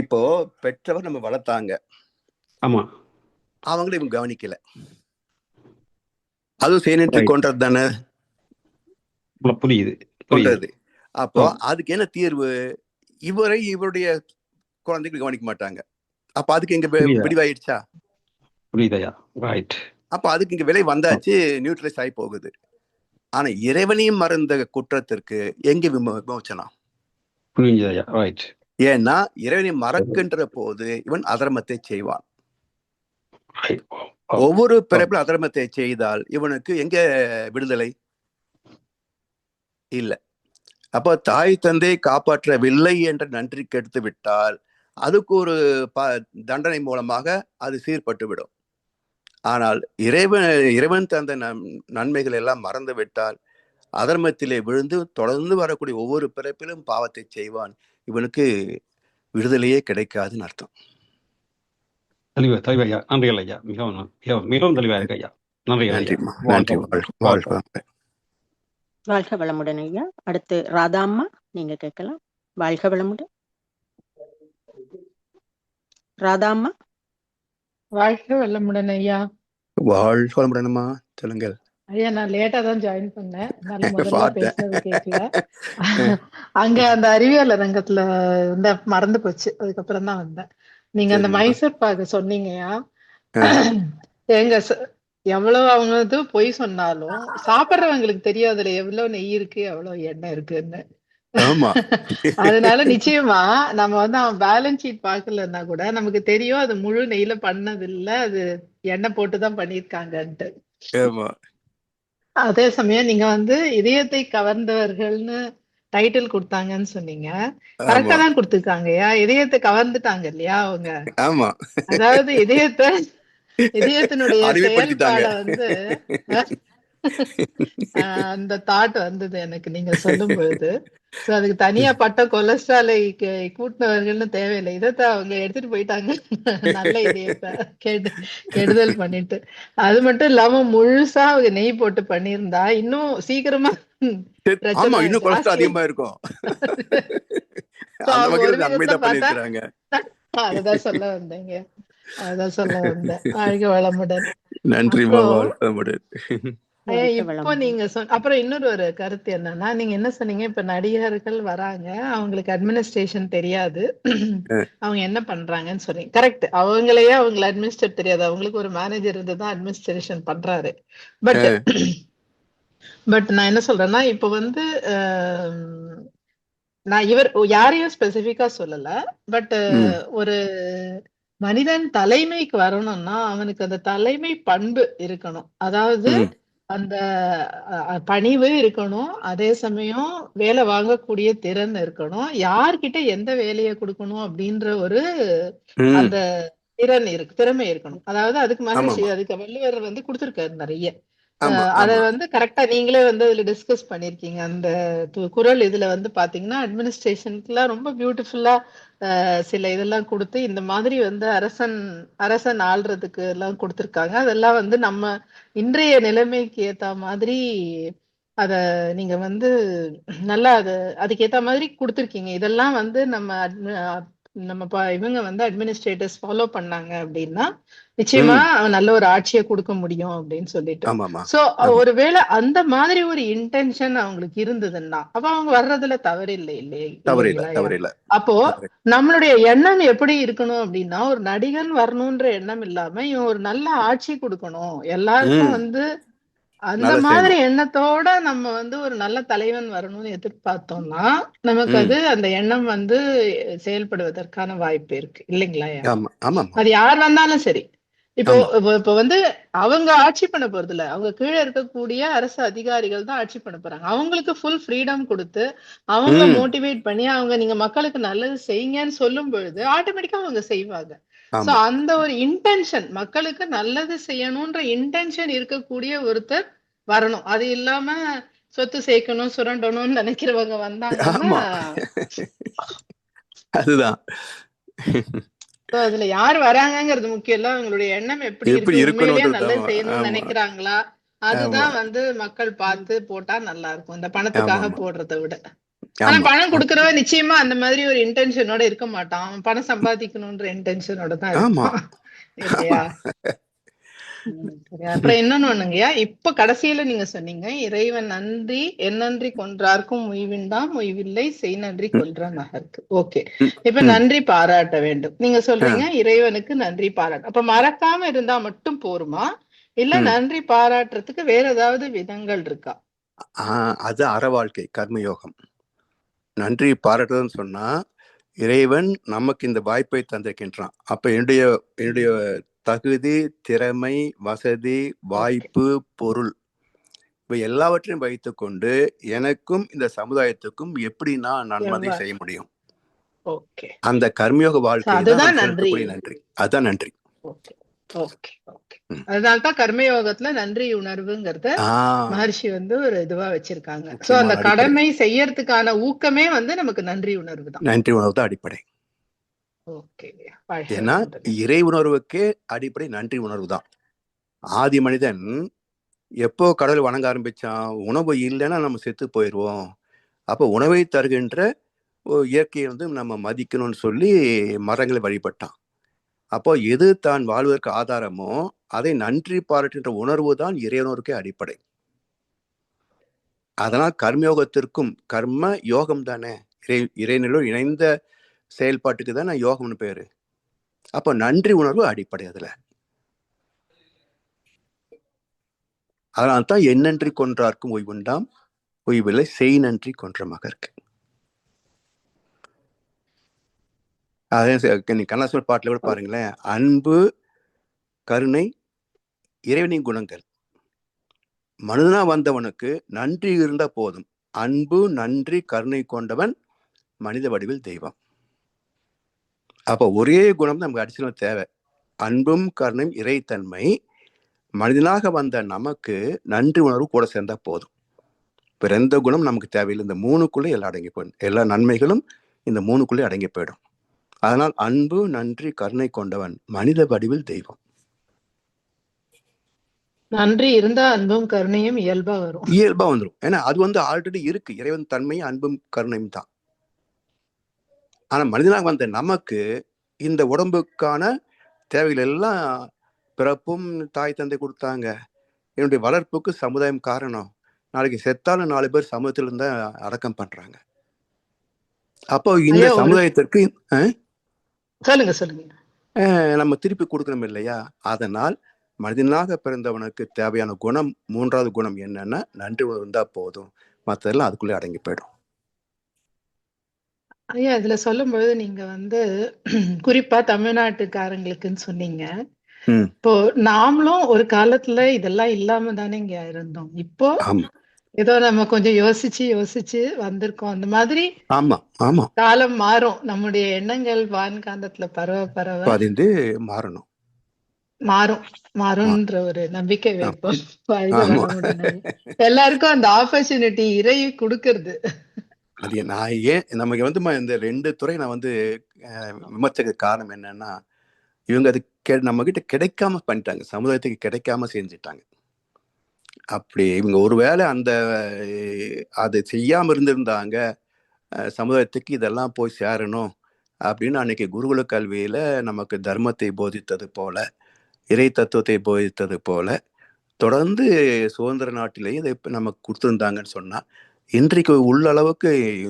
இப்போ பெற்றவர் நம்ம வளர்த்தாங்க, ஆமா, அவங்களும் இவங்க கவனிக்கல, அதுவும் செய்யணுட்டு கொண்டது தானே. புரியுது கொண்டது. அப்போ அதுக்கு என்ன தீர்வு? இவருடைய குழந்தைகள் கவனிக்க மாட்டாங்க. அப்ப அதுக்கு இங்க விடிவாயிடுச்சா? புரியுதையா? ரைட். அப்ப அதுக்கு இங்க விலை வந்தாச்சு, நியூட்ரலைஸ் ஆகி போகுது. ஆனா இறைவனையும் மறந்த குற்றத்திற்கு எங்க விமோச்சனம்? புரியுதையா? ரைட். ஏன்னா இறைவனை மறக்கின்ற போது இவன் அதர்மத்தை செய்வான். ஒவ்வொரு பிறப்பில் அதர்மத்தை செய்தால் இவனுக்கு எங்க விடுதலை? இல்ல. அப்ப தாய் தந்தை காப்பாற்றவில்லை என்ற நன்றி கெடுத்து விட்டால் அதுக்கு ஒரு தண்டனை மூலமாக அது சீர்பட்டு விடும். ஆனால் இறைவன் தந்த நன்மைகள் எல்லாம் மறந்து விட்டால் அதர்மத்திலே விழுந்து தொடர்ந்து வரக்கூடிய ஒவ்வொரு பிறப்பிலும் பாவத்தை செய்வான். இவனுக்கு விடுதலையே கிடைக்காதுன்னு அர்த்தம். தெளிவாயா? நன்றிகள் ஐயா. மிகவும் தெளிவாக இருக்கு ஐயா. நன்றி. வாழ்க வளமுடன் ஐயா. அடுத்து ராதாம்மா, நீங்க கேட்கலாம். வாழ்க வளமுடன் ராதாம்மா. வாழ்க வளமுடன் ஐயா. வாழ்க வளமுடன்மா, சொல்லுங்கள் ஐயா. நான் லேட்டா தான் ஜாயின் பண்ணேன், முதல்ல பேசுறது கேட்கல. அங்க அந்த அறிவியல் அரங்கத்துல மறந்து போச்சு, அதுக்கப்புறம் தான் வந்தேன். நீங்க அந்த மைசூர் பாக்கு சொன்னீங்கயா, எங்க எவ்வளவு அவங்க பொய் சொன்னாலும் சாப்பிடுறவங்களுக்கு தெரியும் அதுல எவ்வளவு நெய் இருக்கு, எவ்வளவு எண்ணெய் இருக்குன்னு. அதனால நிச்சயமா நம்ம அவன் பேலன்ஸ் ஷீட் பாக்கலன்னா கூட நமக்கு தெரியும் அது முழு நெய்ல பண்ணது இல்ல, அது எண்ணெய் போட்டுதான் பண்ணிருக்காங்கன்ட்டு. அதே சமயம் நீங்க இதயத்தை கவர்ந்தவர்கள்னு டைட்டில் கொடுத்தாங்கன்னு சொன்னீங்க. கரெக்டா தான் கொடுத்துருக்காங்கயா. இதயத்தை கவர்ந்துட்டாங்க இல்லையா அவங்க. அதாவது இதயத்தினுடைய செயல்பாட அந்த தாட் வந்தது எனக்கு நீங்க சொல்லும் பொழுது. அதுக்கு தனியா பட்ட கொலஸ்ட்ராலை கூட்டினவர்கள்னு தேவையில்லை, இதைத்தான் அவங்க எடுத்துட்டு போயிட்டாங்க. நல்ல இதயத்தை கெடுதல் பண்ணிட்டு. அது மட்டும் இல்லாம முழுசா அவங்க நெய் போட்டு பண்ணியிருந்தா இன்னும் சீக்கிரமா அதிகமா இருக்கும். அதுதான் சொல்ல வந்தேங்க, அதான் சொல்ல வந்தேன். வாழ்க வளமுடன். நன்றி. இப்போ நீங்க அப்புறம் இன்னொரு ஒரு கருத்து என்னன்னா, நீங்க என்ன சொன்னீங்க, இப்ப நடிகர்கள் வராங்க, அவங்களுக்கு அட்மினிஸ்ட்ரேஷன் தெரியாது, அவங்க என்ன பண்றாங்கன்னு சொன்னீங்க. கரெக்ட். அவங்களையே அட்மினிஸ்ட்ரேட் தெரியாது, அவங்களுக்கு ஒரு மேனேஜர் இருந்துதான் அட்மினிஸ்ட்ரேஷன் பண்றாரு. பட் நான் என்ன சொல்றேன்னா, இப்ப நான் யாரையும் ஸ்பெசிபிக்கா சொல்லல, பட் ஒரு மனிதன் தலைமைக்கு வரணும்னா அவனுக்கு அந்த தலைமை பண்பு இருக்கணும். அதாவது அந்த பணிவு இருக்கணும், அதே சமயம் வேலை வாங்கக்கூடிய திறன் இருக்கணும், யார்கிட்ட எந்த வேலையை கொடுக்கணும் அப்படின்ற ஒரு அந்த திறமை இருக்கணும். அதாவது அதுக்கு மகிழ்ச்சி, அதுக்கு வள்ளுவர் கொடுத்திருக்காரு நிறைய. ஆமா அத ஆமா வந்து கரெக்டா நீங்களே வந்து அதுல டிஸ்கஸ் பண்ணிருக்கீங்க. அந்த குறள் இதுல வந்து பாத்தீங்கன்னா அட்மினிஸ்ட்ரேஷனுக்குலாம் ரொம்ப பியூட்டிஃபுல்லா சில இதெல்லாம் கொடுத்து இந்த மாதிரி வந்து அரசன் ஆள்றதுக்கு எல்லாம் கொடுத்திருக்காங்க. அதெல்லாம் வந்து நம்ம இன்றைய நிலைமைக்கு ஏத்த மாதிரி அத நீங்க வந்து நல்லா அதுக்கு ஏத்த மாதிரி கொடுத்திருக்கீங்க. இதெல்லாம் வந்து இவங்க வந்து அட்மினிஸ்ட்ரேட்டர்ஸ் ஃபாலோ பண்ணாங்க அப்படின்னா நிச்சயமா ம் நல்ல ஒரு ஆட்சியை கொடுக்க முடியும் அப்படின்னு சொல்லிட்டு. ஆமாமா சோ ஆமா ஒருவேளை அந்த மாதிரி ஒரு இன்டென்ஷன் அவங்களுக்கு இருந்ததுன்னா அப்ப அவங்க வர்றதுல தவறில்லை தவறில்லை இல்லைங்களா? தவறில்லை அப்போ தவறு நம்மளுடைய எண்ணம் எப்படி இருக்கணும் அப்படின்னா, ஒரு நடிகன் வரணும்ன்ற எண்ணம் இல்லாம இவன் ஒரு நல்ல ஆட்சி கொடுக்கணும், எல்லாருக்கும் ம் வந்து அந்த நல்லா மாதிரி செய்யணும் எண்ணத்தோட நம்ம வந்து ஒரு நல்ல தலைவன் வரணும்னு எதிர்பார்த்தோம்னா நமக்கு ம் அது அந்த எண்ணம் வந்து செயல்படுவதற்கான வாய்ப்பு இருக்கு இல்லைங்களா? ஆமா ஆமாமா அது யார் வந்தாலும் சரி. இப்போ ஆமா இப்ப வந்து அவங்க ஆட்சி பண்ண போறது இல்ல, அவங்க கீழே இருக்கக்கூடிய அரசு அதிகாரிகள் தான் ஆட்சி பண்ண போறாங்க. அவங்களுக்கு ஃபுல் ஃப்ரீடம் கொடுத்து அவங்கள ம் மோட்டிவேட் பண்ணி அவங்க நீங்க மக்களுக்கு நல்லது செய்யுங்கன்னு சொல்லும் பொழுது ஆட்டோமேட்டிக்கா அவங்க செய்வாங்க. சோ ஆமா அந்த ஒரு இன்டென்ஷன், மக்களுக்கு நல்லது செய்யணும்ன்ற இன்டென்ஷன் இருக்கக்கூடிய ஒருத்தர் வரணும். அது இல்லாம சொத்து சேர்க்கணும் சுரண்டணும்னு நினைக்கிறவங்க வந்தாங்கன்னா ஆமா அதுதான் அதுல யார் வராங்கங்கிறது முக்கியம் இல்ல, அவங்களுடைய எண்ணம் எப்படி எப்படி இருக்கு, உண்மையிலேயே இருக்கணும்ன்றது நல்லது ஆமா செய்யணும்னு ஆமா நினைக்கிறாங்களா, ஆமா அதுதான் வந்து மக்கள் பார்த்து போட்டா நல்லா இருக்கும் இந்த பணத்துக்காக ஆமாமா போடுறதை விட. ஆனா ஆமா பணம் கொடுக்கறவன் நிச்சயமா அந்த மாதிரி ஒரு இன்டென்ஷனோட இருக்க மாட்டான், அவன் பணம் சம்பாதிக்கணும்ன்ற இன்டென்ஷனோட தான் ஆமா இருப்பான் இல்லையா? சரி, அப்புறம் இன்னொன்னு ஒண்ணுங்கய்யா, இப்ப கடைசியில நீங்க சொன்னீங்க இறைவன் நன்றி என் நன்றி கொன்றார்க்கும் உய்வின்டாம் உய்வில்லை செய் நன்றி ம், கொல்ற மகற்கு. ஓகே, ம், இப்ப ம். நன்றி பாராட்ட வேண்டும் நீங்க ஆ, சொல்றீங்க, இறைவனுக்கு நன்றி பாராட்ட. அப்ப மறக்காம இருந்தா மட்டும் போருமா, இல்ல ம். நன்றி பாராட்டுறதுக்கு வேற ஏதாவது விதங்கள் இருக்கா? அது அற வாழ்க்கை கர்மயோகம். நன்றி பாராட்டுறதுன்னு சொன்னா இறைவன் நமக்கு இந்த வாய்ப்பை தந்திருக்கின்றான். அப்ப என்னுடைய என்னுடைய தகுதி, திறமை, வசதி, ஓகே வாய்ப்பு, பொருள் இவை எல்லாவற்றையும் வைத்துக்கொண்டு எனக்கும் இந்த சமுதாயத்துக்கும் எப்படி நான் நன்மதை செய்ய முடியும், ஓகே அந்த கர்மயோக வாழ்க்கை தான் அதுதான் நாம் நன்றி. செலுத்தக்கூடிய நன்றி. அதுதான் நன்றி. ஓகே ஓகே ஓகே அதனால்தான் கர்மயோகத்துல நன்றி உணர்வுங்கிறத ஆ மகர்ஷி வந்து ஒரு இதுவா வச்சிருக்காங்க. சோ முக்கியமான அந்த அடிப்படை கடமை செய்யறதுக்கான ஊக்கமே வந்து நமக்கு நன்றி உணர்வு தான். நன்றி உணர்வு தான் அடிப்படை. ஓகே, ஏன்னா இறை உணர்வுக்கே அடிப்படை நன்றி உணர்வு தான். ஆதி மனிதன் எப்போ கடவுள் வணங்க ஆரம்பிச்சான், உணவு இல்லைன்னா நம்ம செத்து போயிடுவோம், அப்போ உணவை தருகின்ற இயற்கையை வந்து நம்ம மதிக்கணும்னு சொல்லி மரங்களை வழிபட்டான். அப்போ எது தான் வாழ்வதற்கு ஆதாரமோ அதை நன்றி பாராட்டுகின்ற உணர்வு தான் இறையுணர்வுக்கே அடிப்படை. அதனால் கர்மயோகத்திற்கும் கர்ம யோகம் தானே, இறைநிலை இணைந்த செயல்பாட்டுக்கு தானே யோகம்னு பேரு. அப்போ நன்றி உணர்வு அடிப்படை அதுல. அதனால்தான் என் நன்றி கொன்றார்க்கும் ஓய்வுண்டாம் ஓய்வில்லை செய் நன்றி கொன்ற மகற்கு. அதே நீ கண்ணாசூர் பாட்டுல கூட பாருங்களேன், அன்பு கருணை இறைவனின் குணங்கள். மனிதனா வந்தவனுக்கு நன்றி இருந்தா போதும். அன்பு நன்றி கருணை கொண்டவன் மனித வடிவில் தெய்வம். அப்ப ஒரே குணம் நமக்கு அடிஷனல் தேவை, அன்பும் கருணையும் இறைத்தன்மை. மனிதனாக வந்த நமக்கு நன்றி உணர்வு கூட சேர்ந்தா போதும், வேற எந்த குணம் நமக்கு தேவையில்லை. இந்த மூணுக்குள்ளே எல்லாம் அடங்கி போயிடும், எல்லா நன்மைகளும் இந்த மூணுக்குள்ளே அடங்கி போயிடும். அதனால் அன்பு நன்றி கருணை கொண்டவன் மனித வடிவில் தெய்வம். நன்றி இருந்தா அன்பும் கருணையும் இயல்பா வரும், இயல்பா வந்துடும். ஏன்னா அது வந்து ஆல்ரெடி இருக்கு, இறைவன் தன்மையும் அன்பும் கருணையும் தான். ஆனா மனிதனாக வந்த நமக்கு இந்த உடம்புக்கான தேவைகள் எல்லாம் பிறப்பும் தாய் தந்தை கொடுத்தாங்க, என்னுடைய வளர்ப்புக்கு சமுதாயம் காரணம், நாளைக்கு செத்தாலும் 4 பேர் சமூகத்தில் இருந்தா அடக்கம் பண்றாங்க. அப்போ இந்த சமுதாயத்திற்கு சொல்லுங்க நம்ம திருப்பி கொடுக்கணும் இல்லையா? அதனால் மனிதனாக பிறந்தவனுக்கு தேவையான குணம், 3வது குணம் என்னன்னா நன்றி உணர்வு இருந்தா போதும், மற்றதெல்லாம் அதுக்குள்ளே அடங்கி போயிடும். ஐயா இதுல சொல்லும் பொழுது நீங்க வந்து குறிப்பா தமிழ்நாட்டுக்காரங்களுக்குன்னு சொன்னீங்க. இப்போ நாமளும் ஒரு காலத்துல இதெல்லாம் இல்லாம தானே இங்க இருந்தோம், இப்போ ஏதோ நம்ம கொஞ்சம் யோசிச்சு வந்திருக்கோம். அந்த மாதிரி காலம் மாறும், நம்முடைய எண்ணங்கள் வான்காந்தத்துல பரவ பதிந்து மாறணும். மாறும் மா- மாறும்ன்ற ஒரு நம்பிக்கை ஆமா வைப்போம். வாழ்க ஆமா. வளமுடன் ஐயா. எல்லாருக்கும் அந்த ஆப்பர்ச்சுனிட்டி இறை கொடுக்கறது. அது நான் ஏன் நமக்கு வந்து இந்த 2 துறை நான் வந்து விமர்சிக்க காரணம் என்னன்னா, இவங்க அது நம்ம கிட்ட கிடைக்காம பண்ணிட்டாங்க, சமுதாயத்துக்கு கிடைக்காம செஞ்சுட்டாங்க. அப்படி இவங்க ஒருவேளை அது செய்யாம இருந்திருந்தாங்க, சமுதாயத்துக்கு இதெல்லாம் போய் சேரணும் அப்படின்னு அன்னைக்கு குருகுல கல்வியில நமக்கு தர்மத்தை போதித்தது போல, இறை தத்துவத்தை போதித்தது போல தொடர்ந்து சுதந்திர நாட்டிலேயே இதை நமக்கு கொடுத்துருந்தாங்கன்னு சொன்னா, இன்றைக்கு உள்ள அளவுக்கு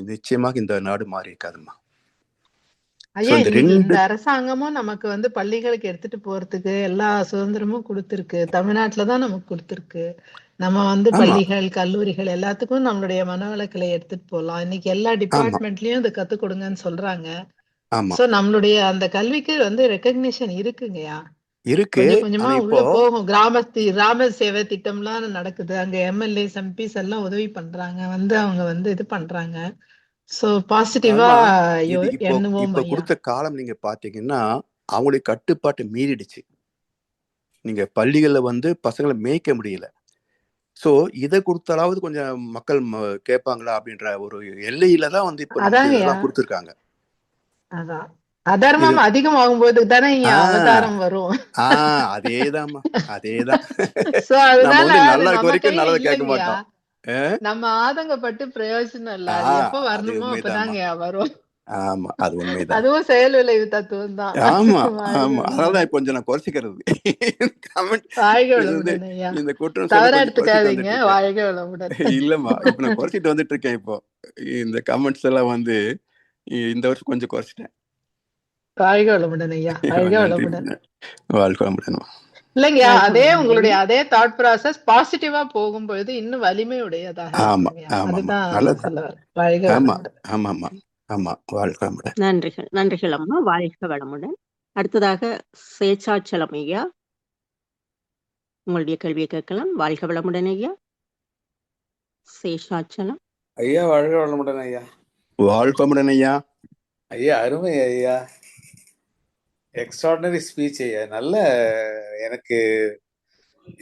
நிச்சயமாக இந்த நாடு மாறி இருக்காதுமா. ஐயா இன்னைக்கு இந்த அரசாங்கமும் நமக்கு வந்து பள்ளிகளுக்கு எடுத்துட்டு போறதுக்கு எல்லா சுதந்திரமும் கொடுத்திருக்கு. தமிழ்நாட்டுலதான் நமக்கு கொடுத்திருக்கு. நம்ம வந்து பள்ளிகள் கல்லூரிகள் எல்லாத்துக்கும் நம்மளுடைய மனவளக்கலை எடுத்துட்டு போகலாம். இன்னைக்கு எல்லா டிபார்ட்மெண்ட்லயும் இதை கத்துக் கொடுங்கன்னு சொல்றாங்க. சோ நம்மளுடைய அந்த கல்விக்கு வந்து ரெகக்னிஷன் இருக்குங்கய்யா. இருக்கு. கொஞ்சம் கொஞ்சமா உள்ள போகும். கிராம சேவை திட்டம்லாம் நடக்குது. அங்க எம்எல்ஏ எம்பிஸ் எல்லாம் உதவி பண்றாங்க. வந்து அவங்க வந்து இது பண்றாங்க. சோ பாசிட்டிவா எண்ணுவோம். இப்ப கொடுத்த காலம் நீங்க பாத்தீங்கன்னா அவங்களுடைய கட்டுப்பாட்டு மீறிடுச்சு. நீங்க பள்ளிகள்ல வந்து பசங்களை மேய்க்க முடியல. சோ இதை கொடுத்தாலாவது கொஞ்சம் மக்கள் கேட்பாங்களா அப்படின்ற ஒரு எல்லையில தான் வந்து இப்ப இதெல்லாம் கொடுத்துருக்காங்க. அதான் அதர்மம் அதிகமாகும் போது தானே அவதாரம் வரும். அதேதாம்மா, அதேதான். நம்ம வந்து நல்லா இருக்க வரைக்கும் நல்லதை கேட்க மாட்டோம். நம்ம ஆதங்கப்பட்டு பிரயோஜனம் இல்ல. எப்ப வரணுமோ அப்பதாங்க வரும். ஆமா, அது உண்மைதான். அதுவும் செயல் விளைவு தத்துவம் தான். ஆமா ஆமா. அதனாலதான் கொஞ்சம் நான் குறைச்சிக்கிறது. இந்த குற்றம் இல்லம்மா, இப்ப நான் குறைச்சிட்டு வந்துட்டு இருக்கேன். இப்போ இந்த கமெண்ட்ஸ் எல்லாம் வந்து இந்த வருஷம் கொஞ்சம் குறைச்சிட்டேன். வாழ்க வளமுடன் ஐயா. வாழ்க வளமுடன். வாழ்க வளமுடன். இல்லைங்க, அதே உங்களுடைய அதே தாட் ப்ராசஸ் பாசிட்டிவா போகும்போது இன்னும் வலிமை உடையதாக. ஆமா ஆமா. வாழ்க வளமுடன். ஆமா ஆமா ஆமா. வாழ்க வளமுடன். நன்றிகள் அம்மா. வாழ்க வளமுடன். அடுத்ததாக சேச்சாச்சலம் ஐயா, உங்களுடைய கேள்வியை கேட்கலாம். வாழ்க வளமுடன் ஐயா. சேஷாச்சலம் ஐயா. வாழ்க வளமுடன் ஐயா. வாழ்க வளமுடன் ஐயா. ஐயா அருமை ஐயா. எக்ஸ்ட்ராடினரி ஸ்பீச் ஐயா. நல்ல, எனக்கு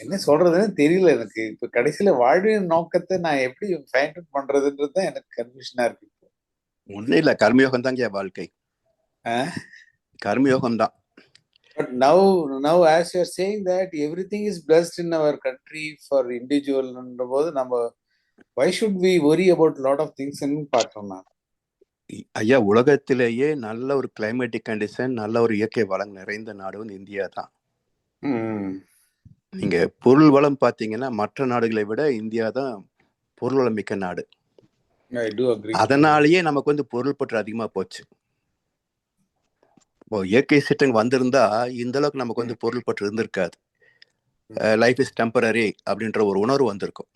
என்ன சொல்றதுன்னு தெரியல. எனக்கு இப்ப கடைசியில வாழ்வின் நோக்கத்தை நான் எப்படி ஃபைண்ட் அவுட் பண்றதுன்றது தான் எனக்கு கன்ஃபியூஷனா இருக்கு. ஒன்னும் இல்ல, கர்மயோகம் தான் வாழ்க்கை. கர்மயோகம் தான். But now as you are saying that everything is blessed in our country for individual போது நம்ம why should we worry about lot of things ன்னு பார்க்கணும். நான் ஐயா, உலகத்திலேயே நல்ல ஒரு கிளைமேட்டிக் கண்டிஷன், நல்ல ஒரு இயற்கை வளம் நிறைந்த நாடு வந்து இந்தியா தான். நீங்க பொருள் வளம் பாத்தீங்கன்னா மற்ற நாடுகளை விட இந்தியா தான் பொருள் வளம் மிக்க நாடு. அதனாலேயே நமக்கு வந்து பொருள் பற்று அதிகமா போச்சு. இயற்கை சீற்றங்கள் வந்திருந்தா இந்த அளவுக்கு நமக்கு வந்து பொருள் பற்று இருந்திருக்காது. லைஃப் இஸ் டெம்பரரி அப்படின்ற ஒரு உணர்வு வந்திருக்கும்.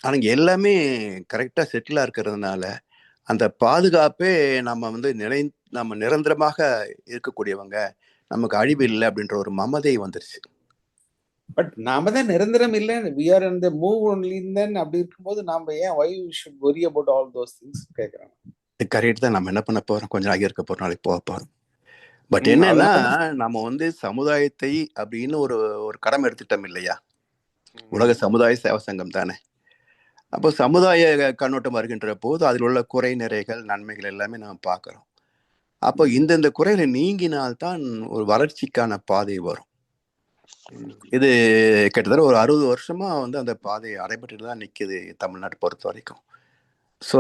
ஆனா எல்லாமே கரெக்டா செட்டிலா இருக்கிறதுனால அந்த பாதுகாப்பே நம்ம வந்து நம்ம நிரந்தரமாக இருக்கக்கூடியவங்க, நமக்கு அழிவு இல்லை அப்படின்ற ஒரு மமதை வந்துருச்சு. பட் நாம தான் நிரந்தரம் இல்லை, we are in the move only. then அப்படி இருக்கும்போது நாம ஏன் why we should worry about all those things கேக்குறாங்க. கரெக்ட் தான். நம்ம என்ன பண்ண போறோம், கொஞ்சம் நாளைக்கு இருக்க போறோம், நாளைக்கு போக போறோம். பட் என்னன்னா நம்ம வந்து சமுதாயத்தை அப்படின்னு ஒரு கடமை எடுத்துட்டோம் இல்லையா. உலக சமுதாய சேவா சங்கம் தானே. அப்போ சமுதாய கண்ணோட்டம் வருகின்ற போது அதில் உள்ள குறை நிறைகள் நன்மைகள் எல்லாமே நாம் பார்க்குறோம். அப்போ இந்த குறைகளை நீங்கினால்தான் ஒரு வளர்ச்சிக்கான பாதை வரும். இது கிட்டத்தட்ட ஒரு 60 வருஷமா வந்து அந்த பாதை அடைபட்டு தான் நிற்குது தமிழ்நாட்டை பொறுத்த வரைக்கும். ஸோ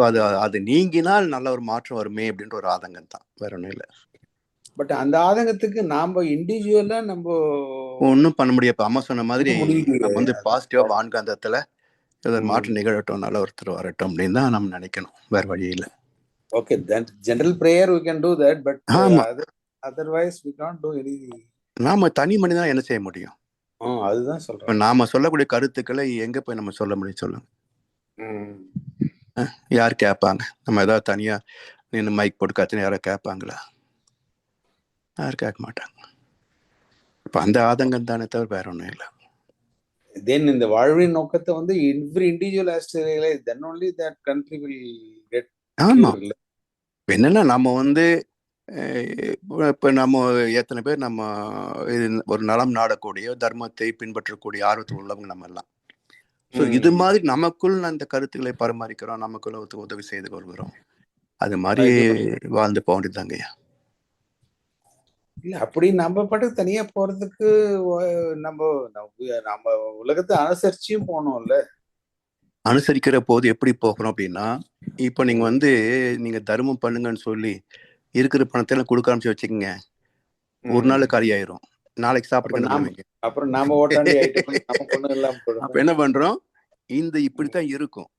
அது நீங்கினால் நல்ல ஒரு மாற்றம் வருமே அப்படின்ற ஒரு ஆதங்கம் தான், வேற ஒன்றும் இல்லை. பட் அந்த ஆதங்கத்துக்கு நாம இண்டிவிஜுவலா நம்ம ஒன்றும் பண்ண முடியாது. இப்போ அம்மா சொன்ன மாதிரி நம்ம வந்து பாசிட்டிவா வான்காந்தத்துல மாற்றம் நிகழட்டும், நல்ல ஒருத்தர் வரட்டும் அப்படின்னு தான் நம்ம நினைக்கணும், வேற வழி இல்லை. Okay, general prayer we can do that, but otherwise we can't do any. நாம தனி மனிதனா என்ன செய்ய முடியும்? அதுதான் சொல்றேன். நாம சொல்லக்கூடிய கருத்துக்களை எங்க போய் நம்ம சொல்ல முடியும் சொல்லுங்க? யார் கேட்பாங்க? நம்ம ஏதாவது தனியா நின்று மைக் போட்டு கத்துன்னு யாராவது கேட்பாங்களா? யாரும் கேட்க மாட்டாங்க. இப்ப அந்த ஆதங்கம் தானே தவிர வேற ஒன்றும் இல்லை. தென் இந்த வாழ்வின் நோக்கத்தை வந்து every individual has to realize, then only that country will get. ஆமா, என்னன்னா நம்ம வந்து இப்போ நம்ம எத்தனை பேர் நம்ம இது ஒரு நலம் நாடக்கூடிய தர்மத்தை பின்பற்றக்கூடிய ஆர்வத்தில் உள்ளவங்க நம்ம எல்லாம். ஸோ இது மாதிரி நமக்குள் அந்த கருத்துக்களை பரிமாறிக்கிறோம், நமக்குள்ள உதவி செய்து கொள்கிறோம். அது மாதிரி வாழ்ந்து போக வேண்டியதுதாங்கய்யா. இல்ல அப்படி நம்ம பாட்டுக்கு தனியா போறதுக்கு நம்ம நம்ம உலகத்தை அனுசரிச்சும் போனோம்ல. அனுசரிக்கிற போது எப்படி போகிறோம் அப்படின்னா, இப்போ நீங்க நீங்க தர்மம் பண்ணுங்கன்னு சொல்லி இருக்கிற பணத்தை எல்லாம் கொடுக்க ஆரம்பிச்சு வச்சுக்கோங்க, ஒரு நாள் காலி ஆயிரும். நாளைக்கு சாப்பிடுங்க. அப்புறம் நாம ஓட்டாண்டி அப்ப என்ன பண்றோம், இப்படித்தான் இருக்கும்.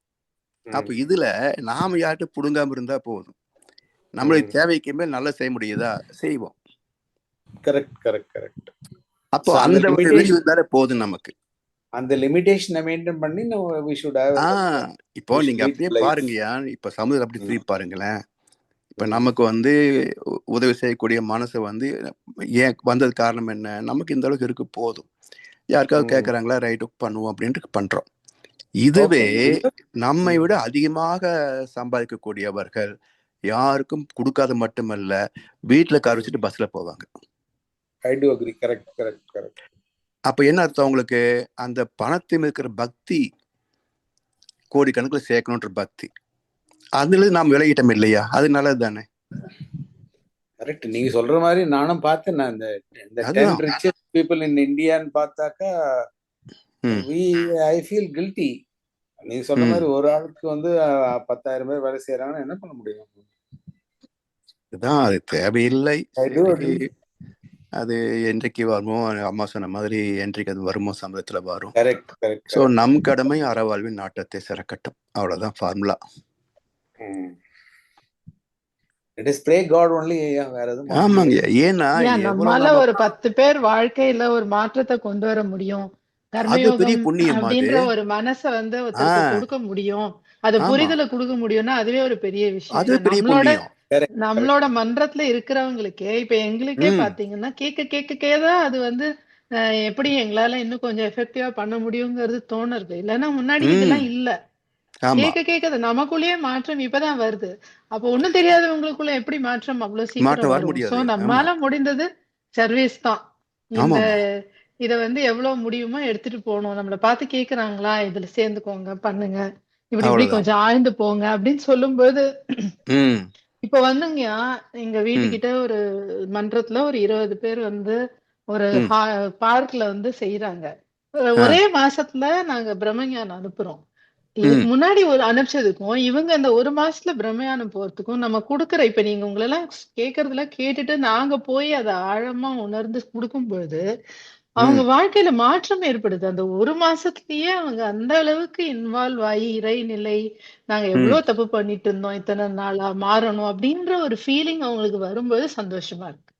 அப்ப இதுல நாம யார்கிட்ட புடுங்காம இருந்தா போதும். நம்மளுடைய தேவைக்கு மேல் நல்லா செய்ய முடியுதா, செய்வோம். கரெக்ட். அப்போ அந்த இருந்தாலே போதும் நமக்கு. அந்த லிமிடேஷனை மெயின்டைன் பண்ணி we should have. இப்போ நீங்க அப்படியே பாருங்கயா, இப்ப சமூகம் அப்படி திருப்பி பாருங்களேன். இப்ப நமக்கு உதவி செய்யக்கூடிய மனசு ஏன் வந்தது காரணம் என்ன, நமக்கு இந்த அளவுக்கு இருக்கு போதும். யாருக்காவது கேட்கறாங்களா, ரைட்டு பண்ணுவோம் அப்படின்ட்டு பண்றோம். இதுவே நம்மை விட அதிகமாக சம்பாதிக்கக்கூடியவர்கள் யாருக்கும் கொடுக்காத மட்டுமல்ல, வீட்டுல கார் வச்சுட்டு பஸ்ல போவாங்க. I do agree. Correct. அப்ப என்ன அர்த்தம், உங்களுக்கு அந்த பணத்தில் இருக்கிற பக்தி, கோடிக்கணக்கில் சேர்க்கணுன்ற பக்தி, அதுல நாம் விலகிட்டோம் இல்லையா? அது நல்லது தானே? கரெக்ட். நீங்க சொல்ற மாதிரி நானும் பார்த்தேன். நான் இந்த 10 richest people in Indiaன்னு பார்த்தாக்கா I feel guilty. நீங்க சொல்ற மாதிரி ஒரு ஆளுக்கு 10,000 பேர் வேலை செய்யறாங்கன்னா என்ன பண்ண முடியும்? இதுதான், அது தேவையில்லை. அது என்றைக்கு வருமோ, அம்மா சொன்ன மாதிரி என்றைக்கு அது வருமோ சமயத்துல வரும். ஸோ நம் கடமை அறவாழ்வின் நாட்டத்தை சிறக்கட்டும், அவ்வளவுதான் ஃபார்முலா. ஆமாங்க. ஏன்னா நம்மளால ஒரு 10 பேர் வாழ்க்கையில ஒரு மாற்றத்தை கொண்டு வர முடியும், அப்படின்ற ஒரு மனசை கொடுக்க முடியும், அது புரிதலை கொடுக்க முடியும்னா அதுவே ஒரு பெரிய விஷயம். நம்மளோட மன்றத்துல இருக்கிறவங்களுக்கே, இப்ப எங்களுக்கே பாத்தீங்கன்னா கேட்கதான் அது எப்படி எங்களால இன்னும் கொஞ்சம் எஃபெக்டிவா பண்ண முடியுங்கிறது தோணுறது. இல்லைன்னா முன்னாடி இதெல்லாம் இல்ல. கேட்க நமக்குள்ளேயே மாற்றம் இப்பதான் வருது. அப்ப ஒண்ணும் தெரியாதவங்களுக்குள்ள எப்படி மாற்றம் அவ்வளவு சீக்கிரம் வரும்? சோ நம்மளால முடிந்தது சர்வீஸ் தான். இந்த இத எவ்வளவு முடியுமோ எடுத்துட்டு போகணும். நம்மள பார்த்து கேக்குறாங்களா, இதுல சேர்ந்துக்கோங்க, பண்ணுங்க, இப்படி கொஞ்சம் ஆழ்ந்து போங்க அப்படின்னு சொல்லும்போது, இப்ப எங்க வீட்டுக்கிட்ட ஒரு மன்றத்துல ஒரு 20 பேர் ஒரு பார்க்ல செய்யறாங்க. ஒரே மாசத்துல நாங்க பிரம்மஞானம் அனுப்புறோம். இதுக்கு முன்னாடி அனுப்பிச்சதுக்கும் இவங்க இந்த ஒரு மாசத்துல பிரம்மஞானம் போறதுக்கும் நம்ம கொடுக்கற, இப்ப நீங்க உங்களெல்லாம் கேக்குறதுல கேட்டுட்டு நாங்க போய் அதை ஆழமா உணர்ந்து கொடுக்கும் பொழுது அவங்க வாழ்க்கையில மாற்றம் ஏற்படுது. அந்த ஒரு மாசத்துலயே அவங்க அந்த அளவுக்கு இன்வால்வ் ஆகி இறைநிலை, நாங்க எவ்வளவு தப்பு பண்ணிட்டு இருந்தோம், இத்தனை நாளா மாறணும் அப்படின்ற ஒரு ஃபீலிங் அவங்களுக்கு வரும்போது சந்தோஷமா இருக்கு.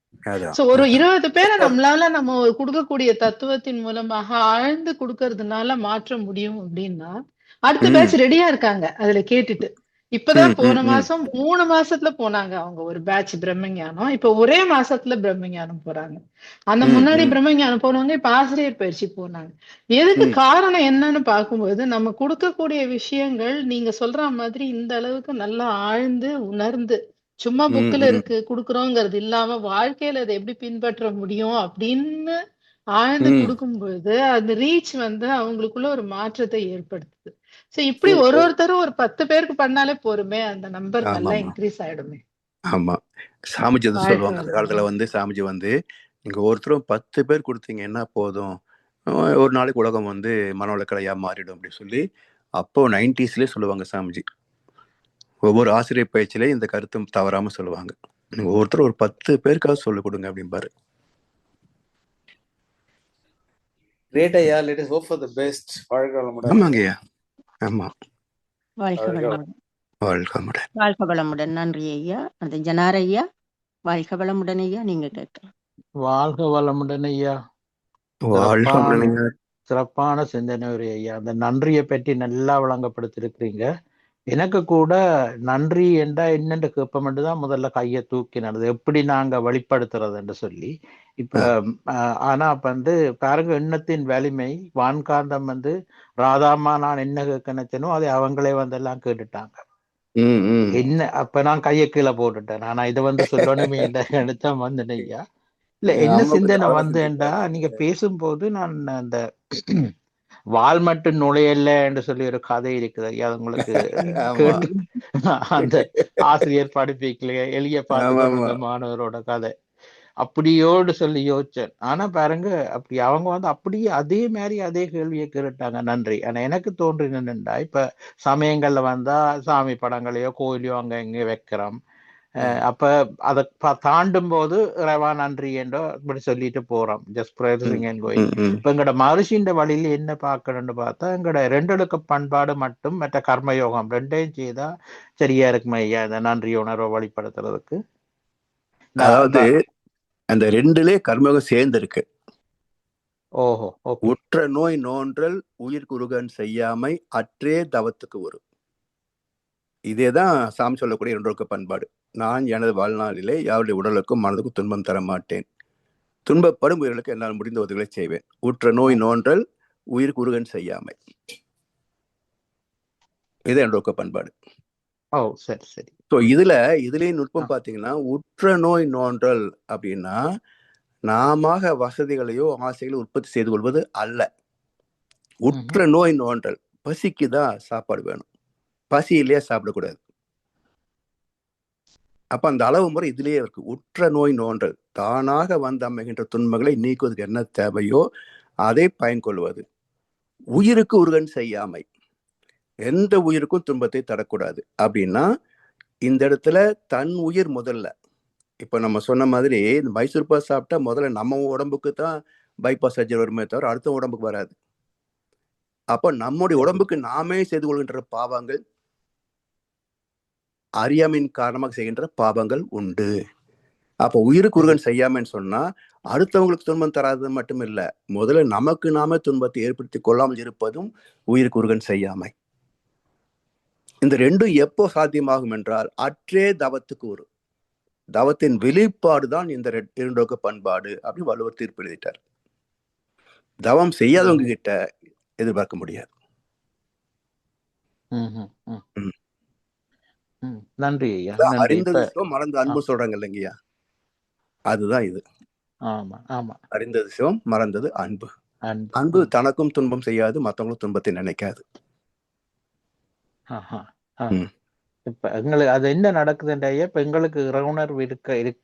சோ ஒரு 20 பேரை நம்மளால நம்ம கொடுக்கக்கூடிய தத்துவத்தின் மூலமாக ஆழ்ந்து கொடுக்கறதுனால மாற்ற முடியும் அப்படின்னா, அடுத்த பேட்ச் ரெடியா இருக்காங்க அதுல கேட்டுட்டு. இப்பதான் போன மாசம் 3 மாசத்துல போனாங்க அவங்க ஒரு பேட்ச் பிரம்மஞானம். இப்ப ஒரே மாசத்துல பிரம்மஞானம் போறாங்க. அந்த முன்னாடி பிரம்மஞானம் போனவங்க இப்ப ஆசிரியர் பயிற்சி போனாங்க. எதுக்கு காரணம் என்னன்னு பார்க்கும்போது, நம்ம கொடுக்கக்கூடிய விஷயங்கள் நீங்க சொல்ற மாதிரி இந்த அளவுக்கு நல்லா ஆழ்ந்து உணர்ந்து, சும்மா புக்ல இருக்கு குடுக்குறோங்கிறது இல்லாம வாழ்க்கையில அதை எப்படி பின்பற்ற முடியும் அப்படின்னு ஆழ்ந்து கொடுக்கும்போது அந்த ரீச் அவங்களுக்குள்ள ஒரு மாற்றத்தை ஏற்படுத்துது. சோ இப்படி ஒருத்தரும் ஒரு 10 பேருக்கு பண்ணாலே போருமே, அந்த நம்பர் நல்லா இன்க்ரீஸ் ஆயிடுமே. ஆமா, சாமிஜி சொல்லுவாங்க அந்த காலத்துல சாமிஜி நீங்க ஒருத்தரும் 10 பேர் கொடுத்தீங்கன்னா போதும், ஒரு நாளைக்கு உலகம் மனவளக்கலையா மாறிடும் அப்படின்னு சொல்லி அப்போ 90ஸ்லயே சொல்லுவாங்க சாமிஜி. ஒவ்வொரு ஆசிரியர் பயிற்சியிலே இந்த கருத்தும் தவறாம சொல்லுவாங்க. நீங்க ஒருத்தர் ஒரு 10 பேருக்காக சொல்லிக் கொடுங்க அப்படின்பாரு. Great ஐயா, let us hope for the best. வாழ்க வளமுடன். ஆமாங்கய்யா, ஆமா. வாழ்க வளமுடன். வாழ்க வளமுடன். வாழ்க வளமுடன். நன்றி ஐயா. அந்த ஜனார் ஐயா, வாழ்க வளமுடன் ஐயா, நீங்க கேட்கலாம். வாழ்க வளமுடன் ஐயா. வாழ்க வளமுடன். சிறப்பான சிந்தனை ஒரு ஐயா. அந்த நன்றியை பற்றி நல்லா விளங்கப்படுத்திருக்கிறீங்க. எனக்கு கூட நன்றி என்றா என்னென்று கேட்பமென்று தான் முதல்ல கையை தூக்கினது, எப்படி நாங்க வெளிப்படுத்துறதுன்னு சொல்லி. இப்ப ஆனா பாருங்க, எண்ணத்தின் வலிமை, வான்காந்தம் ராதாமா நான் என்ன கேட்கணும் அதை அவங்களே எல்லாம் கேட்டுட்டாங்க. என்ன அப்ப நான் கையை கீழே போட்டுட்டேன். ஆனா இதை சொல்லணுமே தான் வந்தேன் ஐயா. இல்ல என்ன சிந்தனை வந்தேன்டா, நீங்க பேசும்போது நான் அந்த வால் மட்டும் நுழையல என்று சொல்லி ஒரு கதை இருக்குது ஐயா, உங்களுக்கு கேட்டு அந்த ஆசிரியர் படிப்பிக்கலையே எளிய பார்த்து மாணவரோட கதை அப்படியோடு சொல்லி யோசிச்சேன். ஆனா பாருங்க, அப்படி அவங்க அப்படியே அதே மாதிரி அதே கேள்வியை கேட்டாங்க. நன்றி. ஆனா எனக்கு தோன்றினா, இப்ப சமயங்கள்ல வந்தா சாமி படங்களையோ கோயிலையோ அங்க இங்க வைக்கிறோம். அப்ப அதை தாண்டும் போது இறைவா நன்றி என்றோ இப்படி சொல்லிட்டு போறோம். Just bracing and going. இப்ப எங்கட மனுஷின் வழியில என்ன பார்க்கணும்னு பார்த்தா, எங்கட ரெண்டொழுக்க பண்பாடு மட்டும் மற்ற கர்மயோகம் ரெண்டையும் செய்தா சரியா இருக்குமா ஐயா, இந்த நன்றி உணர்வை வழிபடுத்துறதுக்கு? அதாவது அந்த ரெண்டுலே கர்மயோகம் சேர்ந்து இருக்கு. ஓஹோ. உற்ற நோய் நோன்றல் உயிர் குறுகன் செய்யாமை அற்றே தவத்துக்கு வரும். இதேதான் சாமி சொல்லக்கூடிய இரண்டொழுக்க பண்பாடு. நான் எனது வாழ்நாளிலே யாருடைய உடலுக்கும் மனதுக்கும் துன்பம் தர மாட்டேன். துன்பப்படும் உயிர்களுக்கு என்னால் முடிந்த உதவிகளை செய்வேன். உற்ற நோய் நோன்றல் உயிர் குறுகன் செய்யாமை. இது இரண்டொழுக்க பண்பாடு. சரி சரி. இதுலயே நுட்பம் பாத்தீங்கன்னா, உற்ற நோய் நோன்றல் அப்படின்னா நாம வசதிகளையோ ஆசைகளையோ உற்பத்தி செய்து கொள்வது அல்ல. உற்ற நோய் நோன்றல், பசிக்குதான் சாப்பாடு வேணும், பசி இல்லையா சாப்பிடக்கூடாது. அப்ப அந்த அளவு முறை இதுலயே இருக்கு. உற்ற நோய் நோன்றல், தானாக வந்து அமைகின்ற துன்பங்களை நீக்குவதற்கு என்ன தேவையோ அதை பயன்கொள்வது. உயிருக்கு உருகன் செய்யாமை, எந்த உயிருக்கும் துன்பத்தை தரக்கூடாது. அப்படின்னா இந்த இடத்துல தன் உயிர் முதல்ல. இப்ப நம்ம சொன்ன மாதிரி இந்த மைசூர் பாஸ் சாப்பிட்டா முதல்ல நம்ம உடம்புக்கு தான் பைபாஸ் சர்ஜரி வருமே தவிர அடுத்த உடம்புக்கு வராது. அப்ப நம்முடைய உடம்புக்கு நாமே செய்து கொள்கின்ற பாவங்கள், அறியாமையின் காரணமாக செய்கின்ற பாவங்கள் உண்டு. அப்ப உயிருக்கு உருகன் செய்யாமன்னு சொன்னா அடுத்தவங்களுக்கு துன்பம் தராது மட்டும் இல்ல, முதல்ல நமக்கு நாமே துன்பத்தை ஏற்படுத்தி கொள்ளாமல் இருப்பதும் உயிருக்கு உருகன் செய்யாமை. இந்த ரெண்டும் எப்போ சாத்தியமாகும் என்றால் அற்றே தவத்துக்கு வரும். தவத்தின் வெளிப்பாடுதான் இந்த இரண்டொழுக்க பண்பாடு அப்படின்னு வள்ளுவர் தீர்ப்பு எழுதிட்டார். தவம் செய்யாதவங்க கிட்ட எதிர்பார்க்க முடியாது. நன்றி ஐயா. அறிந்தது சிவம் மறந்த அன்பு சொல்றாங்க இல்லைங்கய்யா, அதுதான் இது. ஆமா ஆமா. அறிந்தது சிவம் மறந்தது அன்பு. அன்பு தனக்கும் துன்பம் செய்யாது, மற்றவங்களும் துன்பத்தை நினைக்காது. இப்ப எங்களுக்கு அது என்ன நடக்குதுன்ற இப்ப எங்களுக்கு உணர்வு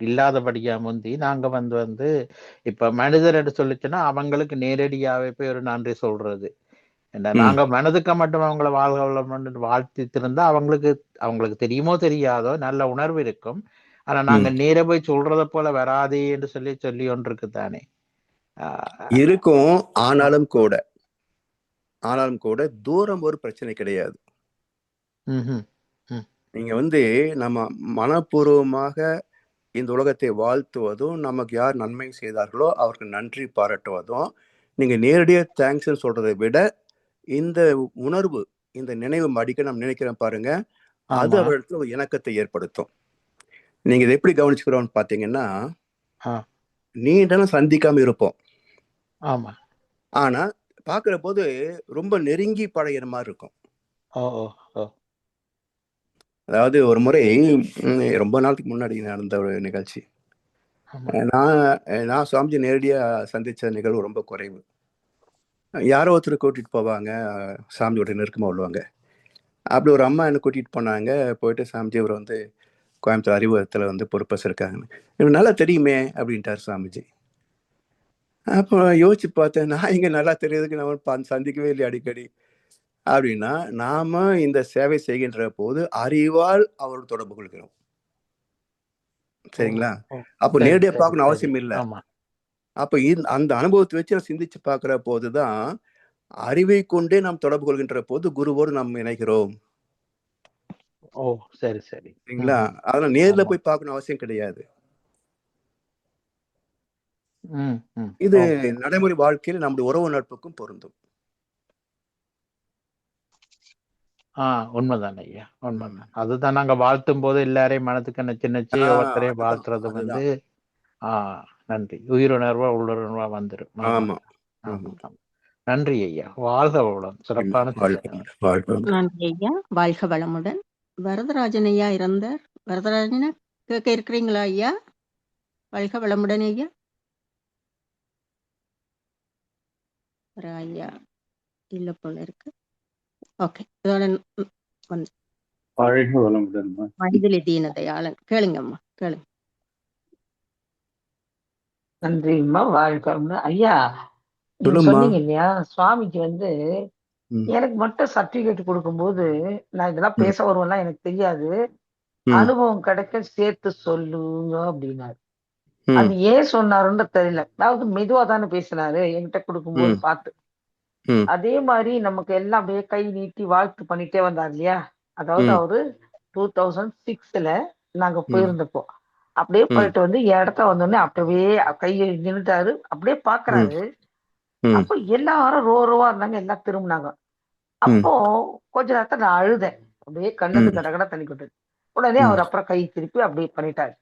இல்லாதபடியா முந்தி நாங்க வந்து இப்ப மனிதர் என்று சொல்லிச்சுன்னா அவங்களுக்கு நேரடியாவே போய் ஒரு நன்றி சொல்றது. நாங்க மனதுக்கு மட்டும் அவங்களை வாழ்த்தி இருந்தா அவங்களுக்கு தெரியுமோ தெரியாதோ நல்ல உணர்வு இருக்கும். ஆனா நாங்க நேர போய் சொல்றத போல வராதே என்று சொல்லி ஒன்று இருக்குதானே இருக்கும். ஆனாலும் கூட தூரம் ஒரு பிரச்சனை கிடையாது. நீங்க நம்ம மனப்பூர்வமாக இந்த உலகத்தை வாழ்த்துவதும், நமக்கு யார் நன்மை செய்தார்களோ அவருக்கு நன்றி பாராட்டுவதும், நீங்க நேரடியாக தேங்க்ஸ் சொல்றதை விட இந்த உணர்வு, இந்த நினைவு அடிக்க நம்ம நினைக்கிறோம் பாருங்க, அது அவர்களுக்கு ஒரு இணக்கத்தை ஏற்படுத்தும். நீங்க இதை எப்படி கவனிச்சுக்கிறோம்னு பாத்தீங்கன்னா, நீண்ட சந்திக்காம இருப்போம். ஆமா. ஆனா பாக்குற போது ரொம்ப நெருங்கி பழகிற மாதிரி இருக்கும். அதாவது ஒரு முறை ரொம்ப நாளுக்கு முன்னாடி நடந்த ஒரு நிகழ்ச்சி. நான் சுவாமிஜி நேரடியா சந்திச்ச நிகழ்வு ரொம்ப குறைவு. யாரோ ஒருத்தர் கூட்டிட்டு போவாங்க, சாமியோட நெருக்கமா உள்ளவங்க. அப்படி ஒரு அம்மா என்ன கூட்டிட்டு போனாங்க. போயிட்டு சாமிஜி அவர் கோயம்புத்தூர் அறிவுரத்துல ப்ரொஃபஸர் இருக்காங்க, எனக்கு நல்லா தெரியுமே அப்படின்ட்டார் சாமிஜி. அப்போ யோசிச்சு பார்த்தேன், நான் இங்க நல்லா தெரியுதுக்கு நம்ம சந்திக்கவே இல்லை அடிக்கடி அப்படின்னா, நாம இந்த சேவை செய்கின்ற போது அறிவால் அவரோட தொடர்பு கொள்கிறோம். சரிங்களா? அப்போ நேரடியா பார்க்கணும் அவசியம் இல்லை. அப்ப அந்த அனுபவத்தை வச்சு நான் சிந்திச்சு பார்க்கிற போதுதான் அறிவை கொண்டே நாம் தொடர்பு கொள்கின்ற போது குருவோடு நாம் இணைகிறோம். சரி சரி. சரிங்களா? அதெல்லாம் நேர்ல போய் பார்க்கணும் அவசியம் கிடையாது. இது நடைமுறை வாழ்க்கையில் நம்முடைய உறவு நட்புக்கும் பொருந்தும். உண்மைதான் ஐயா, உண்மைதான். அதுதான் நாங்க வாழ்த்தும் போது எல்லாரையும் மனதுக்கு நச்சு ஒவ்வொருத்தரையும் வாழ்த்துறது நன்றி உயிருணர்வா உள்ளுணர்வா வந்துடும். ஆமா. நன்றி ஐயா, வாழ்க வளம். சிறப்பான நன்றி ஐயா, வாழ்க வளமுடன். வரதராஜன் ஐயா இருந்தார். வரதராஜன கேட்க இருக்கிறீங்களா ஐயா? வாழ்க வளமுடன் ஐயா. ஐயா இல்ல போல இருக்கு. ஓகே, இதோட வந்து வாழ்க வளமுடன்மா. மைதிலி தீனதயாளன் கேளுங்கம்மா, கேளுங்க. நன்றிம்மா. வாழ்க வளமுடன். ஐயா, நீங்க சொல்லுங்கம்மா. சொன்னீங்க இல்லையா, சுவாமிக்கு வந்து ம், எனக்கு மட்டும் சர்டிபிகேட் கொடுக்கும்போது நான் இதெல்லாம் ம், பேச வருவேன்லாம் எனக்கு தெரியாது, ம், அனுபவம் கிடைக்க சேர்த்து சொல்லுங்க அப்படின்னாரு. ம், அது ஏன் சொன்னாருன்னு தெரியல. அதாவது மெதுவா தானே பேசினாரு என்கிட்ட கொடுக்கும்போது ம், பார்த்து. ம், அதே மாதிரி நமக்கு எல்லாம் அப்படியே கை நீட்டி வாழ்த்து பண்ணிட்டே வந்தார் இல்லையா. அதாவது ம், அவரு 2006ல நாங்க ம், போயிருந்தப்போ அப்படியே ம், போயிட்டு வந்து இடத்த வந்தோடனே அப்படியே கையை நின்னுட்டாரு, அப்படியே ம், பாக்குறாரு. ம், அப்போ எல்லாரும் ரோவா இருந்தாங்க, எல்லாம் திரும்பினாங்க. ம், அப்போ கொஞ்ச நேரத்துல நான் அழுதேன். அப்படியே கண்ணுக்கு ம், கடகட தண்ணி கொட்டுது. உடனே ம், அவர் அப்புறம் கை திருப்பி அப்படியே பண்ணிட்டாரு.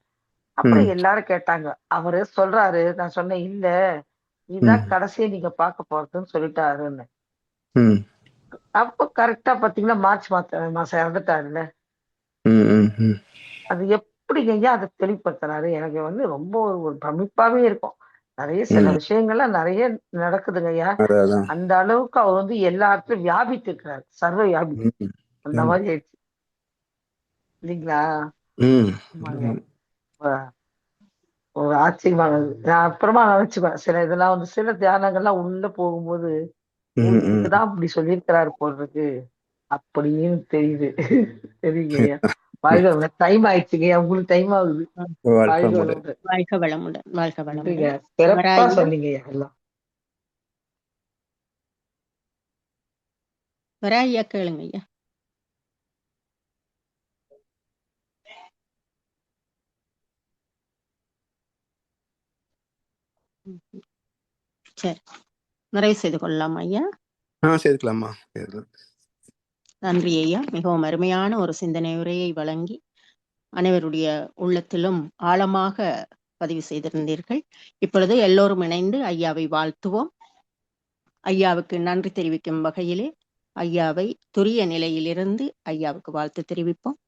அப்புறம் ம், எல்லாரும் கேட்டாங்க. அவரு சொல்றாரு, நான் சொன்னேன் இல்ல ம், இதான் கடைசியா நீங்க பார்க்க போறதுன்னு சொல்லிட்டாருன்னு. ம், அப்போ கரெக்டா பாத்தீங்கன்னா மார்ச் மாசம் இறந்துட்டாருல்ல. ம், ம், ம். அது எப்படிங்க ஐயா அதை தெளிவுபடுத்தினாரு? எனக்கு வந்து ரொம்ப ஒரு பிரமிப்பாவே இருக்கும். நிறைய சில ம். விஷயங்கள்லாம் நிறைய நடக்குதுங்க ஐயா. அதான், அதான். அந்த அளவுக்கு அவர் வந்து எல்லா இடத்துலயும் வியாபித்து இருக்கிறார், சர்வ வியாபி. ம், அந்த ஆமா. மாதிரி ஆயிடுச்சு இல்லைங்களா? ம், ஆமாங்க. ஆமா. அஹ் ஒரு ஆச்சரியமானது. நான் அப்புறமா நினைச்சுப்பேன் சில இதெல்லாம் வந்து சில தியானங்கள்லாம் உள்ள போகும்போது, ஓ ம், ம். இதுக்குதான் அப்படி சொல்லியிருக்கிறாரு போடுறது அப்படின்னு தெரியுது. சரிங்கய்யா. வாழ்க டைம் ஆயிடுச்சுங்கய்யா, உங்களுக்கு டைம் ஆகுது. வாழ்க வளமுடன். வளமுடன். வாழ்க வளமுடன், வாழ்க நன்றிங்க. வளமுடன். சிறப்பா வராயா சொன்னீங்கய்யா எல்லாம். வராயா கேளுங்க ஐயா. சரி, நிறைவு செய்து கொள்ளலாம் ஐயா. சேர்த்துக்கலாமா? சேர்த்துக்கலாம். நன்றி ஐயா. மிகவும் அருமையான ஒரு சிந்தனை உரையை வழங்கி அனைவருடைய உள்ளத்திலும் ஆழமாக பதிவு செய்திருந்தீர்கள். இப்பொழுது எல்லோரும் இணைந்து ஐயாவை வாழ்த்துவோம். ஐயாவுக்கு நன்றி தெரிவிக்கும் வகையிலே ஐயாவை துரிய நிலையிலிருந்து ஐயாவுக்கு வாழ்த்து தெரிவிப்போம்.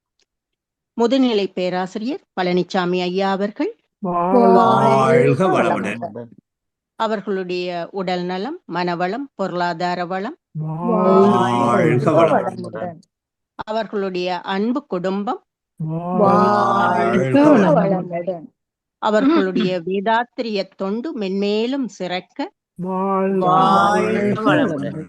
முதுநிலை பேராசிரியர் பழனிசாமி ஐயா அவர்கள் வாழ்க வளமுடன். அவர்களுடைய உடல் நலம், மனவளம், பொருளாதார வளம், வாழ்க வளமுடன். அவர்களுடைய அன்பு குடும்பம், வாழ்க வளமுடன். அவர்களுடைய வேதாத்திரிய தொண்டு மென்மேலும் சிறக்க வாழ்க வளமுடன்.